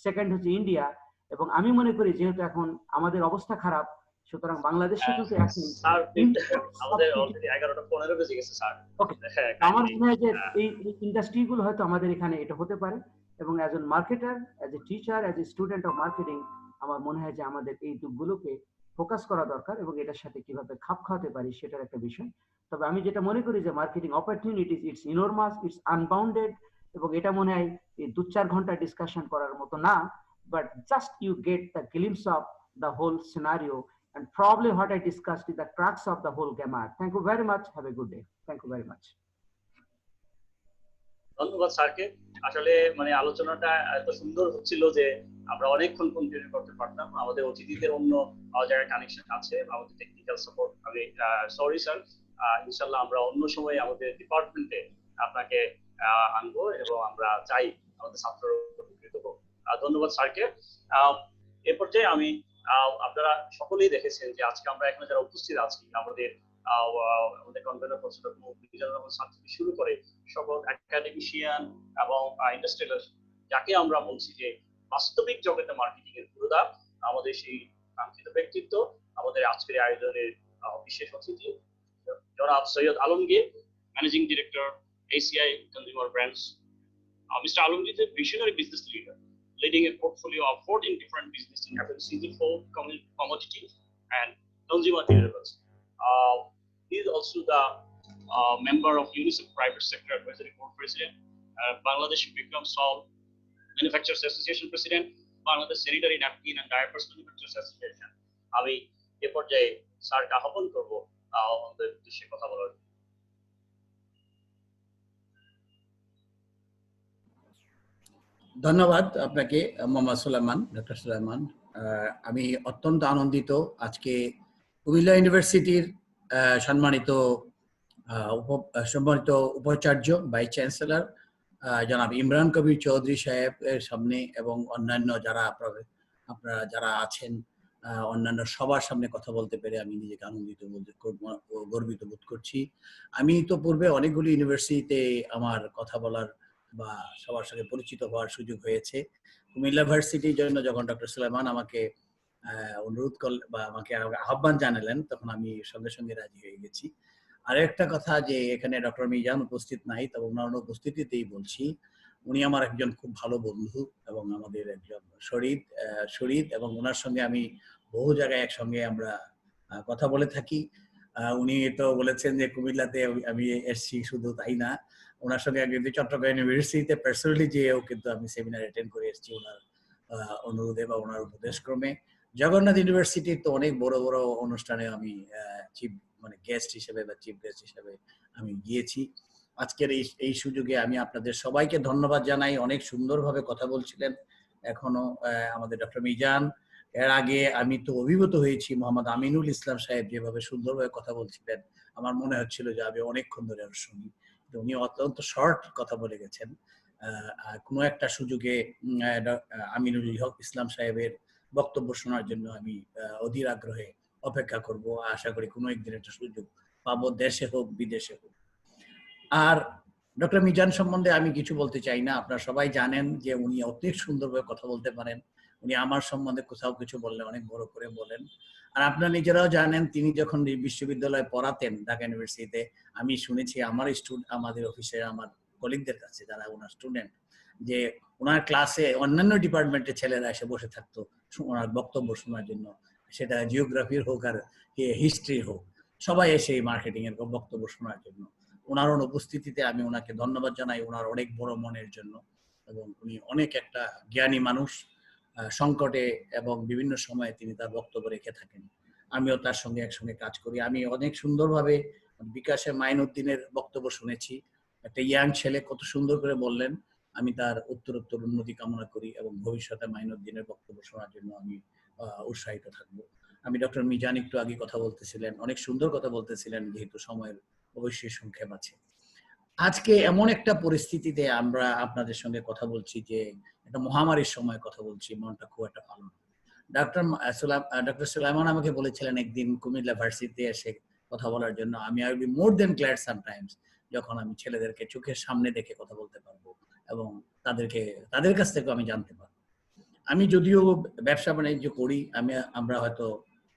সেকেন্ড হচ্ছে ইন্ডিয়া। এবং আমি মনে করি যেহেতু এখন আমাদের অবস্থা খারাপ, সুতরাং বাংলাদেশে কিন্তু এখন আমাদের অলরেডি 11:15 বেজে গেছে স্যার। আমার মনে হয় যে এই ইন্ডাস্ট্রিগুলো হয়তো আমাদের এখানে এটা হতে পারে। এবং as a marketer, as a teacher, as a student of marketing, আমার মনে হয় যে আমাদের এই দিকগুলোকে ফোকাস করা দরকার এবং এটার সাথে কিভাবে খাপ খাওয়াতে পারি সেটার একটা বিষয়। তবে আমি যেটা মনে করি যে marketing opportunities it's ইনরমাস, it's unbounded, এবং এটা মনে হয় এই 2-4 ঘন্টা ডিসকাশন করার মতো না, but just you get the glimpse of the whole scenario, and probably what I discussed is the crux of the whole gamut. Thank you very much. Have a good day. Thank you very much. ধন্যবাদ স্যারকে। আসলে মানে আলোচনাটা এত সুন্দর হচ্ছিল যে আমরা অনেকক্ষণ কন্টিনিউ করতে পারতাম। আমাদের অতিথিদের অন্য জায়গায় কানেকশন আছে, আমাদের টেকনিক্যাল সাপোর্ট। আমি সরি স্যার, ইনশাল্লাহ আমরা অন্য সময় আমাদের ডিপার্টমেন্টে আপনাকে আনবো এবং আমরা চাই আমাদের ছাত্ররা উপকৃত হোক। ধন্যবাদ স্যারকে। এ পর্যায়ে আমি আপনারা সকলেই দেখেছেন যে আজকে আমরা এখানে যারা উপস্থিত আছি, আমাদের convenor professor Mizanur Rahman sir থেকে শুরু করে সকল একাডেমিশিয়ান এবং ইন্ডাস্ট্রিয়াল, যাকে আমরা বলছি যে বাস্তবিক জগতে মার্কেটিং এর পুরোধা, আমাদের সেই কাঙ্ক্ষিত ব্যক্তিত্ব, আমাদের আজকের আয়োজনের বিশেষ অতিথি জনাব Syed Alamgir, managing director ACI Consumer Brands. Mr. Alamgir is a visionary business leader, leading a portfolio of 14 different businesses in FMCG, food, commodities, and consumer durables. He is also the member of UNICEF Private Sector Advisory Board President, Bangladesh Bikram Salt Manufacturers Association President, Bangladesh Sanitary Napkin and Diapers Manufacturers Association. আমি এ পর্যায়ে স্যারকে আহ্বান করবো আমাদের উদ্দেশ্যে কথা বলার। ধন্যবাদ আপনাকে মোহাম্মদ সুলাইমান, ডক্টর সুলাইমান। আমি অত্যন্ত আনন্দিত আজকে কুমিল্লা ইউনিভার্সিটির সম্মানিত উপাচার্য ভাইস চ্যান্সেলর জনাব ইমরান কবির চৌধুরী সাহেবের সামনে এবং অন্যান্য যারা আপনারা যারা আছেন অন্যান্য সবার সামনে কথা বলতে পেরে আমি নিজেকে আনন্দিত গর্বিত বোধ করছি। আমি তো পূর্বে অনেকগুলি ইউনিভার্সিটিতে আমার কথা বলার বা সবার সঙ্গে পরিচিত হওয়ার সুযোগ হয়েছে। কুমিল্লা ইউনিভার্সিটির জন্য যখন ডক্টর সুলাইমান আমাকে অনুরোধ করলেন বা আমাকে আহ্বান জানালেন, তখন আমি সঙ্গে সঙ্গে রাজি হয়ে গেছি। আর একটা কথা যে এখানে ডক্টর মিজান উপস্থিত নাই, তবে ওনার উপস্থিতিতেই বলছি, উনি আমার একজন খুব ভালো বন্ধু এবং আমাদের একজন শরীদ এবং ওনার সঙ্গে আমি বহু জায়গায় একসঙ্গে আমরা কথা বলে থাকি। উনি তো বলেছেন যে কুমিল্লাতে আমি এসছি, শুধু তাই না, ওনার সঙ্গে কিন্তু চট্টগ্রাম ইউনিভার্সিটিতে পার্সোনালি যেও কিন্তু আমি সেমিনার অ্যাটেন্ড করে এসেছি ওনার অনুরোধে বা ওনার উপদেশক্রমে। জগন্নাথ ইউনিভার্সিটির তো অনেক বড় বড় অনুষ্ঠানে আমি গেস্ট হিসেবে বা চিফ গেস্ট হিসেবে আমি গিয়েছি। আজকের এই সুযোগে আমি আপনাদের সবাইকে ধন্যবাদ জানাই। অনেক সুন্দরভাবে কথা বলছিলেন, এখনো আমাদের ডক্টর মিজান, এর আগে আমি তো অভিভূত হয়েছি মোহাম্মদ আমিনুল ইসলাম সাহেব যেভাবে সুন্দরভাবে কথা বলছিলেন, আমার মনে হচ্ছিল যে আমি অনেকক্ষণ ধরে আর শুনি। উনি অত্যন্ত শর্ট কথা বলে গেছেন। কোনো একটা সুযোগে আমিনুল হক ইসলাম সাহেবের বক্তব্য শোনার জন্য আমি অধীর আগ্রহে অপেক্ষা করব। আশা করি কোনো একদিন একটা সুযোগ পাবো, দেশে হোক বিদেশে হোক। আর ডক্টর মিজান সম্বন্ধে আমি কিছু বলতে চাই না, আপনারা সবাই জানেন যে উনি অতি সুন্দরভাবে কথা বলতে পারেন। উনি আমার সম্বন্ধে কোথাও কিছু বললে অনেক বড় করে বলেন। আর আপনারা নিজেরাও জানেন, তিনি যখন বিশ্ববিদ্যালয়ে পড়াতেন ঢাকা ইউনিভার্সিটিতে, আমি শুনেছি আমাদের অফিসের আমার কলিগদের কাছে যারা ওনার স্টুডেন্ট, যে ওনার ক্লাসে অন্যান্য ডিপার্টমেন্টের ছেলেরা এসে বসে থাকতো ওনার বক্তব্য শোনার জন্য, সেটা জিওগ্রাফির হোক আর হিস্ট্রি হোক, সবাই এসে এই মার্কেটিং এর বক্তব্য শোনার জন্য। ওনার অনুপস্থিতিতে আমি ওনাকে ধন্যবাদ জানাই ওনার অনেক বড় মনের জন্য, এবং উনি অনেক একটা জ্ঞানী মানুষ। সংকটে এবং বিভিন্ন সময়ে তিনি তার বক্তব্য রেখে থাকেন। আমিও তার সঙ্গে একসঙ্গে কাজ করি। আমি অনেক সুন্দরভাবে বিকাশে মাইনুদ্দিনের বক্তব্য শুনেছি। একটা ইয়াং ছেলে কত সুন্দর করে বললেন। আমি তার উত্তরোত্তর উন্নতি কামনা করি এবং ভবিষ্যতে মাইনুদ্দিনের বক্তব্য শোনার জন্য আমি উৎসাহিত থাকবো। আমি ডক্টর মিজান একটু আগে কথা বলতেছিলেন, অনেক সুন্দর কথা বলতেছিলেন, যেহেতু সময়ের অবশ্যই সংক্ষেপ আছে। আজকে এমন একটা পরিস্থিতিতে আমরা আপনাদের সঙ্গে কথা বলছি যে একটা মহামারীর সময় কথা বলছি, মনটা খুব একটা ভালো না। ডক্টর সুলাইমান আমাকে বলেছিলেন একদিন কুমিল্লা ভার্সিটিতে এসে কথা বলার জন্য, আমি I will be more than glad sometimes যখন আমি ছেলেদেরকে চোখের সামনে দেখে কথা বলতে পারবো এবং তাদের কাছ থেকে আমি জানতে পারবো। আমি যদিও ব্যবসা বাণিজ্য করি, আমরা হয়তো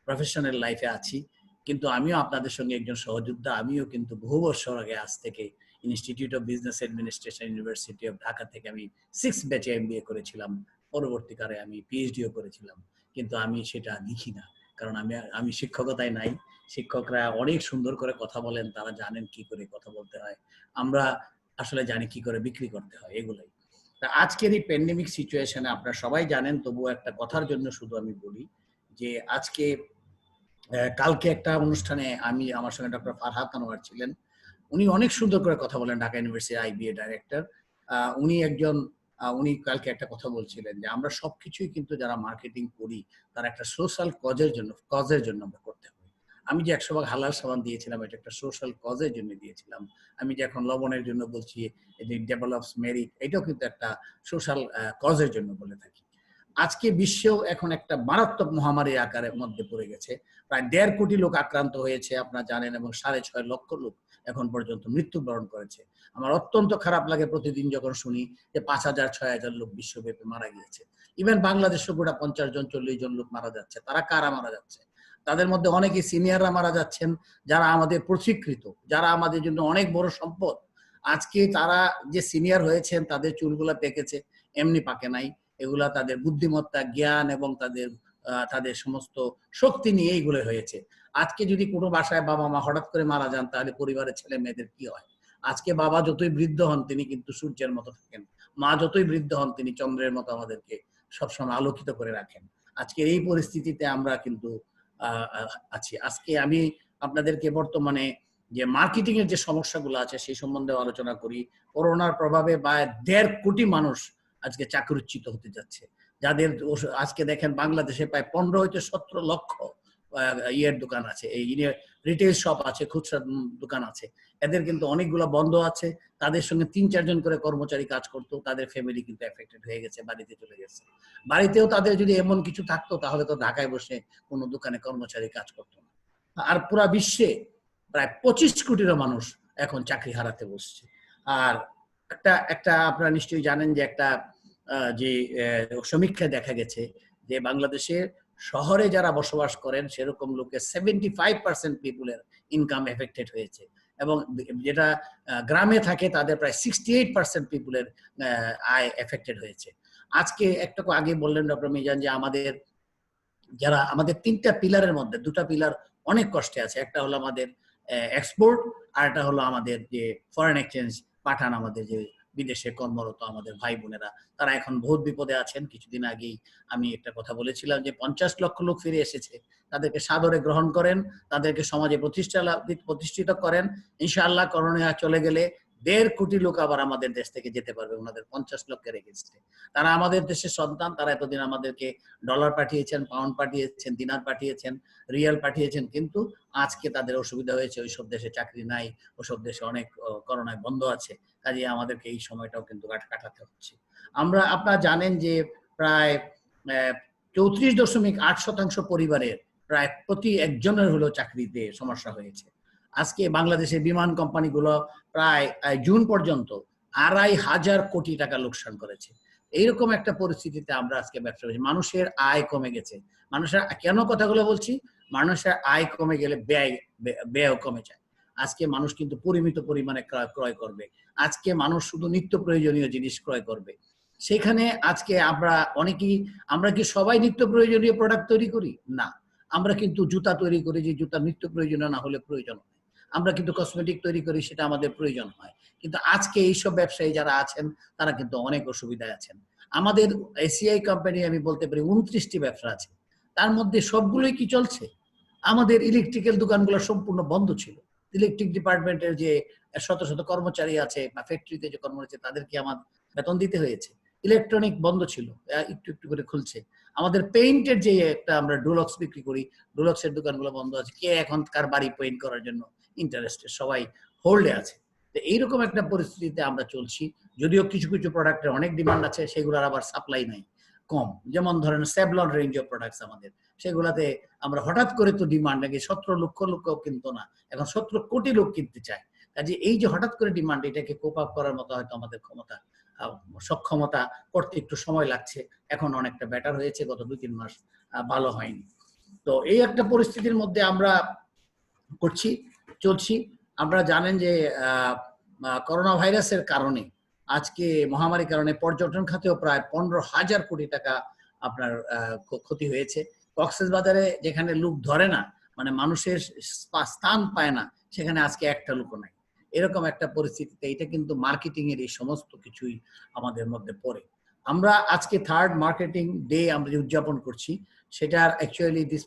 প্রফেশনাল লাইফে আছি, কিন্তু আমিও আপনাদের সঙ্গে একজন সহযোদ্ধা। আমিও কিন্তু বহু বছর আগে, আজ থেকে institute of business administration university of Dhaka থেকে আমি 6 ব্যাচে MBA করেছিলাম, পরবর্তীকালে আমি PhDও করেছিলাম, কিন্তু আমি সেটা লিখি না, কারণ আমি শিক্ষকতায় নাই। শিক্ষকরা অনেক সুন্দর করে কথা বলেন, তারা জানেন কি করে কথা বলতে হয়, আমরা আসলে জানি কি করে বিক্রি করতে হয়, এগুলাই। তা আজকের এই প্যান্ডেমিক সিচুয়েশনে আপনারা সবাই জানেন, তবুও একটা কথার জন্য শুধু আমি বলি যে আজকে কালকে একটা অনুষ্ঠানে আমার সঙ্গে ডক্টর ফারহাদ আনোয়ার ছিলেন। উনি অনেক সুন্দর করে কথা বলেন, ঢাকা ইউনিভার্সিটি IBA ডাইরেক্টর। উনি কালকে একটা কথা বলছিলেন যে আমরা সবকিছুই কিন্তু যারা মার্কেটিং করি তারা একটা সোশ্যাল কজের জন্য আমরা করতে হবে। আমি যে 100 ভাগ হালাল সাবান দিয়েছিলাম, এটা একটা সোশ্যাল কজের জন্য দিয়েছিলাম। আমি যে এখন লবণের জন্য বলছি যে ডেভেলপস মেরিট, এটাও কিন্তু একটা সোশ্যাল কজের জন্য বলে থাকি। আজকে বিশ্বেও এখন একটা মারাত্মক মহামারীর আকারের মধ্যে পড়ে গেছে। প্রায় 1.5 কোটি লোক আক্রান্ত হয়েছে আপনারা জানেন, এবং 6.5 লক্ষ লোক এখন পর্যন্ত মৃত্যুবরণ করেছে। আমার অত্যন্ত খারাপ লাগে প্রতিদিন যখন শুনি যে 5,000-6,000 লোক বিশ্বব্যাপী মারা গিয়েছে। ইভেন বাংলাদেশে গোটা 50 জন 40 জন লোক মারা যাচ্ছে। তারা কারা মারা যাচ্ছে? তাদের মধ্যে অনেকে সিনিয়ররা মারা যাচ্ছেন, যারা আমাদের প্রশিক্ষিত, যারা আমাদের জন্য অনেক বড় সম্পদ। আজকে তারা যে সিনিয়র হয়েছেন, তাদের চুলগুলা পেকেছে, এমনি পাকে নাই। এগুলা তাদের বুদ্ধিমত্তা, জ্ঞান এবং তাদের সমস্ত শক্তি নিয়ে এইগুলো হয়েছে। আজকে যদি কোনো বাসায় বাবা মা হঠাৎ করে মারা যান, তাহলে পরিবারের ছেলে মেয়েদের কি হয়? আজকে বাবা যতই বৃদ্ধ হন, তিনি কিন্তু সূর্যের মতো থাকেন। মা যতই বৃদ্ধ হন, তিনি চন্দ্রের মতো আমাদেরকে সবসময় আলোকিত করে রাখেন। আজকে এই পরিস্থিতিতে আমরা কিন্তু আছি। আজকে আমি আপনাদেরকে বর্তমানে যে মার্কেটিং এর যে সমস্যাগুলো আছে সেই সম্বন্ধে আলোচনা করি। করোনার প্রভাবে প্রায় 1.5 কোটি মানুষ আজকে চাকরিচ্যুত হতে যাচ্ছে। যাদের আজকে দেখেন বাংলাদেশে প্রায় 15 হইতে 17 লক্ষ দোকান আছে, এই রিটেল শপ আছে, খুচরা দোকান আছে। এদের কিন্তু অনেকগুলো বন্ধ আছে। তাদের সঙ্গে 3-4 জন করে কর্মচারী কাজ করতো, তাদের ফ্যামিলি কিন্তু এফেক্টেড হয়ে গেছে, বাড়িতে চলে গেছে। বাড়িতেও তাদের যদি এমন কিছু থাকতো, তাহলে তো ঢাকায় বসে কোনো দোকানে কর্মচারী কাজ করতো না। আর পুরা বিশ্বে প্রায় 25 কোটিরও মানুষ এখন চাকরি হারাতে বসছে। আর একটা আপনারা নিশ্চয়ই জানেন যে একটা যে সমীক্ষায় দেখা গেছে যে বাংলাদেশে শহরে যারা বসবাস করেন সেরকম লোকের 75% পিপুলের ইনকাম এফেক্টেড হয়েছে, এবং যেটা গ্রামে থাকে তাদের প্রায় 68% পিপুলের আয় এফেক্টেড হয়েছে। আজকে একটু আগে বললেন ডক্টর মিজান যে আমাদের 3টা পিলারের মধ্যে 2টা পিলার অনেক কষ্টে আছে। একটা হলো আমাদের এক্সপোর্ট, আর একটা হলো আমাদের যে ফরেন এক্সচেঞ্জ পাঠান, আমাদের যে বিদেশে কর্মরত আমাদের ভাই বোনেরা, তারা এখন বহুত বিপদে আছেন। কিছুদিন আগেই আমি একটা কথা বলেছিলাম যে 50 লক্ষ লোক ফিরে এসেছে। তাদেরকে সাদরে গ্রহণ করেন, তাদেরকে সমাজে প্রতিষ্ঠিত করেন। ইনশাআল্লাহ করোনা চলে গেলে 1.5 কোটি লোক আবার আমাদের দেশ থেকে যেতে পারবে ওনাদের 50 লক্ষের এগেইনস্টে। তারা আমাদের দেশের সন্তান, তারা এতদিন আমাদেরকে ডলার পাঠিয়েছেন, পাউন্ড পাঠিয়েছেন, দিনার পাঠিয়েছেন, রিয়াল পাঠিয়েছেন, কিন্তু আজকে তাদের অসুবিধা হয়েছে, ওইসব দেশে চাকরি নাই, ওসব দেশে অনেক করোনায় বন্ধ আছে, কাজে আমাদেরকে এই সময়টাও কিন্তু কাটাতে হচ্ছে। আপনারা জানেন যে প্রায় 34.8% পরিবারের প্রায় প্রতি একজনের হলো চাকরিতে সমস্যা হয়েছে। আজকে বাংলাদেশের বিমান কোম্পানিগুলো প্রায় জুন পর্যন্ত 2,500 কোটি টাকা লোকসান করেছে। এইরকম একটা পরিস্থিতিতে আমরা আজকে ব্যবসা করছি। মানুষের আয় কমে গেছে। মানুষের কেন কথাগুলো বলছি, মানুষের আয় কমে গেলে ব্যয় কমে যায়। আজকে মানুষ কিন্তু পরিমিত পরিমাণে ক্রয় করবে। আজকে মানুষ শুধু নিত্য প্রয়োজনীয় জিনিস ক্রয় করবে। সেখানে আজকে আমরা কি সবাই নিত্য প্রয়োজনীয় প্রোডাক্ট তৈরি করি? না, আমরা কিন্তু জুতা তৈরি করি, যে জুতা নিত্য প্রয়োজনীয় না হলে প্রয়োজন হয়। আমরা কিন্তু কসমেটিক তৈরি করি, সেটা আমাদের প্রয়োজন হয়। কিন্তু আজকে এইসব ব্যবসায়ী যারা আছেন তারা কিন্তু অনেক অসুবিধায় আছেন। আমাদের এসিআই কোম্পানি আমি বলতে পারি 29টি ব্যবসা আছে, তার মধ্যে সবগুলোই কি চলছে? আমাদের ইলেকট্রিক্যাল দোকানগুলো সম্পূর্ণ বন্ধ ছিল। ইলেকট্রিক ডিপার্টমেন্টের যে শত শত কর্মচারী আছে বা ফ্যাক্টরিতে যে কর্মচারী, তাদেরকে আমার বেতন দিতে হয়েছে। ইলেকট্রনিক বন্ধ ছিল, একটু একটু করে খুলছে। আমাদের পেইন্টের যে একটা আমরা ডুলক্স বিক্রি করি, ডুলক্সের দোকানগুলো বন্ধ আছে। কে এখন কার বাড়ি পেইন্ট করার জন্য ইন্টারেস্টেড, সবাই হোল্ডে আছে। তো এইরকম একটা পরিস্থিতিতে আমরা চলছি। যদিও কিছু কিছু প্রোডাক্টের অনেক ডিমান্ড আছে, সেগুলোর আবার সাপ্লাই নাই, কম। যেমন ধরেন স্যাভলন রেঞ্জ অফ প্রোডাক্টস আমাদের, সেগুলাতে আমরা হঠাৎ করে তো ডিমান্ড নাকি 17 লক্ষ লোকও কিনতো না, এখন 17 কোটি লোক কিনতে চায়। কাজে এই যে হঠাৎ করে ডিমান্ড, এটাকে কোপ আপ করার মতো হয়তো আমাদের সক্ষমতা করতে একটু সময় লাগছে। এখন অনেকটা বেটার হয়েছে, গত 2-3 মাস ভালো হয়নি। তো এই একটা পরিস্থিতির মধ্যে আমরা চলছি। আপনারা জানেন যে করোনা ভাইরাসের কারণে, আজকে মহামারীর কারণে পর্যটন খাতেও প্রায় 15,000 কোটি টাকা আপনার ক্ষতি হয়েছে। কক্সবাজারে যেখানে লোক ধরে না, মানে মানুষের স্থান পায় না, সেখানে আজকে একটা লোকও নাই। এরকম একটা পরিস্থিতিতে এটা কিন্তু মার্কেটিং এর এই সমস্ত কিছুই আমাদের মধ্যে পড়ে। আমরা আজকে 3rd মার্কেটিং ডে আমরা উদযাপন করছি, সেটার অ্যাকচুয়ালি দিস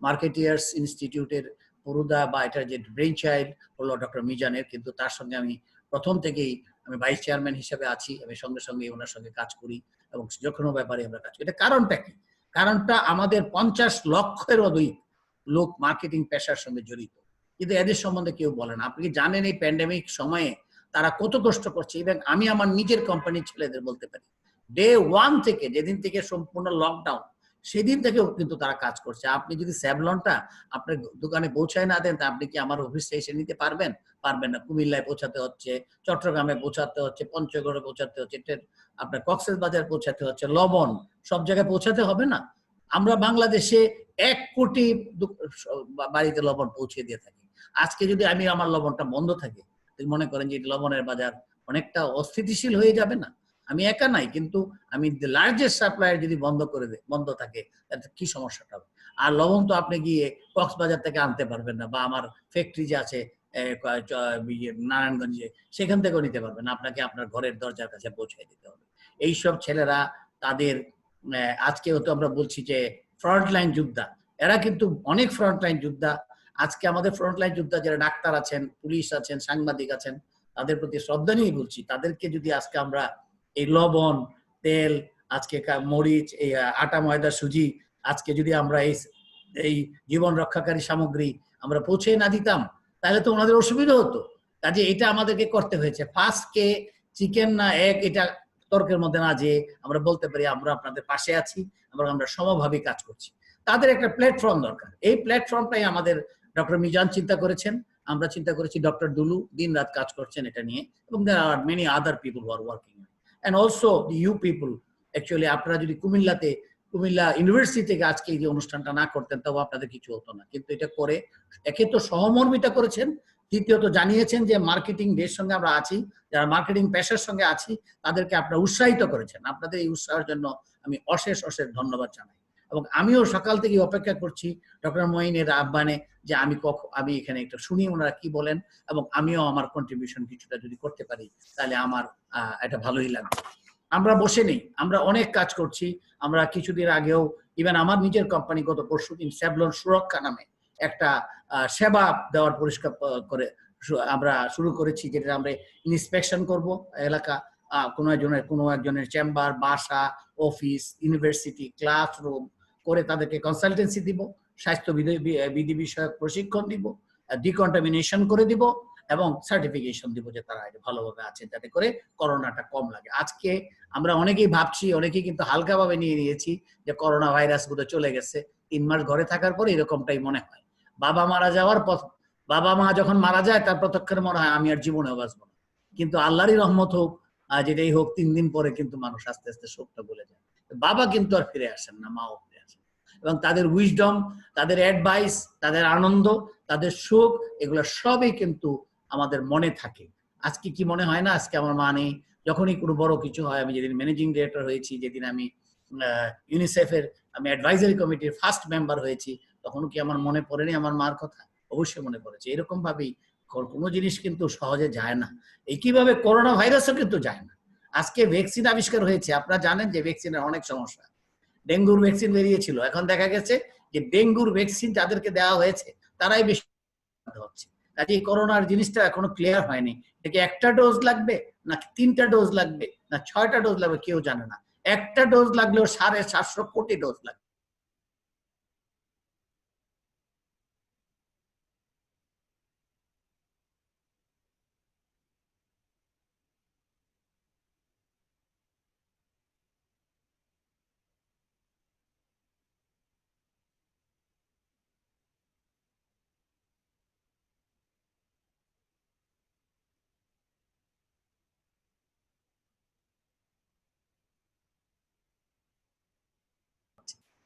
মার্কেটিয়ার্স ইনস্টিটিউটের পুরুদা বা এটার যে ব্রেইন চাইল্ড হলো ডক্টর মিজানের, কিন্তু তার সঙ্গে আমি প্রথম থেকেই আমি ভাইস চেয়ারম্যান হিসেবে আছি। আমি সঙ্গে সঙ্গে ওনার সঙ্গে কাজ করি এবং যে কোনো ব্যাপারে আমরা কাজ করি। এটা কারণটা কি? কারণটা আমাদের 50 লক্ষের অধিক লোক মার্কেটিং পেশার সঙ্গে জড়িত, কিন্তু এদের সম্বন্ধে কেউ বলে না। আপনি কি জানেন এই প্যান্ডেমিক সময়ে তারা কত কষ্ট করছে? এবং আমি আমার নিজের কোম্পানির ছেলেদের বলতে পারি, ডে 1 থেকে, যেদিন থেকে সম্পূর্ণ লকডাউন, সেদিন থেকেও কিন্তু তারা কাজ করছে। আপনি যদি স্যাভলনটা আপনার দোকানে পৌঁছায় না দেন, তা আপনি কি আমার অফিসে এসে নিতে পারবেন? পারবেন না। কুমিল্লায় পৌঁছাতে হচ্ছে, চট্টগ্রামে পৌঁছাতে হচ্ছে, পঞ্চগড়ে পৌঁছাতে হচ্ছে, আপনার কক্সবাজার পৌঁছাতে হচ্ছে, লবণ, সব জায়গায় পৌঁছাতে হবে না? আমরা বাংলাদেশে 1 কোটি বাড়িতে লবণ পৌঁছে দিয়ে থাকি। আজকে যদি আমি আমার লবণটা বন্ধ থাকে, মনে করেন যে লবণের বাজার অনেকটা অস্থিতিশীল হয়ে যাবে না? আমি একা নাই, কিন্তু আমি লার্জেস্ট সাপ্লায়ার যদি বন্ধ থাকে, তাতে কি সমস্যাটা হবে? আর লবণ তো আপনি গিয়ে কক্সবাজার থেকে আনতে পারবেন না, বা আমার ফ্যাক্টরি যে আছে নারায়ণগঞ্জে, সেখান থেকেও নিতে পারবেন না। আপনাকে আপনার ঘরের দরজার কাছে পৌঁছে দিতে হবে। এইসব ছেলেরা তাদের আজকেও তো আমরা বলছি যে ফ্রন্টলাইন যোদ্ধা, এরা কিন্তু অনেক ফ্রন্টলাইন যোদ্ধা। আজকে আমাদের ফ্রন্টলাইন যোদ্ধা যারা ডাক্তার আছেন, পুলিশ আছেন, সাংবাদিক আছেন, তাদের প্রতি শ্রদ্ধা নিয়ে বলছি, তাদেরকে যদি আজকে আমরা এই লবণ, তেল, আজকে মরিচ, এই আটা, ময়দা, সুজি, আজকে যদি আমরা এই জীবন রক্ষাকারী সামগ্রী আমরা পৌঁছে না দিতাম, তাহলে তো ওনাদের অসুবিধা হতো। কাজে এটা আমাদেরকে করতে হয়েছে। ফার্স্ট কে চিকেন না এগ, এটা তর্কের মধ্যে না যে আমরা বলতে পারি আমরা আপনাদের পাশে আছি, আমরা সমভাবে কাজ করছি। তাদের একটা প্ল্যাটফর্ম দরকার। এই প্ল্যাটফর্মটাই আমাদের ডক্টর মিজান চিন্তা করেছেন, আমরা চিন্তা করেছি, ডক্টর দুলু দিন রাত কাজ করছেন এটা নিয়ে, এবং there are many other people who are working and also the you people actually আপনারা যদি কুমিল্লা ইউনিভার্সিটি থেকে আজকে এই যে অনুষ্ঠানটা না করতেন, তাও আপনাদের কিছু হতো না। কিন্তু এটা করে একে তো সহমর্মিতা করেছেন, দ্বিতীয়ত জানিয়েছেন যে মার্কেটিং ডের সঙ্গে আমরা আছি, যারা মার্কেটিং পেশার সঙ্গে আছি তাদেরকে আপনারা উৎসাহিত করেছেন। আপনাদের এই উৎসাহের জন্য আমি অশেষ ধন্যবাদ জানাই। এবং আমিও সকাল থেকে অপেক্ষা করছি ডক্টর মঈনের আহ্বানে, যে আমি এখানে একটু শুনি ওনারা কি বলেন, এবং আমিও আমার কন্ট্রিবিউশন কিছুটা যদি করতে পারি, তাহলে আমার এটা ভালোই লাগবে। আমরা বসে নেই, আমরা অনেক কাজ করছি। আমরা কিছুদিন আগেও ইভেন আমার নিজের কোম্পানি গত পরশুদিন স্যাভলন সুরক্ষা নামে একটা সেবা দেওয়ার পরিষ্কার করে আমরা শুরু করেছি, যেটা আমরা ইন্সপেকশন করব এলাকা, কোনো একজনের চেম্বার, বাসা, অফিস, ইউনিভার্সিটি, ক্লাসরুম করে তাদেরকে কনসালটেন্সি দিব, স্বাস্থ্য বিধি বিষয়ক প্রশিক্ষণ দিব, ডিকন্টামিনেশন করে দিব এবং সার্টিফিকেশন দিব যে তারা ভালোভাবে আছে, যাতে করে করোনাটা কম লাগে। আজকে আমরা অনেকেই ভাবছি, অনেকেই কিন্তু হালকাভাবে নিয়ে নিয়েছি যে করোনা ভাইরাস গুলো চলে গেছে। 3 মাস ঘরে থাকার পরে এরকমটাই মনে হয়। বাবা মারা যাওয়ার পর, বাবা মা যখন মারা যায় তার প্রত্যক্ষে মনে হয় আমি আর জীবনেও বাঁচবো না, কিন্তু আল্লাহরই রহমত হোক যেটাই হোক 3 দিন পরে কিন্তু মানুষ আস্তে আস্তে শোকটা ভুলে যায়। বাবা কিন্তু আর ফিরে আসেন না, মাও ফিরে আসেন, এবং তাদের উইজডম, তাদের অ্যাডভাইস, তাদের আনন্দ, তাদের সুখ, এগুলো সবই কিন্তু আমাদের মনে থাকে। আজকে কি মনে হয় না, আজকে আমার মা নেই, যখনই কোনো বড় কিছু হয়, আমি যেদিন ম্যানেজিং ডিরেক্টর হয়েছি, যেদিন আমি ইউনিসেফের আমি অ্যাডভাইজারি কমিটির ফার্স্ট মেম্বার হয়েছি, তখনও কি আমার মনে পড়েনি আমার মার কথা? অবশ্যই মনে পড়েছে। এরকম ভাবেই কোনো জিনিস কিন্তু সহজে যায় না, একইভাবে করোনা ভাইরাসও কিন্তু যায় না। আজকে ভ্যাকসিন আবিষ্কার হয়েছে, আপনারা জানেন যে ভ্যাকসিনের অনেক সমস্যা। ডেঙ্গুর ভ্যাকসিন বেরিয়েছিল, এখন দেখা গেছে যে ডেঙ্গুর ভ্যাকসিন যাদেরকে দেওয়া হয়েছে তারাই বেশি হচ্ছে। কাজে এই করোনার জিনিসটা এখনো ক্লিয়ার হয়নি, এটাকে 1টা ডোজ লাগবে নাকি 3টা ডোজ লাগবে না 6টা ডোজ লাগবে, কেউ জানে না। 1টা ডোজ লাগলেও 750 কোটি ডোজ লাগবে।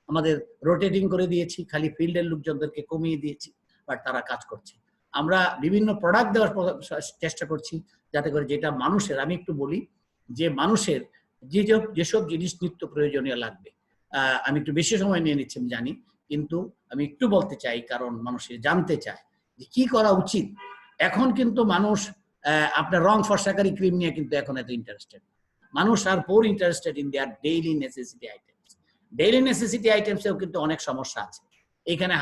আমাদের রোটেটিং করে দিয়েছি, খালি ফিল্ডের লোকজনদেরকে কমিয়ে দিয়েছি, বাট তারা কাজ করছে। আমরা বিভিন্ন প্রোডাক্ট দেওয়ার চেষ্টা করছি, যাতে করে যেটা মানুষের, আমি একটু বলি যে মানুষের যেসব জিনিস নিত্য প্রয়োজনীয় লাগবে, আমি একটু বেশি সময় নিয়ে নিচ্ছি আমি জানি, কিন্তু আমি একটু বলতে চাই কারণ মানুষের জানতে চায় যে কি করা উচিত। এখন কিন্তু মানুষ আপনার রং ফর্সাকারী ক্রিম নিয়ে কিন্তু এখন এত ইন্টারেস্টেড, মানুষ are more interested in their daily necessity item. Daily necessity আইটেমসেও কিন্তু অনেক সমস্যা আছে। এখানে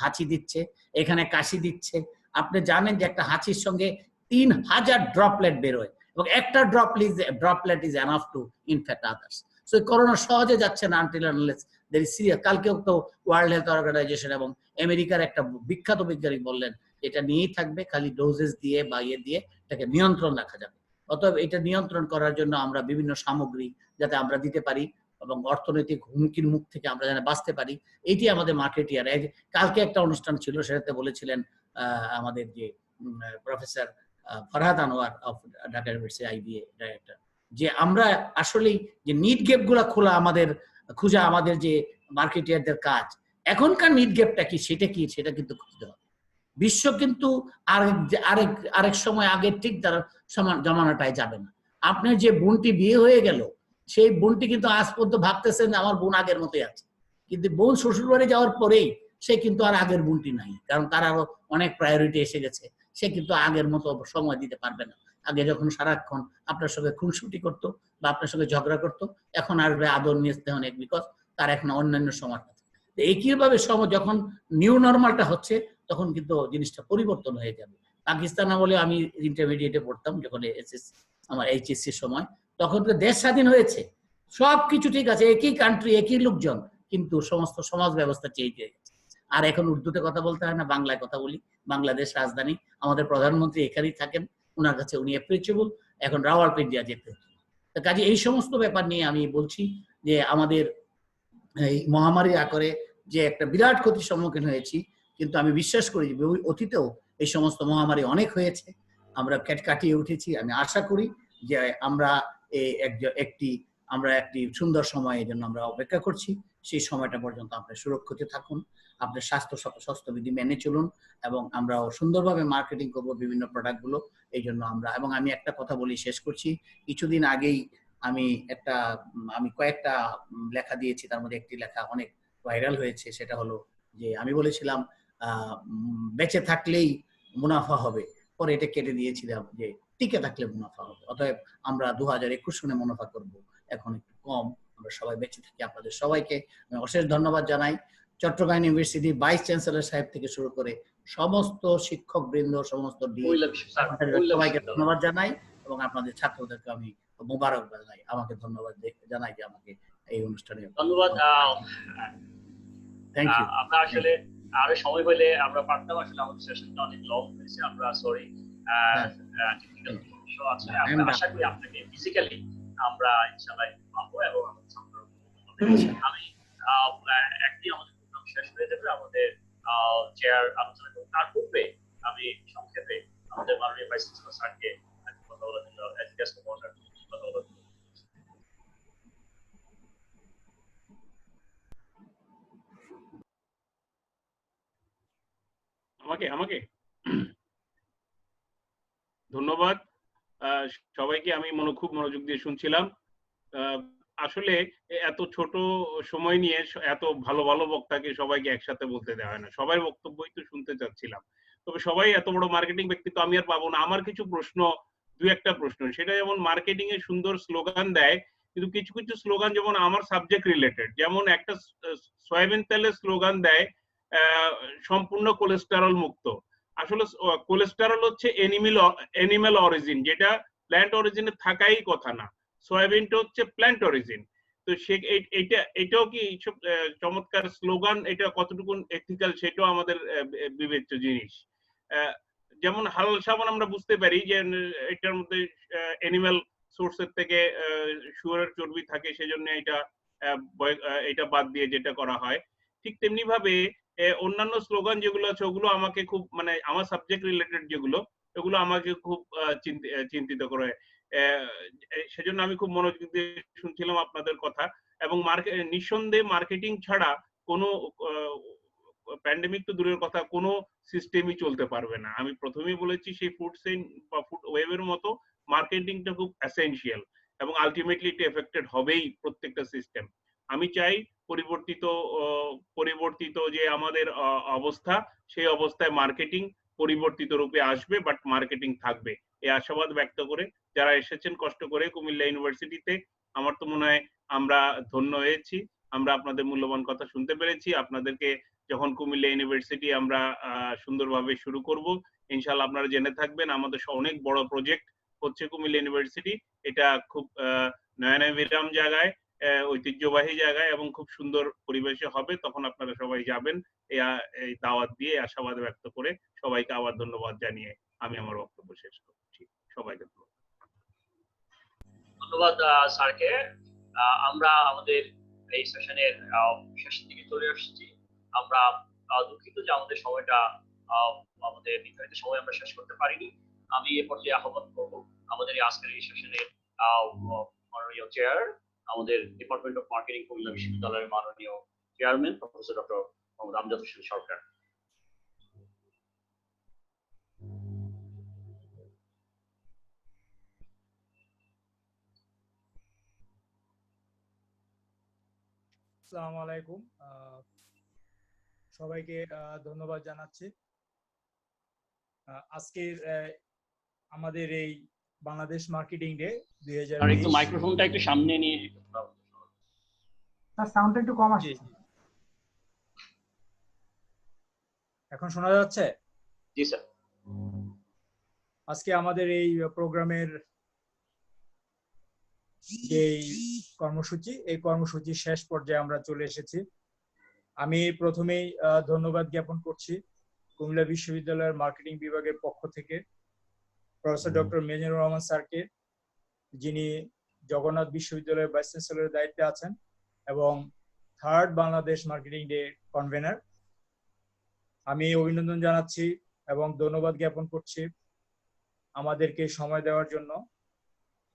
হাঁচি দিচ্ছে, এখানে কাশি দিচ্ছে। আপনি জানেন যে একটা হাঁচির সঙ্গে 3000 ড্রপলেট বেরোয়, এবং একটা droplet is enough to infect others. So corona সহজে যাচ্ছে না until unless there is serious. কালকেও তো ওয়ার্ল্ড হেলথ অর্গানাইজেশন এবং আমেরিকার একটা বিখ্যাত বিজ্ঞানী বললেন এটা নিয়েই থাকবে, খালি ডোজেস দিয়ে বা দিয়ে এটাকে নিয়ন্ত্রণ রাখা যাবে। অতএব এটা নিয়ন্ত্রণ করার জন্য আমরা বিভিন্ন সামগ্রী যাতে আমরা দিতে পারি এবং অর্থনৈতিক হুমকির মুখ থেকে আমরা যেন বাঁচতে পারি, এটি আমাদের মার্কেটিয়ার। কালকে একটা অনুষ্ঠান ছিল, সেটাতে বলেছিলেন আমাদের যে professor Farhad Anwar of Dhaka university IBA director, যে আমরা আসলেই যে নিড গ্যাপ গুলা খোলা খুঁজা আমাদের যে মার্কেটিয়ারদের কাজ। এখনকার নিড গ্যাপটা কি, সেটা কিন্তু খুঁজতে হবে। বিশ্ব কিন্তু আরেক সময় আগের ঠিক তার জমানাটায় যাবে না। আপনার যে বোনটি বিয়ে হয়ে গেল, সেই বোনটি কিন্তু আজ পর্যন্ত ভাবতেছেন আমার বোন আগের মতোই আছে, কিন্তু বোন শ্বশুর বাড়ি যাওয়ার পরেই সে কিন্তু আর আগের বোনটি নাই, কারণ তার আরো অনেক প্রায়োরিটি এসে গেছে। সে কিন্তু আগের মতো সময় দিতে পারবে না। আগে যখন সারাক্ষণ আপনার সঙ্গে খুনসুটি করতো বা আপনার সঙ্গে ঝগড়া করতো, এখন আসবে আদর নিয়ে স্নেহ নেই, বিকজ তার এখন অন্যান্য সময় আছে। একইভাবে সময় যখন নিউ নর্মালটা হচ্ছে, তখন কিন্তু জিনিসটা পরিবর্তন হয়ে যাবে। পাকিস্তান আমলে আমি ইন্টারমিডিয়েটে পড়তাম, যখন আমার এইচএসসির সময়, তখন তো দেশ স্বাধীন হয়েছে, সবকিছু ঠিক আছে, একই কান্ট্রি, একই লোকজন, কিন্তু সমস্ত সমাজ ব্যবস্থা চেঞ্জ হয়ে গেছে। আর এখন উর্দুতে কথা বলতে হয় না, বাংলায় কথা বলি। বাংলাদেশ রাজধানী, আমাদের প্রধানমন্ত্রী এখানেই থাকেন, ওনার কাছে উনি অ্যাপ্রিচিয়েবল, এখন রাওয়ালপিন্ডিয়া যেতে হচ্ছে। কাজে এই সমস্ত ব্যাপার নিয়ে আমি বলছি যে আমাদের এই মহামারীর আকারে যে একটা বিরাট ক্ষতির সম্মুখীন হয়েছি, কিন্তু আমি বিশ্বাস করি যে অতীতেও এই সমস্ত মহামারী অনেক হয়েছে, আমরা কাটিয়ে উঠেছি। আমি আশা করি যে আমরা একটি সুন্দর সময়ের জন্য আমরা অপেক্ষা করছি। সেই সময়টা পর্যন্ত আপনি সুরক্ষিত থাকুন, আপনার স্বাস্থ্যবিধি মেনে চলুন, এবং আমরাও সুন্দরভাবে মার্কেটিং করব বিভিন্ন প্রোডাক্টগুলো। এই জন্য এবং আমি একটা কথা বলি, শেষ করছি। কিছুদিন আগেই আমি কয়েকটা লেখা দিয়েছি, তার মধ্যে একটি লেখা অনেক ভাইরাল হয়েছে। সেটা হলো যে আমি বলেছিলাম বেঁচে থাকলেই মুনাফা হবে, পরে এটা কেটে দিয়েছিলাম যে টিকে থাকলে মুনাফা হবে। অতএব আমরা 2021 সনে মুনাফা করব, এখন একটু কম, আমরা সবাই বেঁচে থাকি। আপনাদের সবাইকে আমি অশেষ ধন্যবাদ জানাই। চট্টগ্রাম ইউনিভার্সিটি ভাইস চ্যান্সেলর সাহেব থেকে শুরু করে সমস্ত শিক্ষক বৃন্দ, সমস্ত ডিন, সবাইকে ধন্যবাদ জানাই এবং আপনাদের ছাত্রদেরকে আমি মোবারকবাদ জানাই, আমাকে ধন্যবাদ জানাই যে আমাকে এই অনুষ্ঠানে ধন্যবাদ। Thank you. আমরা আসলে আরো সময় হলে আমরা পারতাম, আসলে আমাদের সেশনটা অনেক লং হয়েছে, আমরা সরি টেকনিক্যাল ইস্যু আছে। আমরা আশা করি আপনাকে ফিজিক্যালি আমরা ইনশাআল্লাহ পাবো এবং আমি একটি আমাদের প্রোগ্রাম শেষ হয়ে যাবে, আমাদের চেয়ার আলোচনা করব। তার পূর্বে আমি সংক্ষেপে আমাদের মাননীয় ভাইস চ্যান্সেলর স্যারকে কথা বলার জন্য কথা বলার জন্য আমাকে ধন্যবাদ সবাইকে। আমি খুব মনোযোগ দিয়ে শুনছিলাম। আসলে এত ছোট সময় নিয়ে এত ভালো ভালো বক্তাকে সবাইকে একসাথে বলতে দেওয়া হয় না, সবাই বক্তব্যই তো শুনতে চাচ্ছিলাম। তবে সবাই এত বড় মার্কেটিং ব্যক্তি তো আমি আর পাবো না। আমার কিছু প্রশ্ন, একটা প্রশ্ন, সেটা যেমন মার্কেটিং এ সুন্দর স্লোগান দেয়, কিন্তু কিছু কিছু স্লোগান যেমন আমার সাবজেক্ট রিলেটেড, যেমন একটা সয়াবিন তেলের স্লোগান দেয় সম্পূর্ণ কোলেস্টেরল মুক্ত। আসলে কোলেস্টেরল হচ্ছে এনিম্যাল অরিজিন, যেটা প্ল্যান্ট অরিজিনে থাকাই কথা না। সয়াবিনটা হচ্ছে প্ল্যান্ট অরিজিন। তো এটাও কি চমৎকার স্লোগান, এটা কতটুকু এথিক্যাল সেটাও আমাদের বিবেচ্য জিনিস। যেমন হালাল সাবান আমরা বুঝতে পারি যে এটার মধ্যে এনিম্যাল সোর্সের থেকে শুয়োরের চর্বি থাকে, সেজন্য এটা বাদ দিয়ে যেটা করা হয়। ঠিক তেমনি ভাবে অন্যান্য স্লোগান যেগুলো আছে ওগুলো আমাকে খুব, মানে আমার সাবজেক্ট রিলেটেড যেগুলো, ওগুলো আমাকে খুব চিন্তিত করে। সেজন্য আমি খুব মনোযোগ দিয়ে শুনছিলাম আপনাদের কথা। এবং নিঃসন্দেহে মার্কেটিং ছাড়া কোনো প্যান্ডেমিক তো দূরের কথা, কোনো সিস্টেমই চলতে পারবে না। আমি প্রথমেই বলেছি সেই ফুড চেইন বা ফুড ওয়েবের মতো মার্কেটিংটা খুব এসেনশিয়াল এবং আলটিমেটলি এটা এফেক্টেড হবেই প্রত্যেকটা সিস্টেম। আমি চাই পরিবর্তিত যে আমাদের অবস্থা, সেই অবস্থায় মার্কেটিং পরিবর্তিত রূপে আসবে, বাট মার্কেটিং থাকবে, এই আশাবাদ ব্যক্ত করে যারা এসেছেন কষ্ট করে কুমিল্লা ইউনিভার্সিটিতে, আমার তো মনে হয় আমরা ধন্য হয়েছি। আমরা আপনাদের মূল্যবান কথা শুনতে পেরেছি। আপনাদেরকে যখন কুমিল্লা ইউনিভার্সিটি আমরা সুন্দরভাবে শুরু করব, ইনশাআল্লাহ আপনারা জেনে থাকবেন আমাদের অনেক বড় প্রজেক্ট হচ্ছে কুমিল্লা ইউনিভার্সিটি। এটা খুব নয়নাভিরাম জায়গায়, ঐতিহ্যবাহী জায়গায় এবং খুব সুন্দর পরিবেশে হবে। তখন আপনারা সবাই যাবেন। এই দাওয়াত দিয়ে আশাবাদ ব্যক্ত করে সবাইকে আবার ধন্যবাদ জানিয়ে আমি আমার বক্তব্য শেষ করছি। সবাইকে ধন্যবাদ স্যারকে। আমরা আমাদের এই সেশনের শেষের দিকে চলে আসছি। আমরা দুঃখিত যে আমাদের সময়টা, আমাদের নির্ধারিত সময় আমরা শেষ করতে পারিনি। আমি এ পর্যায়ে আহ্বান করব আমাদের আজকের এই সেশনের মাননীয় চেয়ার, আমাদের ডিপার্টমেন্ট অফ মার্কেটিং কুমিল্লা বিশ্ববিদ্যালয়ের মাননীয় chairman professor doctor Mohammad Amjad Hossain Sarkar. আসসালামু আলাইকুম, সবাইকে ধন্যবাদ জানাচ্ছি। আজকের আমাদের এই বাংলাদেশ মার্কেটিং ডে 2020। একটু মাইক্রোফোনটা একটু সামনে নিয়ে, স্যার সাউন্ডটা একটু কম আসছে। এখন শোনা যাচ্ছে? জি স্যার। আজকে আমাদের এই প্রোগ্রামের যে কর্মসূচি, এই কর্মসূচির শেষ পর্যায়ে আমরা চলে এসেছি। আমি প্রথমেই ধন্যবাদ জ্ঞাপন করছি কুমিল্লা বিশ্ববিদ্যালয়ের মার্কেটিং বিভাগের পক্ষ থেকে প্রফেসর ডক্টর মিজানুর রহমান স্যারকে, যিনি জগন্নাথ বিশ্ববিদ্যালয়ের ভাইস চ্যান্সেলরের দায়িত্বে আছেন এবং third Bangladesh marketing day convener. আমি অভিনন্দন জানাচ্ছি এবং ধন্যবাদ জ্ঞাপন করছি আমাদেরকে সময় দেওয়ার জন্য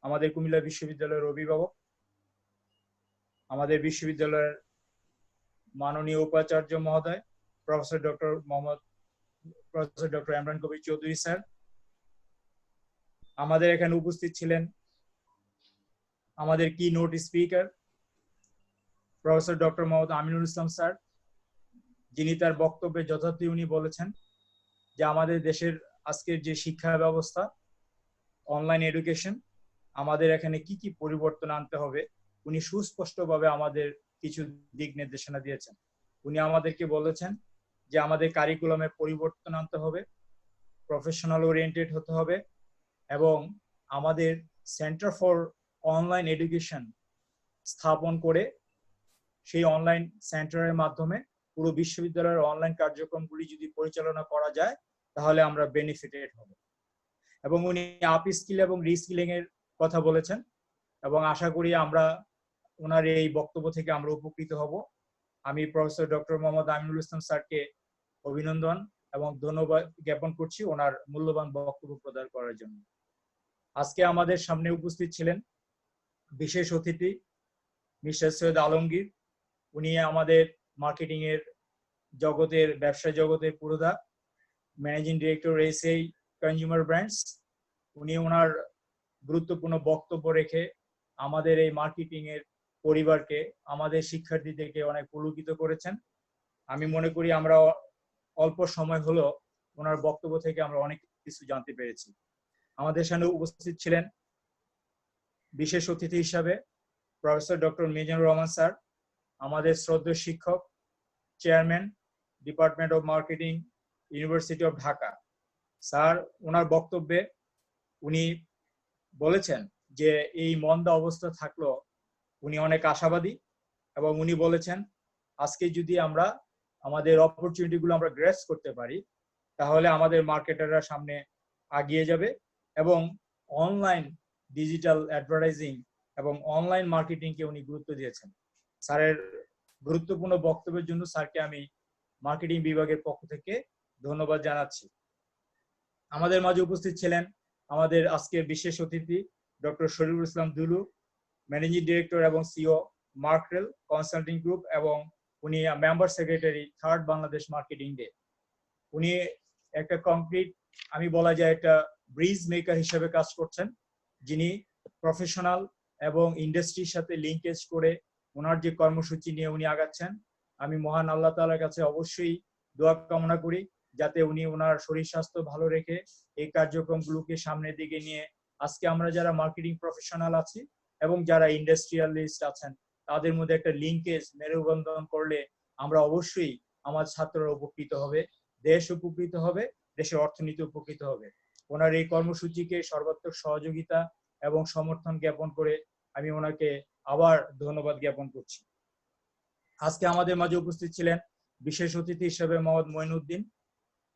আমাদের কুমিল্লা বিশ্ববিদ্যালয়ের অভিভাবক, আমাদের বিশ্ববিদ্যালয়ের মাননীয় উপাচার্য মহোদয় professor doctor Imran Kabir Chowdhury sir. আমাদের এখানে উপস্থিত ছিলেন আমাদের keynote speaker professor doctor Mohammad Aminul Islam sir, যিনি তার বক্তব্যে যথার্থ উনি বলেছেন যে আমাদের দেশের আজকের যে শিক্ষা ব্যবস্থা, অনলাইন এডুকেশন, আমাদের এখানে কি কি পরিবর্তন আনতে হবে উনি সুস্পষ্টভাবে আমাদের কিছু দিক নির্দেশনা দিয়েছেন। উনি আমাদেরকে বলেছেন যে আমাদের কারিকুলামে পরিবর্তন আনতে হবে, প্রফেশনাল ওরিয়েন্টেড হতে হবে এবং আমাদের সেন্টার ফর অনলাইন এডুকেশন স্থাপন করে সেই অনলাইন সেন্টারের মাধ্যমে পুরো বিশ্ববিদ্যালয়ের অনলাইন কার্যক্রমগুলি যদি পরিচালনা করা যায় তাহলে আমরা বেনিফিটেড হব। এবং উনি আপ স্কিল এবং রিস্কিলিং এর কথা বলেছেন এবং আশা করি আমরা ওনার এই বক্তব্য থেকে আমরা উপকৃত হব। আমি প্রফেসর ডক্টর মোহাম্মদ আমিনুল ইসলাম স্যারকে অভিনন্দন এবং ধন্যবাদ জ্ঞাপন করছি ওনার মূল্যবান বক্তব্য প্রদান করার জন্য। আজকে আমাদের সামনে উপস্থিত ছিলেন বিশেষ অতিথি মিস্টার সৈয়দ আলমগীর। উনি আমাদের মার্কেটিং এর জগতের, ব্যবসা জগতের পুরোধা, managing director SAE consumer brands. উনি ওনার গুরুত্বপূর্ণ বক্তব্য রেখে আমাদের এই মার্কেটিং এর পরিবারকে, আমাদের শিক্ষার্থীদেরকে অনেক পুলকিত করেছেন। আমি মনে করি আমরা অল্প সময় হলো ওনার বক্তব্য থেকে আমরা অনেক কিছু জানতে পেরেছি। আমাদের সামনে উপস্থিত ছিলেন বিশেষ অতিথি হিসাবে professor doctor Mizanur Rahman sir, আমাদের শ্রদ্ধেয় শিক্ষক, chairman department of marketing, university of Dhaka. Sir ওনার বক্তব্যে উনি বলেছেন যে এই মন্দা অবস্থা থাকলেও উনি অনেক আশাবাদী এবং উনি বলেছেন আজকে যদি আমরা আমাদের অপরচুনিটি গুলো আমরা গ্রেস করতে পারি তাহলে আমাদের মার্কেটাররা সামনে এগিয়ে যাবে এবং অনলাইন ডিজিটাল অ্যাডভার্টাইজিং এবং অনলাইন মার্কেটিং কে উনি গুরুত্ব দিয়েছেন। স্যারের গুরুত্বপূর্ণ বক্তব্যের জন্য স্যারকে আমি মার্কেটিং বিভাগের পক্ষ থেকে ধন্যবাদ জানাচ্ছি। আমাদের মাঝে উপস্থিত ছিলেন আমাদের আজকের বিশেষ অতিথি doctor Shariful Islam Dulu, managing director এবং সিও মার্কেল কনসাল্টিং গ্রুপ এবং উনি member secretary third Bangladesh marketing day. উনি একটা কমপ্লিট, আমি বলা যায় একটা ব্রিজ মেকার হিসেবে কাজ করছেন, যিনি প্রফেশনাল এবং ইন্ডাস্ট্রির সাথে লিঙ্কেজ করে ওনার যে কর্মসূচি নিয়ে উনি আগাচ্ছেন, আমি মহান আল্লাহ তাআলার কাছে অবশ্যই দোয়া কামনা করি যাতে উনি ওনার শরীর স্বাস্থ্য ভালো রেখে এই কার্যক্রমগুলোকে সামনের দিকে নিয়ে আজকে আমরা যারা মার্কেটিং প্রফেশনাল আছি এবং যারা ইন্ডাস্ট্রিয়ালিস্ট আছেন তাদের মধ্যে একটা লিঙ্কেজ মেরুবন্ধন করলে আমরা অবশ্যই আমার ছাত্ররা উপকৃত হবে, দেশ উপকৃত হবে, দেশের অর্থনীতি উপকৃত হবে। ওনার এই কর্মসূচিকে সর্বাত্মক সহযোগিতা এবং সমর্থন জ্ঞাপন করে আমি ওনাকে আবার ধন্যবাদ জ্ঞাপন করছি। আজকে আমাদের মাঝে উপস্থিত ছিলেন বিশেষ অতিথি হিসেবে Mohammad Moinuddin,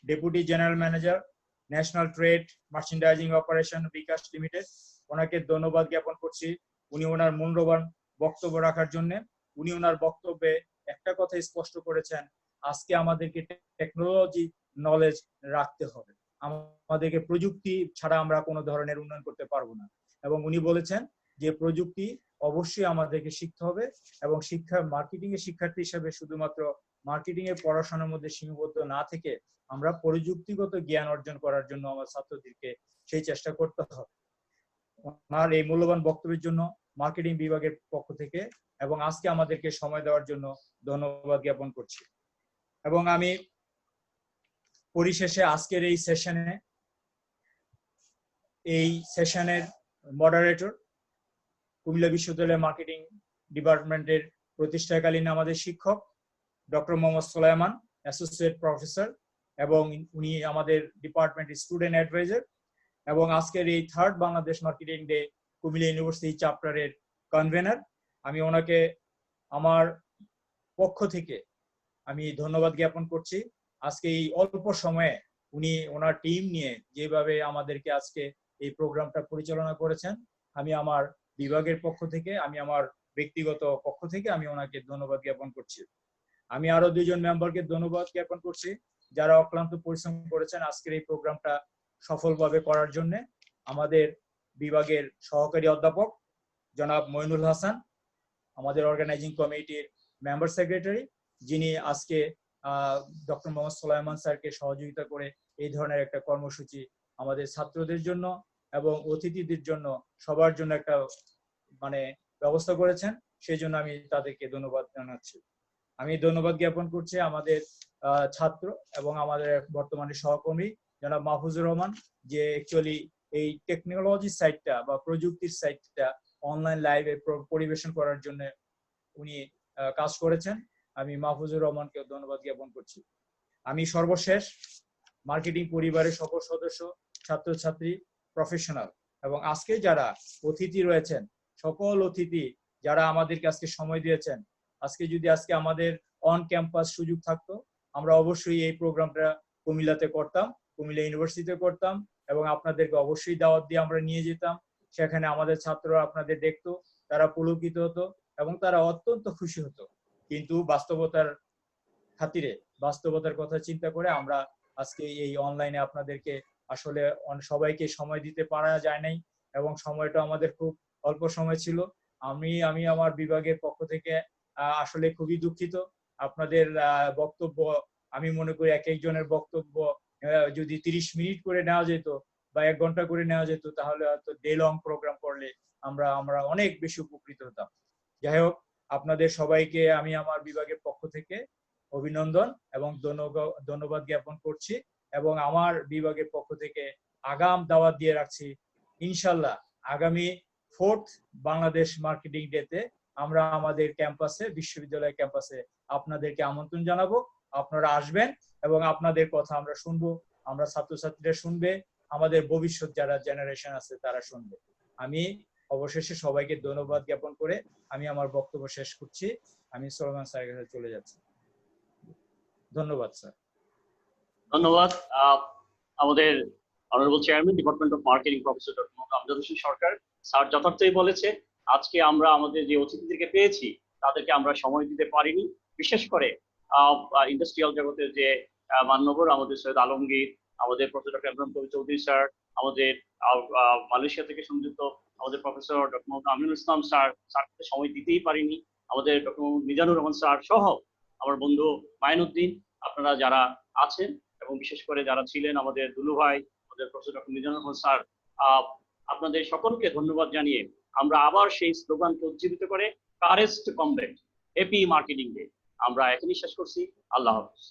deputy general manager, national trade merchandising operation bKash limited. ওনাকে ধন্যবাদ জ্ঞাপন করছি উনি ওনার মূল্যবান বক্তব্য রাখার জন্য। উনি ওনার বক্তব্যে একটা কথা স্পষ্ট করেছেন, আজকে আমাদেরকে টেকনোলজি নলেজ রাখতে হবে, আমাদেরকে প্রযুক্তি ছাড়া আমরা কোনো ধরনের উন্নয়ন করতে পারবো না। এবং উনি বলেছেন যে প্রযুক্তি অবশ্যই আমাদেরকে শিখতে হবে এবং মার্কেটিং এর শিক্ষার্থী হিসেবে শুধুমাত্র মার্কেটিং এর পড়াশোনার মধ্যে সীমাবদ্ধ না থেকে আমরা প্রযুক্তিগত জ্ঞান অর্জন করার জন্য আমার ছাত্রদেরকে সেই চেষ্টা করতে হবে। ওনার এই মূল্যবান বক্তব্যের জন্য মার্কেটিং বিভাগের পক্ষ থেকে এবং আজকে আমাদেরকে সময় দেওয়ার জন্য ধন্যবাদ জ্ঞাপন করছি। এবং আমি পরিশেষে আজকের এই সেশনের মডারেটর, কুমিল্লা বিশ্ববিদ্যালয়ের মার্কেটিং ডিপার্টমেন্টের প্রতিষ্ঠাকালীন আমাদের শিক্ষক doctor Mohammad Sulaiman, associate professor, এবং উনি আমাদের ডিপার্টমেন্টের স্টুডেন্ট অ্যাডভাইজার এবং আজকের এই third Bangladesh marketing day Comilla university চ্যাপ্টারের কনভেনার। আমি ওনাকে আমার পক্ষ থেকে আমি ধন্যবাদ জ্ঞাপন করছি। আজকে এই অল্প সময়ে উনি ওনার টিম নিয়ে যেভাবে আমাদেরকে আজকে এই প্রোগ্রামটা পরিচালনা করেছেন, আমি আমার বিভাগের পক্ষ থেকে, আমি আমার ব্যক্তিগত পক্ষ থেকে আমি ওনাকে ধন্যবাদ জ্ঞাপন করছি। আমি আরো দুইজন মেম্বারকে ধন্যবাদ জ্ঞাপন করছি যারা অক্লান্ত পরিশ্রম করেছেন আজকের এই প্রোগ্রামটা সফলভাবে করার জন্য। আমাদের বিভাগের সহকারী অধ্যাপক জনাব মইনুল হাসান, আমাদের অর্গানাইজিং কমিটির মেম্বার সেক্রেটারি, যিনি আজকে ডক্টর মোহাম্মদ সুলাইমান স্যারকে সহযোগিতা করে এই ধরনের একটা কর্মসূচি আমাদের ছাত্রদের জন্য এবং অতিথিদের জন্য সবার জন্য একটা ব্যবস্থা করেছেন, সেই জন্য আমি তাদেরকে ধন্যবাদ জানাচ্ছি। আমি ধন্যবাদ জ্ঞাপন করছি আমাদের ছাত্র এবং আমাদের বর্তমানে সহকর্মী জনাব মাহফুজুর রহমান, যে অ্যাকচুয়ালি এই টেকনোলজি সাইটটা বা প্রযুক্তির সাইটটা অনলাইন লাইভে পরিবেশন করার জন্য উনি কাজ করেছেন আমি মাহফুজুর রহমানকে ধন্যবাদ জ্ঞাপন করছি। আমি সর্বশেষ মার্কেটিং পরিবারের সকল সদস্য, ছাত্রছাত্রী, প্রফেশনাল এবং আজকে যারা অতিথি রয়েছেন, সকল অতিথি যারা আমাদেরকে আজকে সময় দিয়েছেন, আজকে আমাদের অন ক্যাম্পাস সুযোগ থাকতো, আমরা অবশ্যই এই প্রোগ্রামটা কুমিল্লাতে করতাম, কুমিল্লা ইউনিভার্সিটিতে করতাম এবং আপনাদেরকে অবশ্যই দাওয়াত দিয়ে আমরা নিয়ে যেতাম। সেখানে আমাদের ছাত্ররা আপনাদের দেখতো, তারা পুলকিত হতো এবং তারা অত্যন্ত খুশি হতো। কিন্তু বাস্তবতার খাতিরে, বাস্তবতার কথা চিন্তা করে আমরা আজকে এই অনলাইনে আপনাদেরকে আসলে সবাইকে সময় দিতে পারা যায় নাই এবং সময়টা আমাদের খুব অল্প সময় ছিল। আমি আমার বিভাগের পক্ষ থেকে আসলে খুবই দুঃখিত। আপনাদের বক্তব্য, আমি মনে করি এক একজনের বক্তব্য যদি 30 মিনিট করে নেওয়া যেত বা 1 ঘন্টা করে নেওয়া যেত, তাহলে হয়তো ডে লং প্রোগ্রাম করলে আমরা অনেক বেশি উপকৃত হতাম। যাই হোক, আপনাদের সবাইকে আমি আমার বিভাগের পক্ষ থেকে অভিনন্দন এবং ধন্যবাদ জ্ঞাপন করছি এবং আমার বিভাগের পক্ষ থেকে আগাম দাওয়াত দিয়ে রাখছি, ইনশাল্লাহ আগামী 4th বাংলাদেশ মার্কেটিং ডেতে আমরা আমাদের ক্যাম্পাসে, বিশ্ববিদ্যালয় ক্যাম্পাসে আপনাদেরকে আমন্ত্রণ জানাবো। আপনারা আসবেন এবং আপনাদের কথা আমরা শুনবো, আমরা ছাত্রছাত্রীরা শুনবে, আমাদের ভবিষ্যৎ যারা জেনারেশন আছে তারা শুনবে। আমি অবশেষে সবাইকে ধন্যবাদ জ্ঞাপন করে আমি আমার বক্তব্য শেষ করছি। আমি সোলাইমান স্যারের কাছে চলে যাচ্ছি। ধন্যবাদ স্যার। ধন্যবাদ আমাদের honourable chairman department of marketing professor doctor Mohammad Amjad Hossain Sarkar. Sir যথার্থই বলেছে, আজকে আমরা আমাদের যে অতিথিদেরকে পেয়েছি তাদেরকে আমরা সময় দিতে পারিনি। বিশেষ করে ইন্ডাস্ট্রিয়াল জগতের যে মান্যবর আমাদের সৈয়দ আলমগীর, আমাদের professor doctor Imran Kabir Chowdhury sir, আমাদের মালয়েশিয়া থেকে সংযুক্ত আমাদের প্রফেসর ডক্টর মোহাম্মদ আমিনুল ইসলাম স্যারকে সময় দিতেই পারিনি, আমাদের ডক্টর মোহাম্মদ মিজানুর রহমান স্যার সহ আমার বন্ধু মাইনুদ্দিন, আপনারা যারা আছেন এবং বিশেষ করে যারা ছিলেন আমাদের দুলু ভাই, আমাদের professor doctor Mizanur Rahman sir, আপনাদের সকলকে ধন্যবাদ জানিয়ে আমরা আবার সেই স্লোগানকে উজ্জীবিত করে courage to combat happy marketing day আমরা এখানেই শেষ করছি। আল্লাহ হাফেজ।